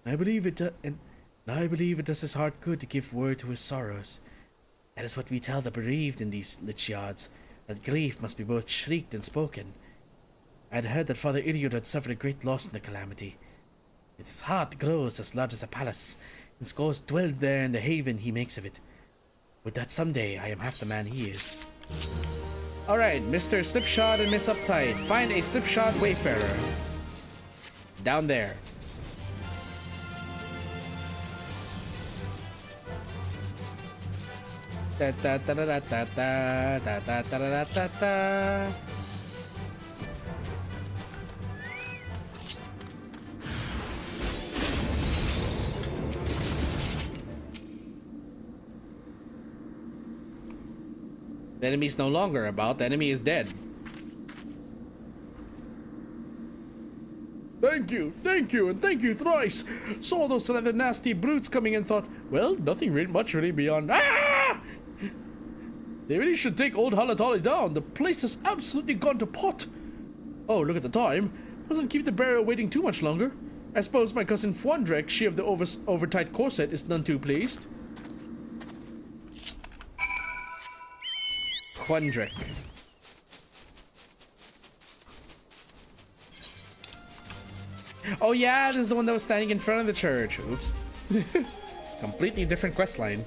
Speaker 2: I believe it does his heart good to give word to his sorrows. That is what we tell the bereaved in these lich yards, that grief must be both shrieked and spoken. I had heard that Father Iliad had suffered a great loss in the calamity. Yet his heart grows as large as a palace, and scores dwelled there in the haven he makes of it. Would that someday I am half the man he is.
Speaker 3: Alright, Mr. Slipshod and Miss Uptight, find a Slipshod Wayfarer. Down there. Da da da da da da da da da da da da. The enemy's no longer about, the enemy is dead.
Speaker 2: Thank you, and thank you thrice. Saw those rather nasty brutes coming and thought, well, nothing much really beyond. Ah! They really should take old Halatali down. The place has absolutely gone to pot. Oh, look at the time. Mustn't keep the burial waiting too much longer. I suppose my cousin Fwandrek, she of the overtight corset, is none too pleased.
Speaker 3: Fwandrek. Oh yeah, this is the one that was standing in front of the church. Oops. Completely different quest line.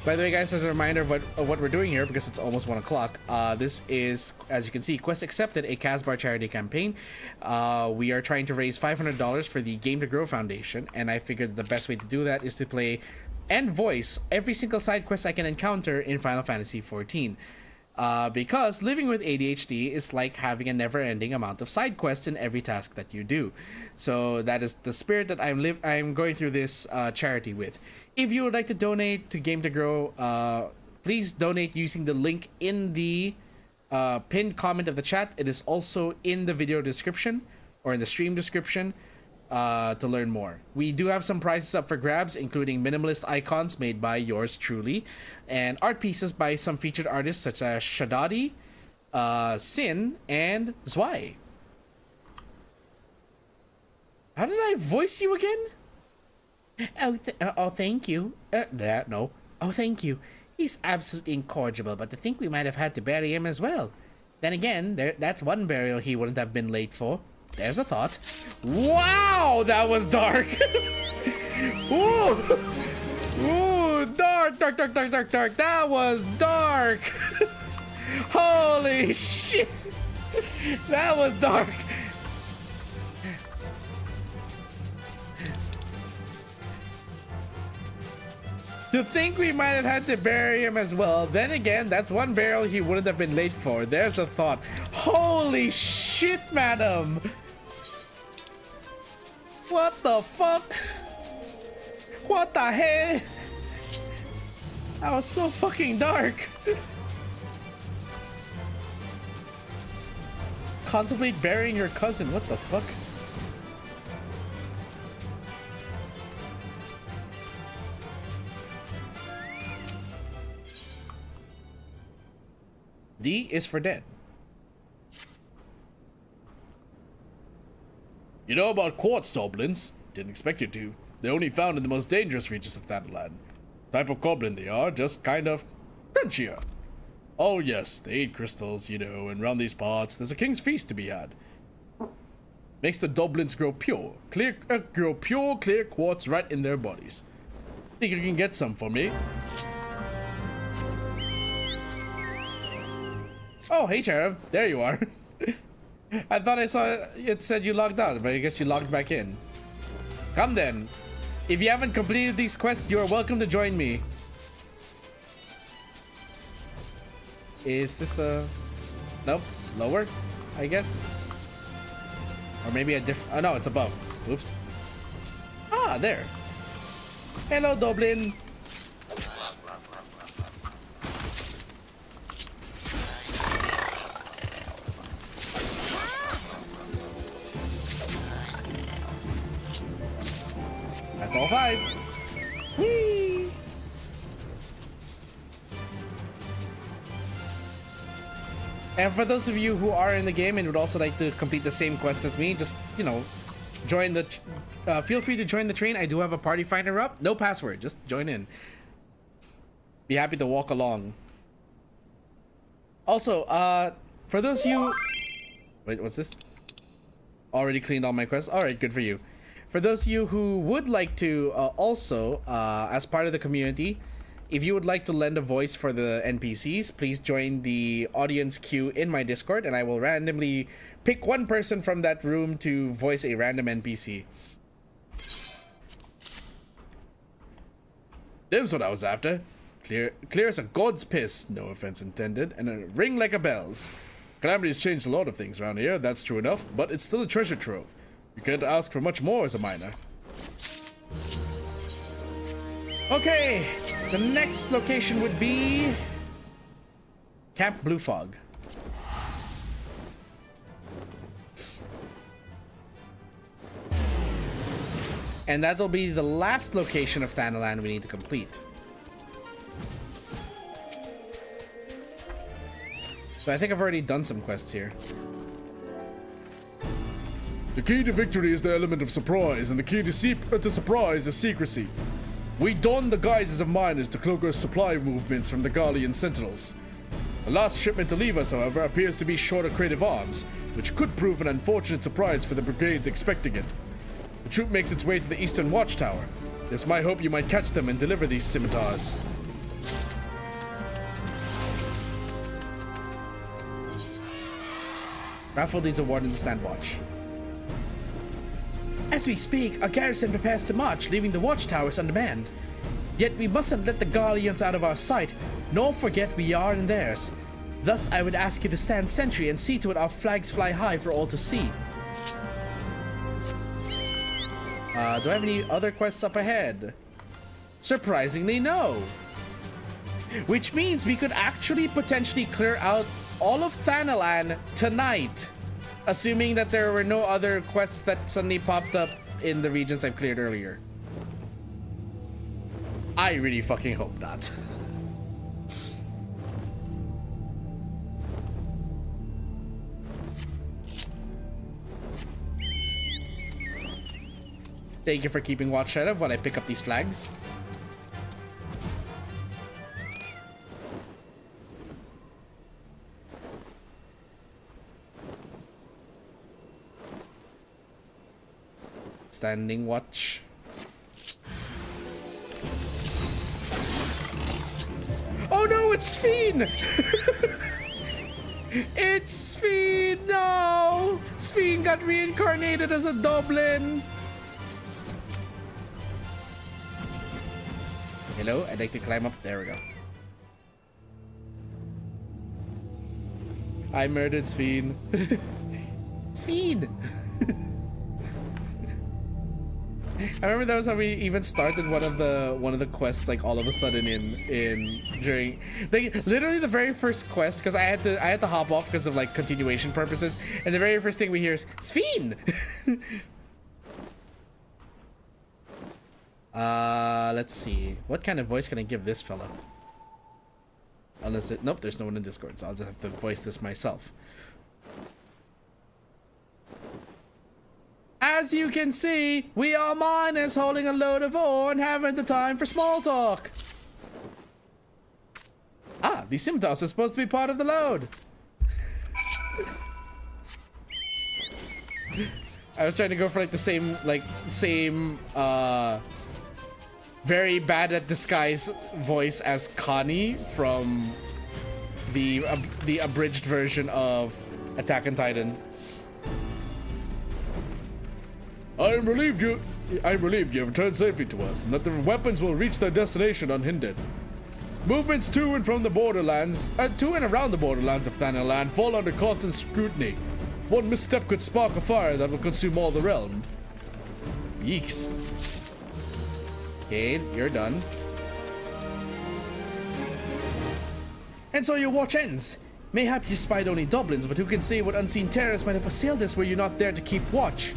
Speaker 3: By the way, guys, as a reminder of what we're doing here, because it's almost 1 o'clock, this is, as you can see, Quest Accepted, a KAZ charity campaign. We are trying to raise $500 for the Game to Grow Foundation, and I figured the best way to do that is to play and voice every single side quest I can encounter in Final Fantasy XIV. Because living with ADHD is like having a never-ending amount of side quests in every task that you do. So that is the spirit that I'm going through this charity with. If you would like to donate to Game to Grow, please donate using the link in the pinned comment of the chat. It is also in the video description or in the stream description to learn more. We do have some prizes up for grabs, including minimalist icons made by yours truly, and art pieces by some featured artists such as Shadadi, Sin, and Zwei. How did I voice you again? Oh, thank you. No. Oh, thank you. He's absolutely incorrigible, but to think we might have had to bury him as well. Then again, that's one burial he wouldn't have been late for. There's a thought. Wow, that was dark. Ooh, ooh, dark. That was dark. Holy shit. That was dark.
Speaker 1: To think we might have had to bury him as well. Then again, that's one burial he wouldn't have been late for. There's a thought. Holy shit, madam! What the fuck? What the hell? That was so fucking dark. Contemplate burying your cousin. What the fuck? D is for dead.
Speaker 2: You know about quartz goblins? Didn't expect you to. They're only found in the most dangerous regions of Thanalan. Type of goblin they are, just kind of crunchier. Oh yes, they eat crystals, you know, and round these parts, there's a king's feast to be had. Makes the goblins grow pure, clear quartz right in their bodies. Think you can get some for me?
Speaker 1: Oh, hey, Sheriff. There you are. I thought I saw it said you logged out, but I guess you logged back in. Come then. If you haven't completed these quests, you are welcome to join me. Is this the... Nope. Lower, I guess? Or maybe a different... Oh, no, it's above. Oops. Ah, there. Hello, Dublin. That's all 5. Whee! And for those of you who are in the game and would also like to complete the same quest as me, just, you know, join the... feel free to join the train. I do have a party finder up. No password. Just join in. Be happy to walk along. Also, for those of you... Wait, what's this? Already cleaned all my quests? Alright, good for you. For those of you who would like to also, as part of the community, if you would like to lend a voice for the NPCs, please join the audience queue in my Discord, and I will randomly pick one person from that room to voice a random NPC.
Speaker 2: Them's what I was after. Clear as a god's piss, no offense intended, and a ring like a bell's. Calamity's changed a lot of things around here, that's true enough, but it's still a treasure trove. You can't ask for much more as a miner.
Speaker 1: Okay, the next location would be Camp Blue Fog. And that'll be the last location of Thanalan we need to complete. So I think I've already done some quests here.
Speaker 2: The key to victory is the element of surprise, and the key to surprise is secrecy. We don the guises of miners to cloak our supply movements from the Garlean sentinels. The last shipment to leave us, however, appears to be short of creative arms, which could prove an unfortunate surprise for the brigade expecting it. The troop makes its way to the eastern watchtower. It's my hope you might catch them and deliver these scimitars.
Speaker 1: Raffle needs a warden to stand watch. As we speak, our garrison prepares to march, leaving the watchtowers unmanned. Yet we mustn't let the Garleans out of our sight, nor forget we are in theirs. Thus, I would ask you to stand sentry and see to it our flags fly high for all to see. Do I have any other quests up ahead? Surprisingly, no. Which means we could actually potentially clear out all of Thanalan tonight. Assuming that there were no other quests that suddenly popped up in the regions I've cleared earlier. I really fucking hope not. Thank you for keeping watch, Shadow, while I pick up these flags. Standing watch. Oh no, it's Sphene! It's Sphene! No! Sphene got reincarnated as a goblin! Hello, I'd like to climb up. There we go. I murdered Sveen. Sveen! I remember that was how we even started one of the quests, like all of a sudden during like literally the very first quest, because I had to hop off because of like continuation purposes, and the very first thing we hear is Sveen. Let's see, what kind of voice can I give this fella? Unless nope, there's no one in Discord, so I'll just have to voice this myself. As you can see, we are miners holding a load of ore and haven't the time for small talk. Ah, these scimitars are supposed to be part of the load. I was trying to go for like the same very bad at disguise voice as Connie from the abridged version of Attack on Titan. I am relieved you have returned safely to us, and that the weapons will reach their destination unhindered. Movements to and around the borderlands of Thanalan fall under constant scrutiny. One misstep could spark a fire that will consume all the realm. Yeeks. Okay, you're done. And so your watch ends. Mayhap you spied only Dublins, but who can say what unseen terrorists might have assailed us were you not there to keep watch?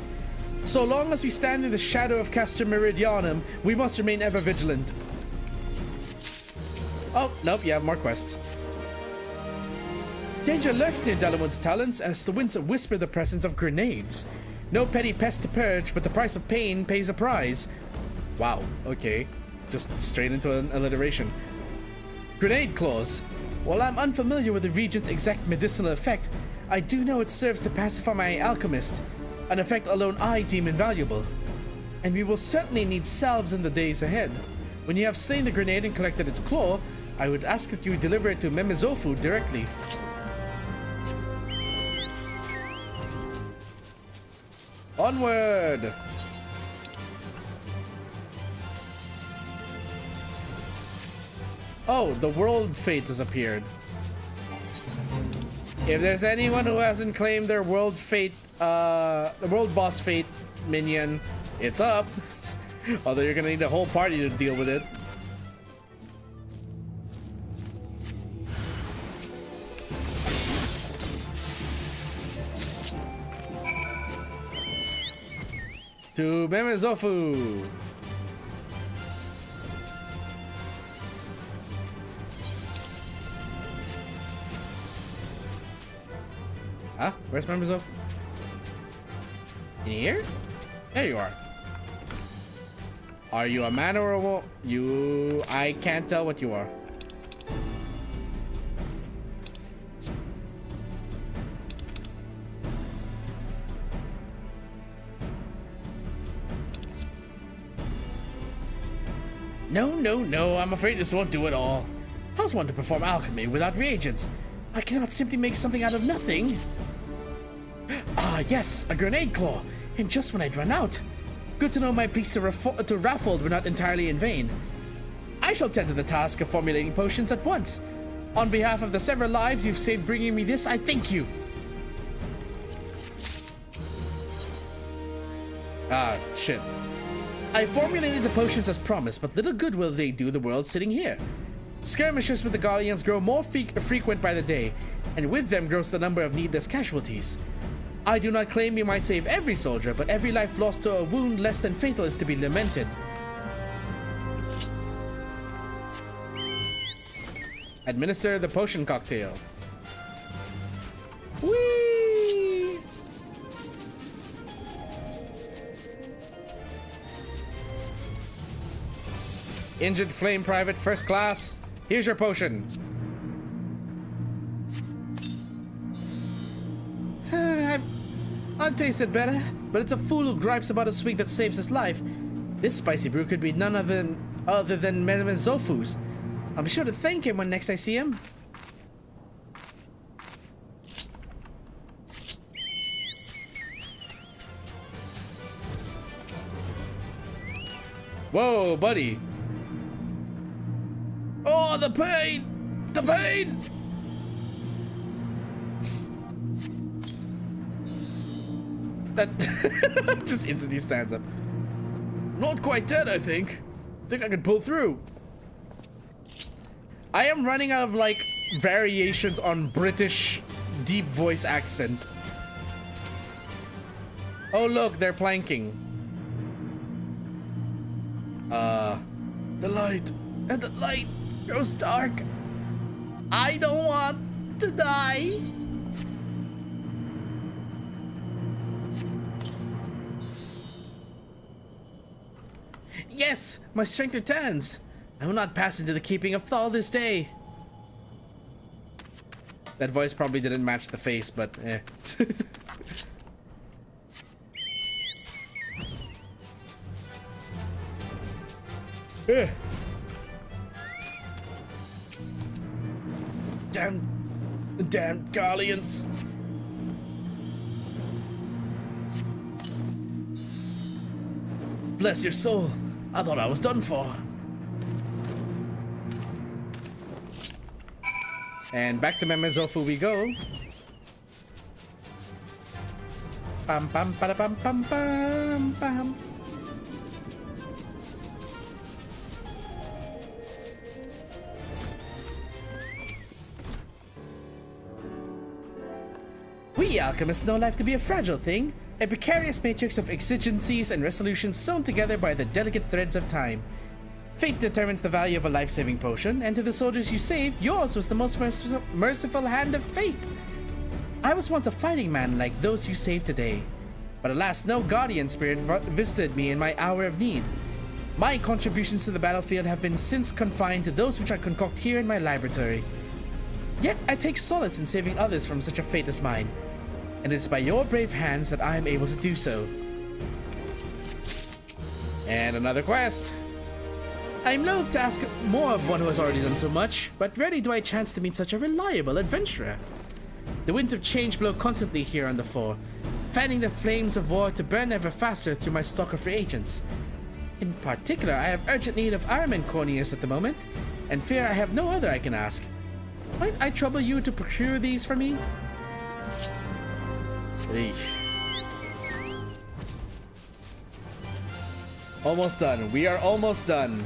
Speaker 1: So long as we stand in the shadow of Castor Meridianum, we must remain ever vigilant. Oh, nope, you have more quests. Danger lurks near Delawood's talents as the winds whisper the presence of grenades. No petty pest to purge, but the price of pain pays a prize. Wow, okay. Just straight into an alliteration. Grenade claws. While I'm unfamiliar with the region's exact medicinal effect, I do know it serves to pacify my alchemist. An effect alone I deem invaluable. And we will certainly need salves in the days ahead. When you have slain the grenade and collected its claw, I would ask that you deliver it to Memezofu directly. Onward! Oh, the world fate has appeared. If there's anyone who hasn't claimed their world fate, the world boss fate minion, it's up. Although you're gonna need a whole party to deal with it. To Memezofu. Huh? Where's Memezofu? In here? There you are. Are you a man or a woman? I can't tell what you are. No, I'm afraid this won't do it all. How's one to perform alchemy without reagents? I cannot simply make something out of nothing. Ah, yes, a grenade claw. And just when I'd run out. Good to know my pleas to Raffold were not entirely in vain. I shall tend to the task of formulating potions at once. On behalf of the several lives you've saved bringing me this, I thank you. Ah, shit. I formulated the potions as promised, but little good will they do the world sitting here. Skirmishes with the Guardians grow more frequent by the day, and with them grows the number of needless casualties. I do not claim you might save every soldier, but every life lost to a wound less than fatal is to be lamented. Administer the potion cocktail. Whee! Injured Flame Private First Class, here's your potion. I've tasted better, but it's a fool who gripes about a sweet that saves his life. This spicy brew could be none other than Memezofu's. I'll be sure to thank him when next I see him. Whoa, buddy.
Speaker 2: Oh, the pain! The pain!
Speaker 1: That just instantly stands up.
Speaker 2: Not quite dead, I think. Think I can pull through.
Speaker 1: I am running out of like variations on British deep voice accent. Oh look, they're planking.
Speaker 2: The light. And the light goes dark.
Speaker 1: I don't want to die. Yes, my strength returns. I will not pass into the keeping of Thal this day. That voice probably didn't match the face, but eh.
Speaker 2: Eh. Damn Guardians. Bless your soul. I thought I was done for.
Speaker 1: And back to Memezofu we go. Pam pam para pam pam pam pam. We alchemists know life to be a fragile thing, a precarious matrix of exigencies and resolutions sewn together by the delicate threads of time. Fate determines the value of a life-saving potion, and to the soldiers you saved, yours was the most merciful hand of fate. I was once a fighting man like those you saved today, but alas, no guardian spirit visited me in my hour of need. My contributions to the battlefield have been since confined to those which I concoct here in my laboratory. Yet I take solace in saving others from such a fate as mine, and it is by your brave hands that I am able to do so. And another quest. I am loath to ask more of one who has already done so much, but rarely do I chance to meet such a reliable adventurer. The winds of change blow constantly here on the floor, fanning the flames of war to burn ever faster through my stock of reagents. In particular, I have urgent need of Ironman corneas at the moment, and fear I have no other I can ask. Might I trouble you to procure these for me?
Speaker 2: Eesh. Almost done. We are almost done.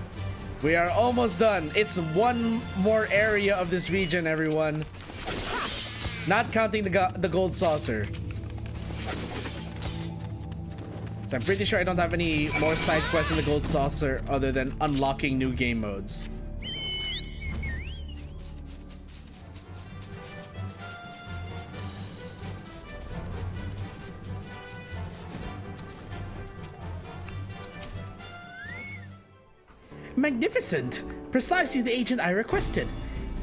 Speaker 1: We are almost done. It's one more area of this region, everyone. Not counting the gold saucer. So I'm pretty sure I don't have any more side quests in the gold saucer other than unlocking new game modes. Magnificent! Precisely the agent I requested.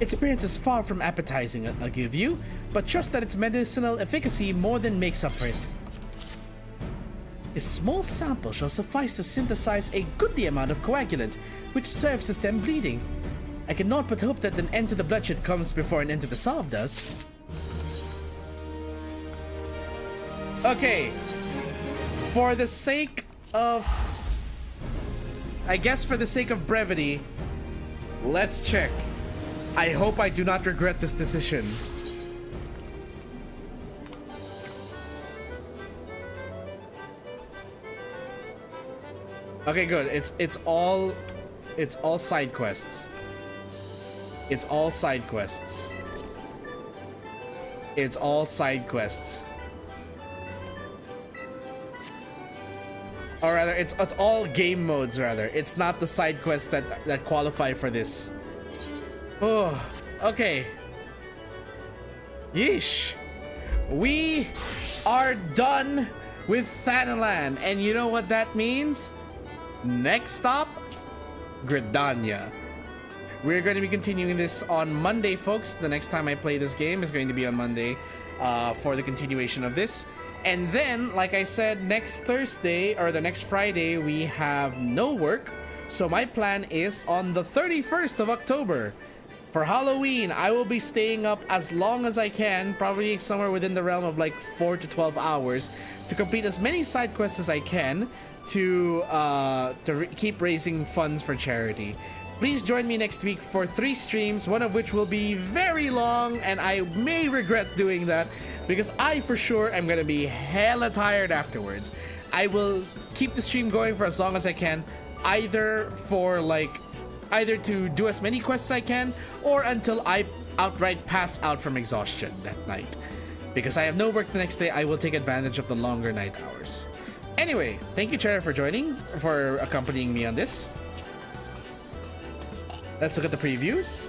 Speaker 1: Its appearance is far from appetizing, I'll give you, but trust that its medicinal efficacy more than makes up for it. A small sample shall suffice to synthesize a goodly amount of coagulant, which serves to stem bleeding. I cannot but hope that an end to the bloodshed comes before an end to the salve does. Okay. For the sake of... I guess for the sake of brevity, let's check. I hope I do not regret this decision. Okay, good. It's all side quests. It's all side quests. It's all side quests. Or rather, it's all game modes, rather. It's not the side quests that qualify for this. Oh, okay. Yeesh. We are done with Thanalan, and you know what that means? Next stop, Gridania. We're going to be continuing this on Monday, folks. The next time I play this game is going to be on Monday for the continuation of this. And then, like I said, next Thursday or the next Friday, we have no work. So my plan is on the 31st of October. For Halloween, I will be staying up as long as I can, probably somewhere within the realm of like 4 to 12 hours, to complete as many side quests as I can to keep raising funds for charity. Please join me next week for 3 streams, one of which will be very long, and I may regret doing that because I for sure am gonna be hella tired afterwards. I will keep the stream going for as long as I can, either to do as many quests as I can, or until I outright pass out from exhaustion that night. Because I have no work the next day, I will take advantage of the longer night hours. Anyway, thank you, Chera, for accompanying me on this. Let's look at the previews.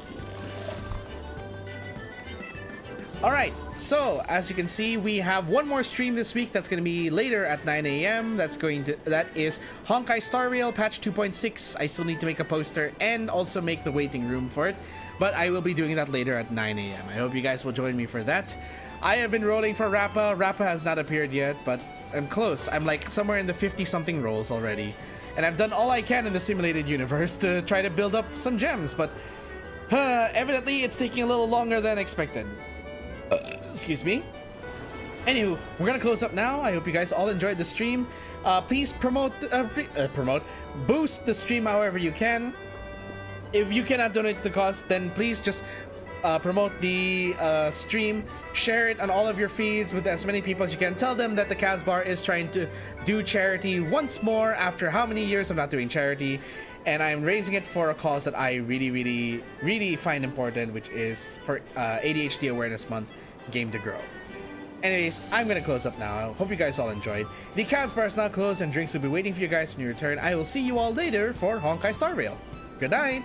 Speaker 1: Alright, so as you can see, we have one more stream this week that's going to be later at 9 a.m. That is Honkai Star Rail patch 2.6. I still need to make a poster and also make the waiting room for it, but I will be doing that later at 9 a.m. I hope you guys will join me for that. I have been rolling for Rappa. Rappa has not appeared yet, but I'm close. I'm like somewhere in the 50-something rolls already. And I've done all I can in the simulated universe to try to build up some gems, but evidently it's taking a little longer than expected. Excuse me. Anywho, we're gonna close up now. I hope you guys all enjoyed the stream. Please boost the stream however you can. If you cannot donate to the cause, then please just promote the stream, share it on all of your feeds with as many people as you can. Tell them that the KAZ Bar is trying to do charity once more after how many years of not doing charity, and I'm raising it for a cause that I really find important, which is for ADHD Awareness Month, Game to Grow. Anyways, I'm gonna close up now. I hope you guys all enjoyed. The KAZ Bar is now closed and drinks will be waiting for you guys when you return. I will see you all later for Honkai Star Rail. Good night!